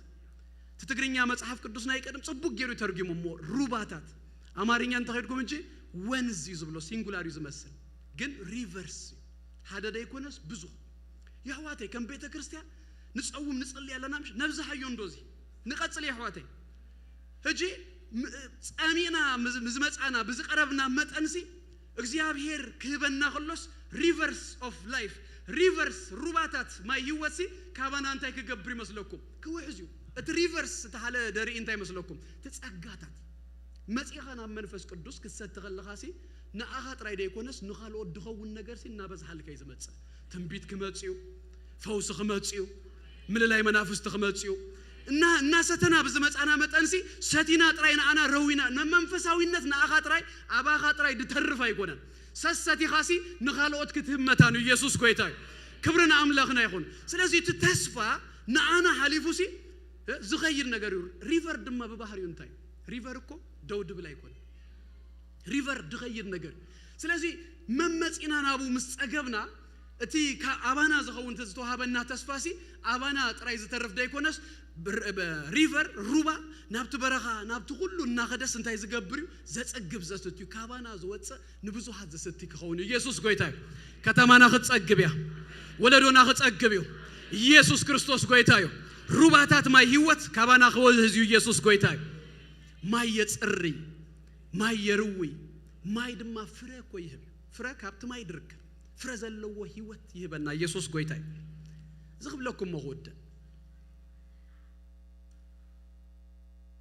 ትግርኛ መጽሐፍ ቅዱስና ይቀድም ጽቡቅ ጌሩ ተርጉሞ ሩባታት አማርኛን ተኸድኩም እንጂ ወንዝ ይዝብሎ ሲንጉላር ይዝመስል ግን ሪቨርስ ሀደደ ይኮነስ ብዙ ያዋቴ ከም ቤተ ክርስቲያን ንጸውም ንጸልይ ያለናምሽ ነብዛ ሀዩ እንደዚ ንቀጽል ያዋቴ እጂ ጻሚና ምዝመጻና ብዝቀረብና መጠንሲ እግዚአብሔር ክህበና ሁሉስ ሪቨርስ ኦፍ ላይፍ ሪቨርስ ሩባታት ማይ ይወሲ ካባና አንታይ ከገብር ይመስለኩም ከወህዙ እቲ ሪቨርስ ተሐለ ደሪ እንታይ ይመስለኩም ተጸጋታት መጽኻና መንፈስ ቅዱስ ክሰት ተኸለኻሲ ንአኻ ጥራይ ደይኮነስ ንኻል ወድኸውን ነገር ሲና በዝሐልከ ይዝመጽ ትንቢት ክመጽዩ ፈውስ ክመጽዩ ምልላይ መናፍስት ክመጽዩ እና ሰተና በዝመጻና መጠንሲ ሰቲና ጥራይና አና ረዊና መንፈሳዊነት ንአኻ ጥራይ አባኻ ጥራይ ድተርፍ አይኮነን ሰሰቲ ኻሲ ንኻልኦት ክትህመታ ነው ኢየሱስ ጎይታይ ክብርና አምላክና ይሁን ስለዚህ ተስፋ ንአና ሐሊፉሲ ዝኸይር ነገር ሪቨር ድማ በባህሪው እንታይ ሪቨር እኮ ደውድ ብላ ይኮን ሪቨር ድኸይር ነገር ስለዚህ መመጽና ናቡ ምስጸገብና እቲ አባና ዝኸውን ተዝተዋሃበና ተስፋሲ አባና ጥራይ ዝተረፍ ዳይኮነስ ሪቨር ሩባ ናብቲ በረኻ ናብቲ ሁሉ እናኸደስ እንታይ ዝገብር ዘጸግብ ዘስትዩ ካባና ዝወጽ ንብዙሃት ዘስቲ ክኸውን ኢየሱስ ጎይታይ ከተማና ክጸግብያ ወለዶና ክጸግብዩ ኢየሱስ ክርስቶስ ጎይታዩ ሩባታት ማይ ህይወት ካባና ክወዝዩ ኢየሱስ ጎይታዩ ማይ የጽሪ ማይ የርዊ ማይ ድማ ፍረ እኮ ይህብ ፍረ ካብቲ ማይ ድርክ ፍረ ዘለዎ ህይወት ይህበና ኢየሱስ ጎይታይ ዝኽብለኩም መወደ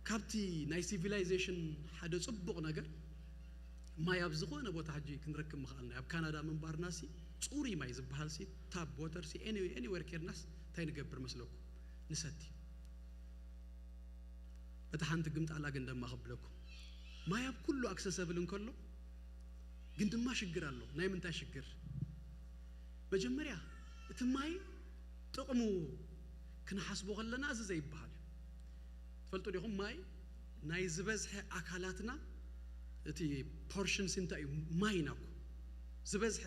ካብቲ ናይ ሲቪላይዜሽን ሓደ ጽቡቕ ነገር ማይ ኣብ ዝኾነ ቦታ ሐጂ ክንረክብ መኻልና ኣብ ካናዳ መንባርናሲ ጹሪ ማይ ዝበሃልሲ ታብ ዋተርሲ ኤኒዌር ኬርናስ ታይ ንገብር መስለኩም ንሰቲ በታሐንት ግምጣላ ግን ደማ ኸብለኩም ማይ ኣብ ኩሉ አክሰሰብል እንከሎ ግን ድማ ሽግር አለ ናይ ምንታይ ሽግር መጀመሪያ እቲ ማይ ጥቅሙ ክንሐስቦ ከለና እዚ ዘይባሃል ፈልጡ ዲኹም ማይ ናይ ዝበዝሐ አካላትና እቲ ፖርሽን ሲንታይ ማይ ናኩ ዝበዝሐ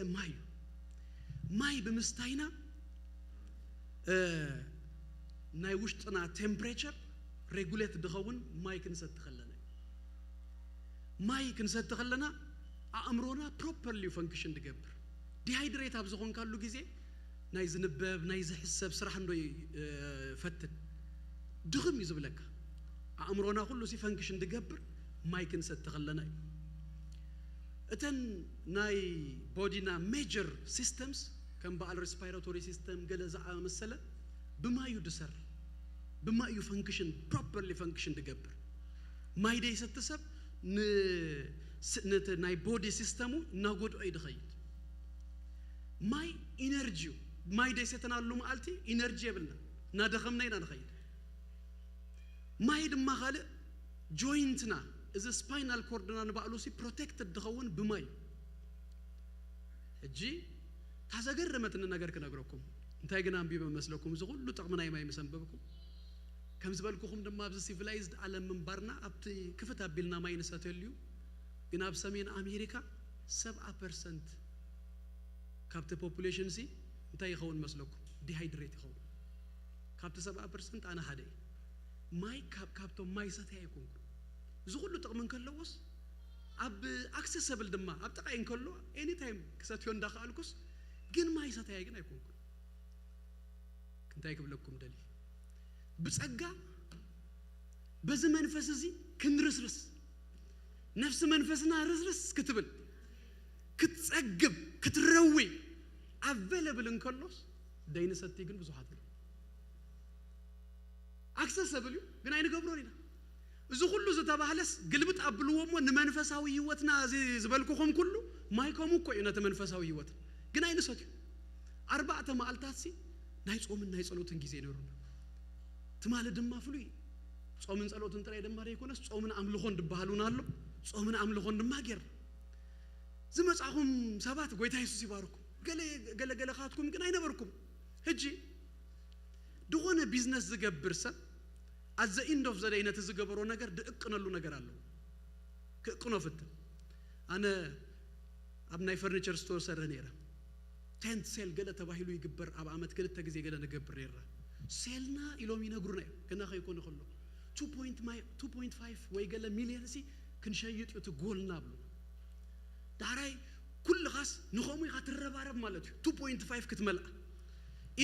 ማይ በምስታይና ናይ ውሽጥና ቴምፕሬቸር ሬጉሌት ድኸውን ማይ ክንሰት ተኸለና ማይ ክንሰት ተኸለና አእምሮና ፕሮፐርሊ ፈንክሽን ድገብር ዲሃይድሬት ኣብ ዝኾን ካሉ ጊዜ ናይ ዝንበብ ናይ ዝሕሰብ ስራሕ እንዶ ፈትን ድኽም ይዝብለካ አእምሮና ሁሉ ሲ ፈንክሽን ድገብር ማይ ክንሰት ተኸለና እተን ናይ ቦዲና ሜጀር ሲስተምስ ከም በዓል ሬስፓይራቶሪ ሲስተም ገለዛ መሰለ በማዩ ድሰር በማዩ ፈንክሽን ፕሮፐርሊ ፈንክሽን ድገብር ማይ ደይ ሰተሰብ ናይ ቦዲ ሲስተሙ ናጎድኦ ይድኸይድ ማይ ኢነርጂ ማይ ደይ ሰተናሉ ማልቲ ኢነርጂ የብልና ናደኸምና ኢና ንኸይድ ማይ ድማ ካልእ ጆይንትና እዚ ስፓይናል ኮርድና ንባዕሉሲ ፕሮቴክትድ ድኸውን ብማይ እጂ ታዘገረመትን ነገር ክነግረኩም እንታይ ግን አንቢበ መስለኩም እዚ ሁሉ ጥቅምና ማይ መሰንበብኩም ከም ዝበልኩኹም ድማ ኣብዚ ሲቪላይዝድ ዓለም መንባርና ኣብቲ ክፍት አቢልና ማይ ንሰተልዩ ግን ኣብ ሰሜን አሜሪካ 70% ካብቲ ፖፑሌሽን ሲ እንታይ ይኸውን መስለኩም ዲሃይድሬት ይኸውን ካብቲ 70% አና ሓደ ማይ ካብቶም ማይ ሰተይ አይኮንኩ እዚ ሁሉ ጥቅም እንከለውስ ኣብ አክሰሰብል ድማ ኣብ ጠቃይ እንከሎ ኤኒ ታይም ክሰትዮ እንዳኻልኩስ ግን ማይ ሰተይ ግን አይኮንኩ እንታይ ክብለኩም ደሊ ብጸጋ በዚ መንፈስ እዚ ክንርስርስ ነፍስ መንፈስና ርስርስ ክትብል ክትጸግብ ክትረዊ available እንከሎስ ደይነሰቲ ግን ብዙሃት አክሰሰብል ግን አይንገብሮን ኢና እዚ ሁሉ ዝተባህለስ ግልብጥ አብልዎሞ ንመንፈሳዊ ህይወትና ዝበልኩኹም ኩሉ ማይኮም እኮ እነ ተመንፈሳዊ ህይወት ግን አይንሰት 4 መዓልታት ናይ ጾምን ናይ ጸሎትን ጊዜ ነሩና ትማለ ድማ ፍሉይ ጾምን ጸሎትን ጥራይ ድማ ደይኮነስ ጾምን አምልኾን ድባሃሉና አሎ ጾምን አምልኾን ድማ ገር ዝመጻኹም ሰባት ጎይታ ኢየሱስ ይባርኩ ገለ ኻትኩም ግን አይነበርኩም ህጂ ድኾነ ቢዝነስ ዝገብር ሰብ at the end of the day net ዝገበሮ ነገር ድእቅነሉ ነገር አለው ከቅኖ ፍት አነ አብናይ ፈርኒቸር ስቶር ሰረ ነራ ቴንት ሴል ገለ ተባሂሉ ይግበር አብ አመት ገለ ተጊዜ ገለ ነገብር ነራ ሴልና ኢሎም ይነግሩና ከና ኸይኮን ኸሎ 2.5 ወይ ገለ ሚሊዮን ክንሸይጥ ዩት ጎልና ብሎ ዳራይ ኩል ኻስ ንኾሙ ይኻትረባረብ ማለት 2.5 ክትመልአ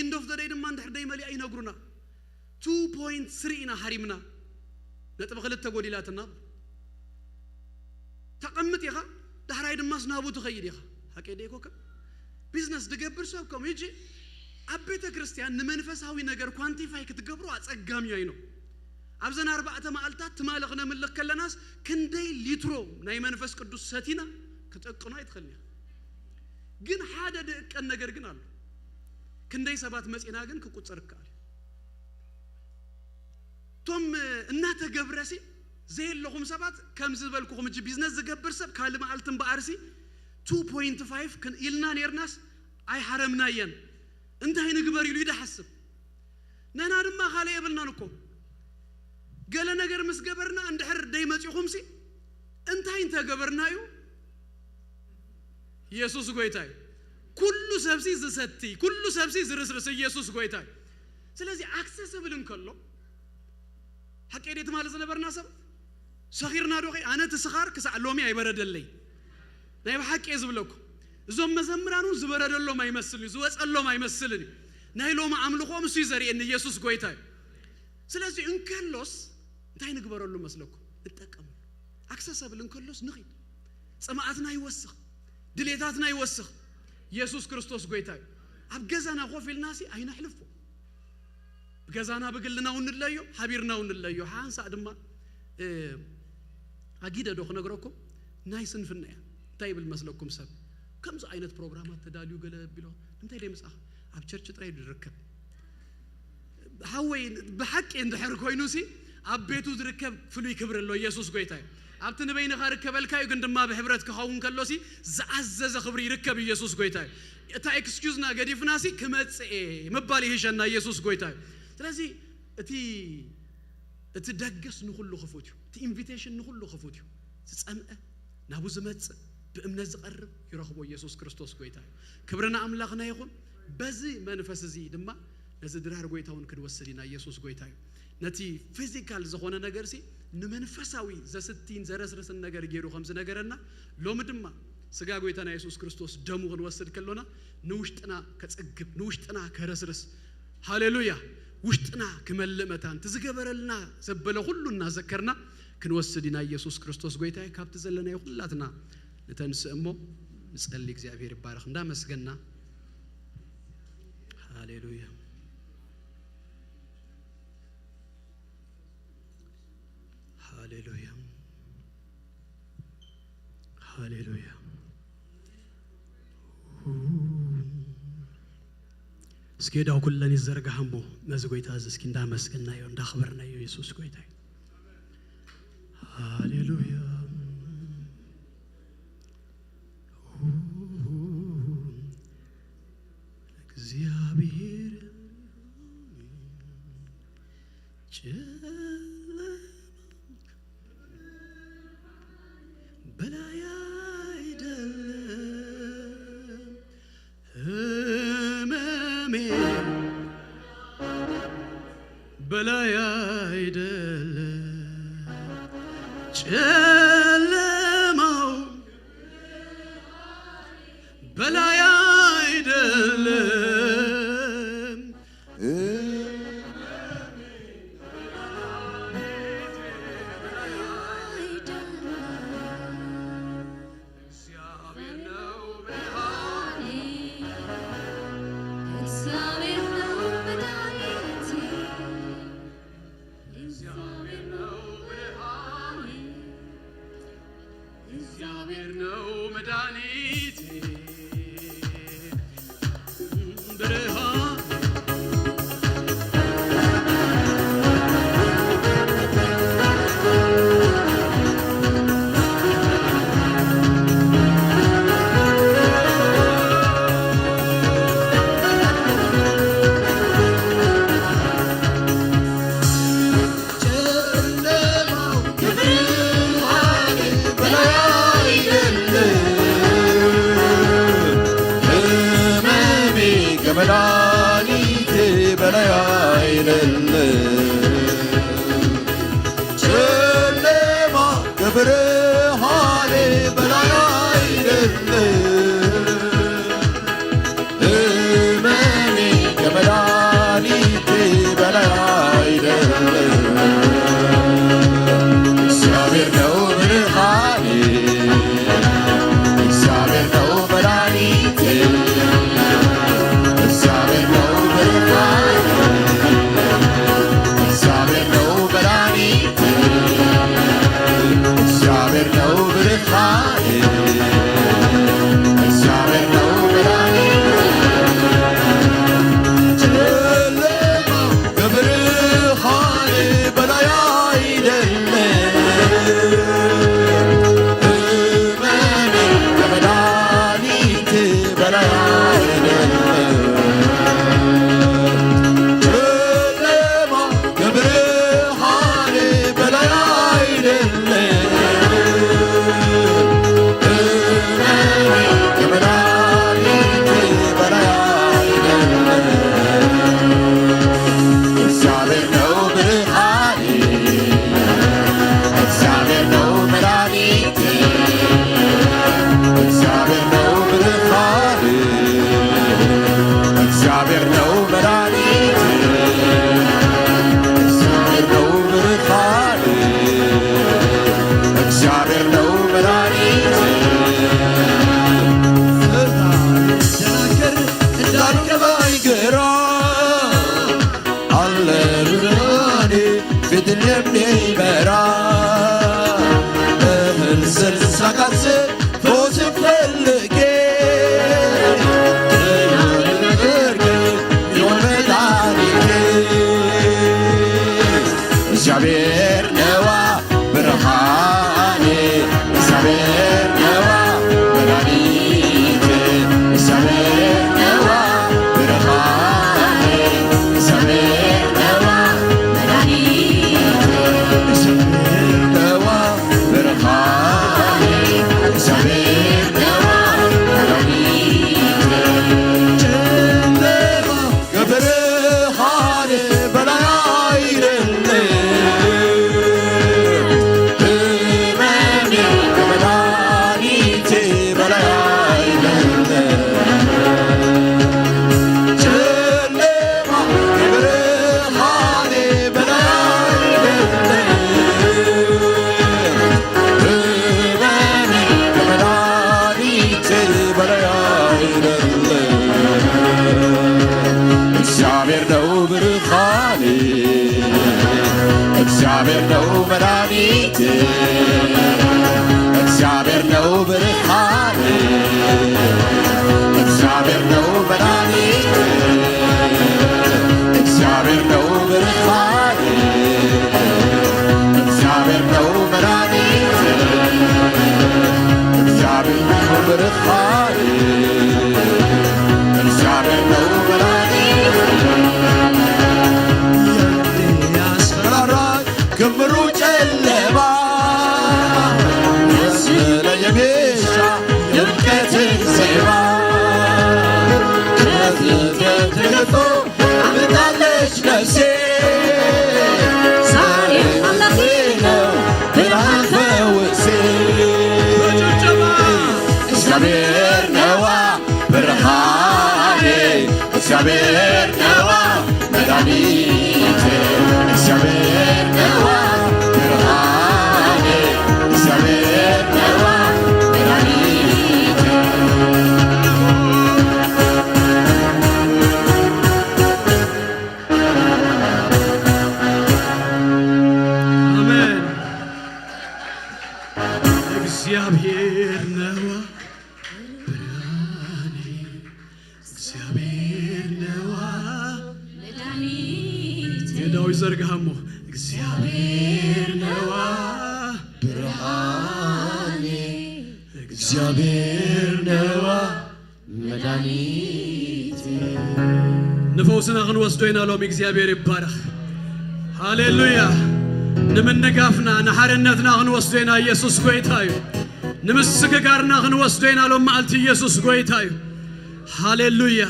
end of the day ድማ እንድሕር ደይመልአ ይነግሩና 2.3 ኢና ሐሪምና ነጥብ خلت ጎዲላትና ተቀምጥ ይኻ ዳራይ ድማ ስናቡ ትኸይድ ይኻ ሐቀደ ይኮከ ቢዝነስ ድገብር ሰብከም ይጂ አቤተ ክርስቲያን ንመንፈሳዊ ነገር ኳንቲፋይ ክትገብሩ አጸጋሚ ያይ ነው አብዘን 4 መዓልታት ትማለኽነ ምልክ ከለናስ ክንደይ ሊትሮ ናይ መንፈስ ቅዱስ ሰቲና ከተቀኑ አይትኸልኛ ግን ሓደ ደቀን ነገር ግን አሉ ክንደይ ሰባት መጽና ግን ከቁጽርካል ቶም እናተ ገብረሲ ዘይለኹም ሰባት ከምዝ በልኩኹም እጂ ቢዝነስ ዝገብር ሰብ ካል መዓልትን በአርሲ 2.5 ከን ኢልና ነርናስ አይ ሐረምናየን እንታይ ንግበር ይሉ ይደሐስብ ነና ድማ ኻለ ይብልናን እኮ ገለ ነገር መስገበርና እንድሕር ደይ መጽኹም እንታይ እንተገበርናዩ ኢየሱስ ጎይታይ ኩሉ ሰብሲ ዝሰቲ ኩሉ ሰብሲ ዝርስርስ ኢየሱስ ጎይታይ ስለዚህ አክሰሰብል እንከሎ ሐቀዴት ማለት ነበርና ሰብ ሰኺርና ዶኺ አነ ተስኻር ከሳሎሚ አይበረደለይ ናይ በሐቅ ይዝብለኩ እዞም መዘምራኑ ዝበረደሎ ማይመስል ዝወጸሎ ማይመስልኒ ናይ ሎማ አምልኾም እሱ ይዘሪእን ኢየሱስ ጎይታይ ስለዚህ እንከሎስ እንታይ ንግበረሉ መስለኩ እጠቀሙ አክሰሰብል እንከሎስ ንኺ ጽማዓትና ይወስኽ ድሌታትና ይወስኽ ኢየሱስ ክርስቶስ ጎይታይ አብገዛና ኾፊልናሲ አይናሕልፎ ገዛና በግልና ወንለዩ ሐቢርና ወንለዩ ሃንሳ ድማ አጊደ ዶኽ ነግረኩ ናይ ስንፍና ታይብል መስለኩም ሰብ ከምዚ አይነት ፕሮግራማት ተዳልዩ ገለ ቢሎ እንታይ ደምጻ አብ ቸርች ጥራይ ድርከብ ሃወይ በሐቅ እንድሕር ኮይኑሲ አብ ቤቱ ዝርከብ ፍሉይ ክብርሎ ኢየሱስ ጎይታይ አብት ንበይነ ኻርከበልካዩ ግን ድማ በህብረት ከኸውን ከሎሲ ዘአዘዘ ክብሪ ይርከብ ኢየሱስ ጎይታይ እታ ኤክስኪዩዝና ገዲፍናሲ ከመጽኤ መባል ይሄሸና ኢየሱስ ጎይታይ ስለዚህ እቲ ደግስ ንኹሉ ኸፉት እቲ ኢንቪቴሽን ንኹሉ ኸፉት ዝጸምአ ናቡ ዝመጽ በእምነት ዝቀርብ ይረኽቦ ኢየሱስ ክርስቶስ ጎይታይ ክብርና አምላኽና ይኹን በዚ መንፈስ እዚ ድማ ነዚ ድራር ጎይታውን ክንወስድና ኢየሱስ ጎይታይ ነቲ ፊዚካል ዝኾነ ነገር ንመንፈሳዊ ዘስቲን ዘረስርስን ነገር ገይሩ ከምዝ ነገርና ሎም ድማ ስጋ ጎይታና ኢየሱስ ክርስቶስ ደሙ ክንወስድ ከሎና ንውሽጥና ከጽግብ ንውሽጥና ከረስርስ ሃሌሉያ ውሽጥና ከመለመታን ትዝገበረልና ዘበለ ሁሉና ዘከርና ክንወስድና ኢየሱስ ክርስቶስ ጎይታይ ካብት ዘለና ይሁላትና ለተንስእሞ ንጸልይ እግዚአብሔር ይባረክ እንዳመስገና ሃሌሉያ ሃሌሉያ ሃሌሉያ እስኪዳው ኩለን ይዘርጋህሞ ነዚ ጎይታ እስኪ እንዳመስገና ይሁን እንዳخبرنا ኢየሱስ ጎይታይ ሃሌሉያ እግዚአብሔር በላይ አይደለም ህመሜ በላይ አይደለም ጨለማው በላይ አይደለም
አይደለም ጨለማ ከብርሃኔ በላይ አይደለም እመኔ ከመድኃኒቴ በላይ አይደለም እግዚአብሔር ነው ብርሃኔ እግዚአብሔር ነው መድኃኒቴ እግዚአብሔር ነው ብርሃኔ እግዚአብሔር ነው መድኃኒቴ እግዚአብሔር ነው ብርሃኔ እግዚአብሔር ነው መድኃኒቴ ጨለማ ከብርሃኔ በላይ አይደለም እመኔ ከመድኃኒቴ በላይ አይደለም ጨለማ ከብርሃኔ በላይ አይደለም እመኔ ከመድኃኒቴ በላይ አይደለም እግዚአብሔር ነው ብርሃኔ እግዚአብሔር ነው መድኃኒቴ እግዚአብሔር ነው ብርሃኔ እግዚአብሔር ነው መድኃኒቴ እግዚአብሔር ነው ብርሃኔ እግዚአብሔር ነው መድኃኒቴ እንዳልገባኝ ግራ አለ ብርሃኔ ፊትን የሚበራ እህል ስል ሳቃስብ ፈውስን ፈልጌ ነገር ግን ይሆን መድኃኒቴ እግዚአብሔር ነዋ ብርሃኔ እግዚአብሔር ነዋ መድኃኒቴ እግዚአብሔር ነዋ ብርሃኔ እግዚአብሔር ነዋ መድኃኒቴ እግዚአብሔር ነዋ ብርሃኔ እግዚአብሔር ነዋ መድኃኒቴ ጨለማ ከብርሃኔ በላይ አይደለም እመኔ ከመድኃኒቴ በላይ አይደለም ጨለማ ከብርሃኔ በላይ አይደለም እመኔ ከመድኃኒቴ በላይ አይደለም እግዚአብሔር ነው ብርሃኔ እግዚአብሔር ነው መድኃኒቴ እግዚአብሔር ነው ብርሃኔ እግዚአብሔር ነው መድኃኒቴ እግዚአብሔር ነው ብርሃኔ እግዚአብሔር ነው መድኃኒቴ እግዚአብሔር ነው ብርሃኔ እግዚአብሔር ነው መድኃኒቴ ያስፈራራኝ ክምሩ ጨለማ መስለኝ የሚሻ የውድቀትን ዜማ ከፊቴ ተገልጦ አምልጣለች ነፍሴ ዛሬ አምላኬ ነው ብርሃን ፈውሴ እግዚአብሔር ነዋ ብርሃኔ እግዚአብሔር ነዋ መድኃኒቴ እግዚአብሔር ነዋ ብርሃኔ እግዚአብሔር ነዋ መድኃኒቴ
አሜን እግዚአብሔር ነዋ ብርሃኔ እግዚአብሔር ነዋ የዳዊት ዘርግሃሞ እግዚአብሔር ነዋ ብርሃኔ እግዚአብሔር ነዋ መድኃኒቴ ንፈውስና ክንወስዶ ኢና ሎሚ እግዚአብሔር ይባረኽ ሃሌሉያ ንምንጋፍና ንሓርነትና ክንወስዶ ኢና ኢየሱስ ጎይታ እዩ ንምስግጋርና ክንወስዶ ኢና ሎም መዓልቲ ኢየሱስ ጎይታ እዩ ሃሌሉያ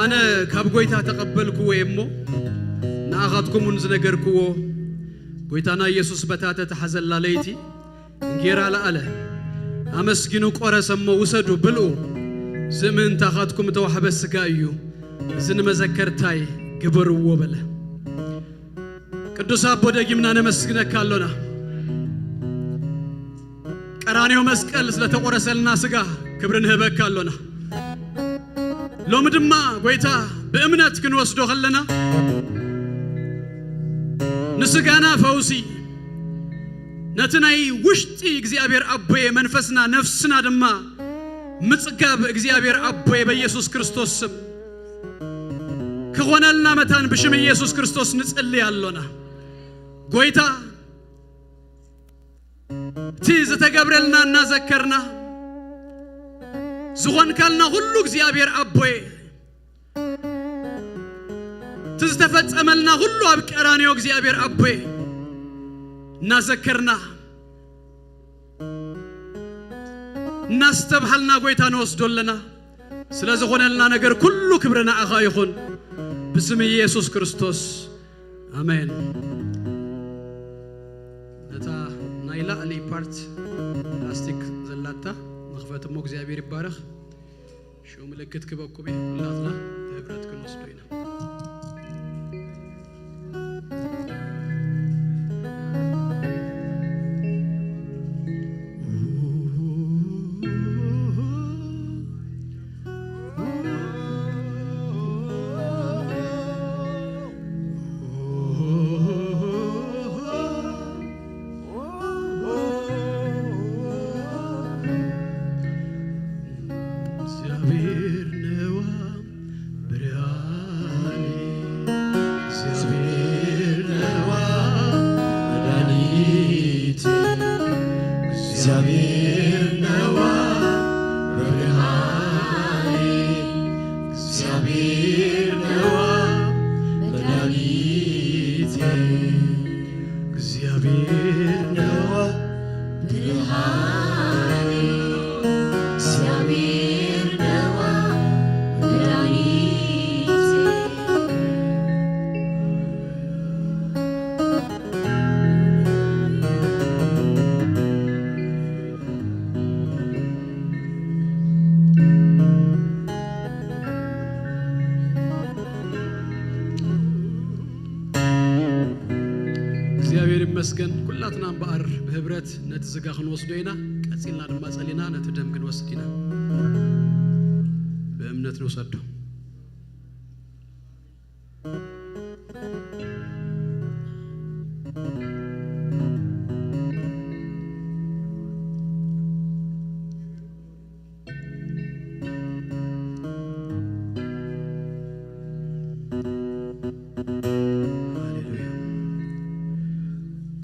أنا كابغويتا تقبلكو ويمو ناخذكم من زنجركو غويتانا يسوس بتاتا تحزل لاليتي انجيرا لاله أمسكينو قرسمو وسدو بلو زمن تاخذكم توحب السقايو زن مذكرتاي قبرو وبله ቅዱስ አቦ ደግምና ነመስግነክ አለና ቀራንዮ መስቀል ስለተቆረሰልና ስጋ ክብርን ህበክ አለና ሎምድማ ጎይታ በእምነት ክንወስዶ ኸለና ንስጋና ፈውሲ ነትናይ ውሽጢ እግዚአብሔር አቦዬ መንፈስና ነፍስና ድማ ምጽጋብ እግዚአብሔር አቦዬ በኢየሱስ ክርስቶስ ስም ከሆነልና መታን በሽም ኢየሱስ ክርስቶስ ንጽልይ አለና ጎይታ ትዝ ተገብረልና እናዘከርና ዝሆን ካልና ሁሉ እግዚአብሔር አቦዬ ትዝ ተፈጸመልና ሁሉ አብቀራንዮ እግዚአብሔር አቦዬ እናዘከርና እናስተብሐልና ጎይታ ነወስዶልና ስለዚህ ሆነልና ነገር ሁሉ ክብርና አኻ ይሁን በስም ኢየሱስ ክርስቶስ አሜን ናይላ አሊ ፓርት ፕላስቲክ ዘላታ መኽፈትሞ እግዚአብሔር ይባረክ ሹም ምልክት ክበኩቤ ሁላትና ህብረት ክንወስዶይና መስገን ኩላትና ባር በህብረት ነትዝጋ ክንወስዶይና ቀጽልና ድማ ጸሊና ነትደም ክንወስዲና በእምነት ነው ሰዶ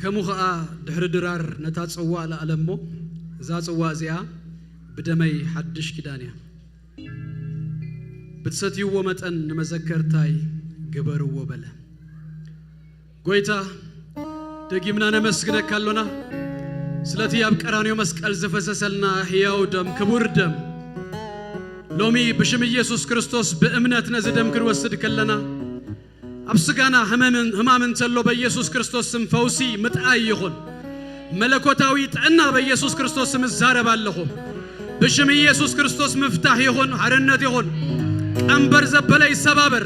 كموخا دحر درار نتاصوا على علمو ذا صوا زيا بدمي حدش كدانيا بتستيو متن نمذكرتاي غبرو وبله ጎይታ ደጊምና ነመስግነክ ካሎና ስለቲ ያብቀራንዮ መስቀል ዘፈሰሰልና ሕያው ደም ክቡር ደም ሎሚ በሽም ኢየሱስ ክርስቶስ በእምነት ነዝደም ክንወስድ ከለና አብስጋና ህማምን ተሎ በኢየሱስ ክርስቶስ ስም ፈውሲ ምጣይ ይሁን መለኮታዊ ጥዕና በኢየሱስ ክርስቶስ ስም ዛረባለሁ በሽም ኢየሱስ ክርስቶስ መፍታህ ይሁን ሐርነት ይሁን ቀንበር ዘበለ ይሰባበር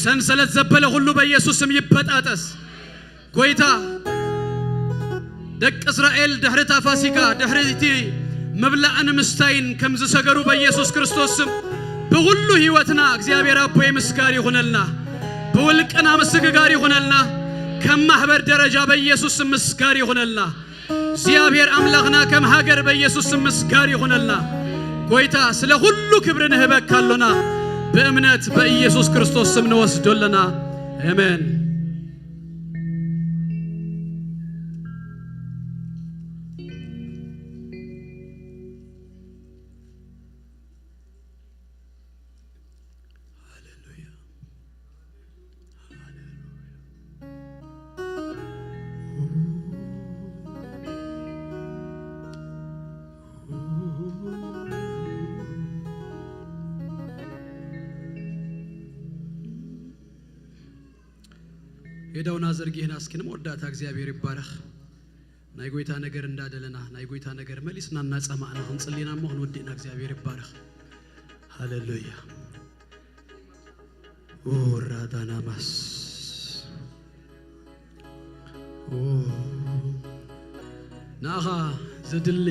ሰንሰለት ዘበለ ሁሉ በኢየሱስ ስም ይበጣጠስ ጎይታ ደቅ እስራኤል ድህረታ ፋሲካ ድህረቲ መብላዕን ምስታይን ከምዝ ሰገሩ በኢየሱስ ክርስቶስ ስም በሁሉ ህይወትና እግዚአብሔር አቦዬ ምስጋር ይሁንልና በወልቅና መስጋር ይሁንልና ከማህበር ደረጃ በኢየሱስ ስም ምስጋር ይሁንልና እግዚአብሔር አምላክና ከመሃገር በኢየሱስ ስም ምስጋር ይሁንልና ጎይታ ስለ ሁሉ ክብርን ህበካሎና በእምነት በኢየሱስ ክርስቶስ ስም ነው ወስዶልና አሜን ሄዳውና ዘርጊህና እስኪንም ወዳታ እግዚአብሔር ይባረክ ናይ ጎይታ ነገር እንዳደለና ናይ ጎይታ ነገር መልስናና ጸማዕና እንጽሊና መሆን ወዲና እግዚአብሔር ይባረክ ሃሌሉያ ኦራዳና ማስ ናኻ ዘድሊ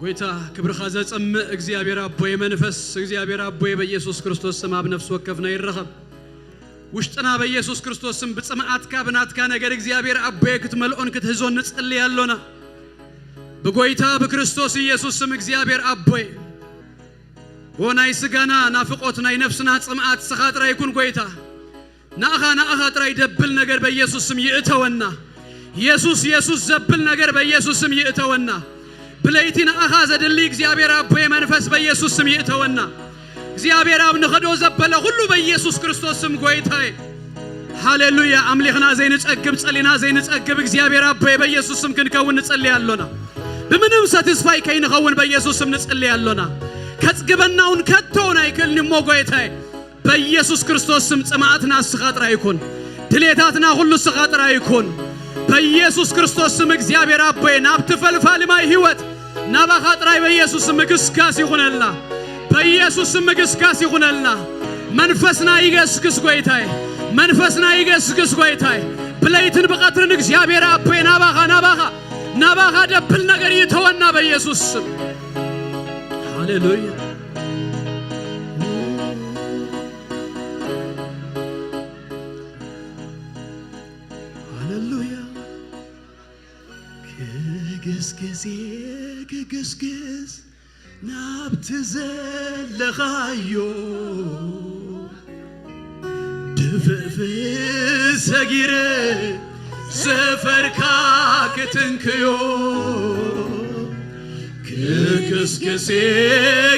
ጎይታ ክብርኻ ዘጸምዕ እግዚአብሔር አቦይ መንፈስ እግዚአብሔር አቦይ በኢየሱስ ክርስቶስ ስም አብ ነፍስ ወከፍና ይረኸብ ውሽጥና በኢየሱስ ክርስቶስ ስም በጽማዓትካ በናትካ ነገር እግዚአብሔር አቦይ ክትመልኦን ክትህዞን እንጸልያለና በጎይታ በክርስቶስ ኢየሱስ ስም እግዚአብሔር አቦይ ወናይ ስጋና ናፍቆት ናይ ነፍስና ጽማዓት ሰኻጥራ ይኩን ጎይታ ናኻ ጥራይ ደብል ነገር በኢየሱስ ስም ይእተወና ኢየሱስ ዘብል ነገር በኢየሱስ ስም ይእተወና ብለይቲና አኻ ዘድሊ እግዚአብሔር አቦይ መንፈስ በኢየሱስ ስም ይእተወና እግዚአብሔር አብ ንኸዶ ዘበለ ሁሉ በኢየሱስ ክርስቶስ ስም ጎይታዬ ሃሌሉያ አምሊኽና ዘይንጸግብ ጸሊና ዘይንጸግብ እግዚአብሔር አቦይ በኢየሱስ ስም ክንከውን እንጸልያለና በምንም ሳቲስፋይ ከይንኸውን በኢየሱስ ስም እንጸልያለና ከጽግበናውን ከቶውን አይከልንሞ ጎይታዬ በኢየሱስ ክርስቶስ ስም ጽማዓትና ስኻጥራ ይኩን ድሌታትና ሁሉ ስኻጥራ ይኩን በኢየሱስ ክርስቶስ ስም እግዚአብሔር አቦይ ናብት ፈልፋልማይ ህይወት ናባ ኻጥራይ በኢየሱስ ስም ግስጋስ ይሁንልና በኢየሱስ ስም ግስጋስ ይሁንልና መንፈስና ይገስግስ ጎይታዬ መንፈስና ይገስግስ ጎይታዬ ብለይትን በቀትርን እግዚአብሔር አቦይ ናባኻ ደብል ነገር ይተወና በኢየሱስ ስም ሃሌሉያ ሃሌሉያ ከገስገስ ናብት ዘለኻዮ ድፍፍስ ሰጊረ ዘፈርካ ክትንክዮ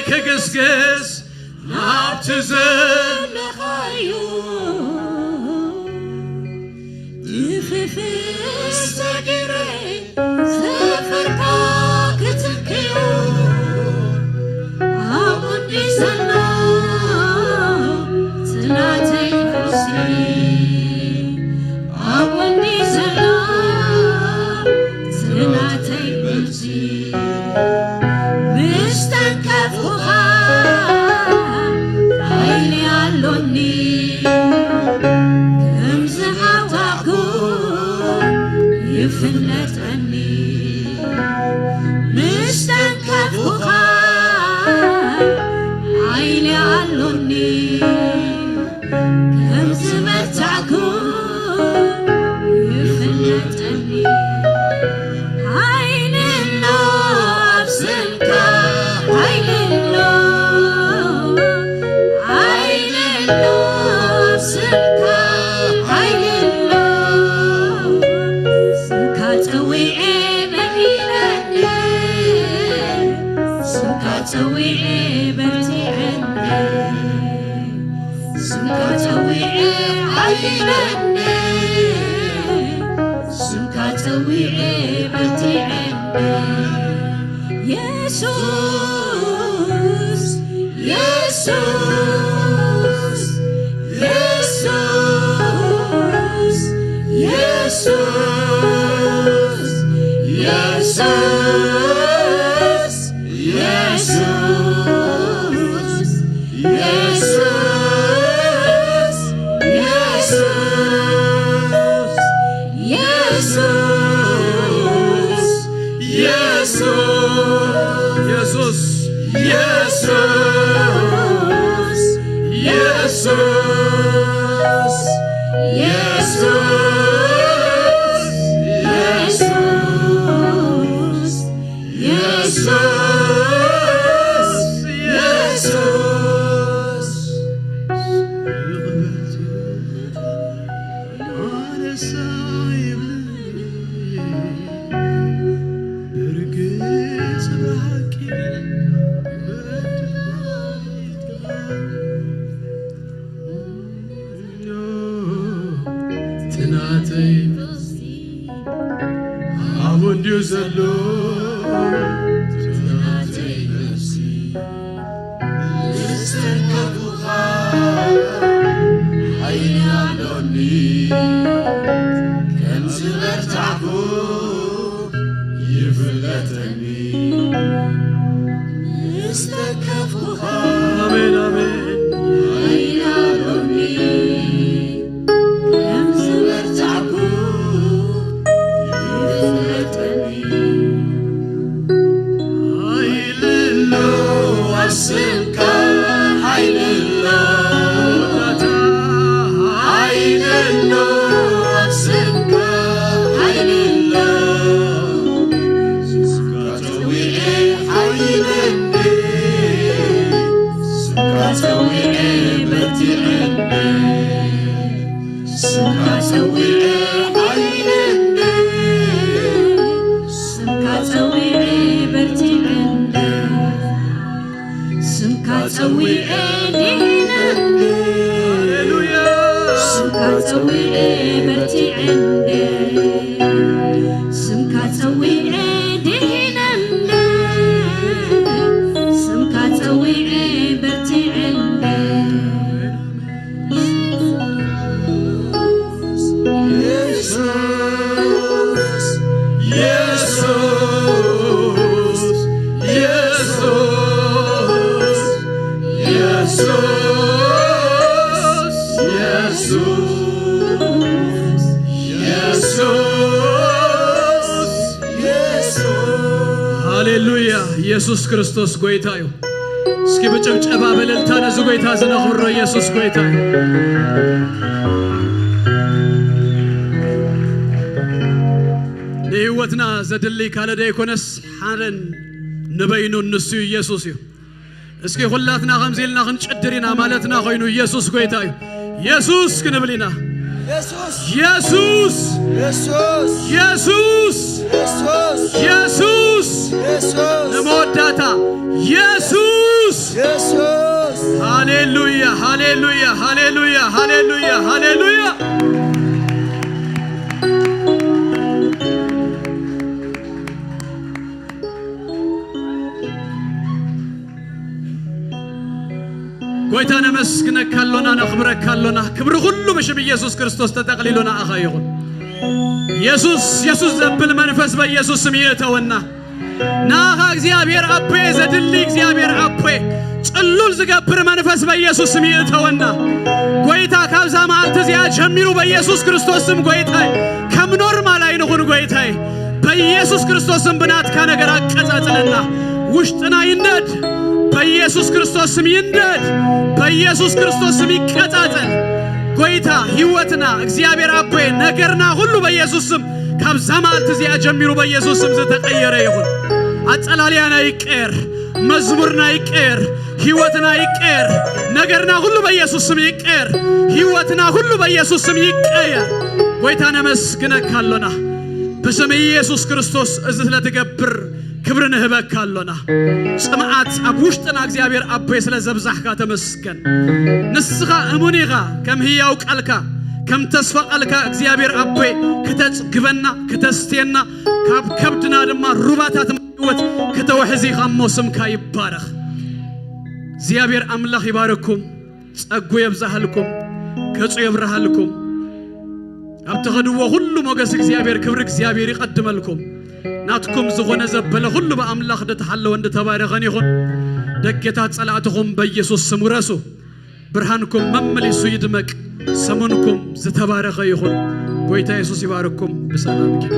ከገስገስ ናብት ዘለኻዮ ድፍፍስ ሰጊረ ዘፈርካ ክትንክዮ
I ብርታዕኩ ይፍለጠኒ استكفوها
آمين آمين
عينا ربي كم زبرتعكو يفلتني حيل الله واسمك حيل الله حيل الله واسمك حيل الله سكتوي حيل سوي برتي عندي سمكا سوي عيني سمكا سوي برتي عندي سمكا سوي عيني هاليلويا سمكا سوي برتي عندي سمكا سوي عيني سمكا سوي برتي عندي
ሃሌሉያ ኢየሱስ ክርስቶስ ጎይታዩ እስኪ በጭብጨባ በእልልታ ነዙ ጎይታ ዝነኽብሮ ኢየሱስ ጎይታዩ ንህይወትና ዘድልይ ካለ ደይኮነስ ሓረን ንበይኑ ንሱ ኢየሱስ እዩ እስኪ ሁላትና ከምዚልና ክንጭድር ኢና ማለትና ኮይኑ ኢየሱስ ጎይታዩ ኢየሱስ ክንብል ኢና
ኢየሱስ
ኢየሱስ
ኢየሱስ
ኢየሱስ
ኢየሱስ
ኢየሱስ
ኢየሱስ
ለመወዳታ ኢየሱስ
ኢየሱስ
ሃሌሉያ ሃሌሉያ ሃሌሉያ ሃሌሉያ ሃሌሉያ ጎይታ ነመስግነካ አሎና ነኽብረካ አሎና ክብሪ ሁሉ በሽም ኢየሱስ ክርስቶስ ተጠቅሊሉና አኻ ይኹን ኢየሱስ ኢየሱስ ዘብል መንፈስ በኢየሱስ ስም ይእተወና ናኻ እግዚአብሔር አቤ ዘድሊ እግዚአብሔር አቤ ጽሉል ዝገብር መንፈስ በኢየሱስ ስም ይእተወና ጎይታ ካብዛ መዓልት እዚኣ ጀሚሩ በኢየሱስ ክርስቶስ ስም ጎይታይ ከም ኖርማል አይንኹን ጎይታይ በኢየሱስ ክርስቶስ ስም ብናትካ ነገር አቀጻጽለና ውሽጥና ይንደድ በኢየሱስ ክርስቶስ ስም ይንደድ በኢየሱስ ክርስቶስ ስም ይቀጻጸል ጎይታ ህይወትና እግዚአብሔር አቤ ነገርና ሁሉ በኢየሱስ ስም ካብዛ መዓልት እዚኣ ጀሚሩ በኢየሱስ ስም ዝተቀየረ ይሁን አጸላሊያና ይቀር መዝሙርና ይቀር ህይወትና ይቀር ነገርና ሁሉ በኢየሱስ ስም ይቀር ህይወትና ሁሉ በኢየሱስ ስም ይቀየር ጎይታ ነመስግነካ አሎና በስም ኢየሱስ ክርስቶስ እዝት ለተገብር ክብርን ህበካ አሎና ጽማዓት አብ ውሽጥና እግዚአብሔር አቤ ስለ ዘብዛሕካ ተመስገን ንስኻ እሙኒኻ ከም ህያው ቃልካ ከም ተስፋ ቃልካ እግዚአብሔር አቤ ከተጽግበና ከተስቴና ካብ ከብድና ድማ ሩባታት ህይወት ከተወሕዚኻ ሞስምካ ይባረኽ እግዚአብሔር አምላኽ ይባረኩም ጸጉ የብዛሃልኩም ከጹ የብራሃልኩም አብተኸድዎ ሁሉ ሞገስ እግዚአብሔር ክብር እግዚአብሔር ይቀድመልኩም ናትኩም ዝኾነ ዘበለ ሁሉ በአምላኽ ደተሐለው እንደተባረኸን ይሁን ደገታት ጸላእትኩም በኢየሱስ ስም ረሱ ብርሃንኩም መምሊሱ ይድመቅ ሰሙንኩም ዝተባረኸ ይሁን ጎይታ ኢየሱስ ይባረኩም በሰላም ጊዜ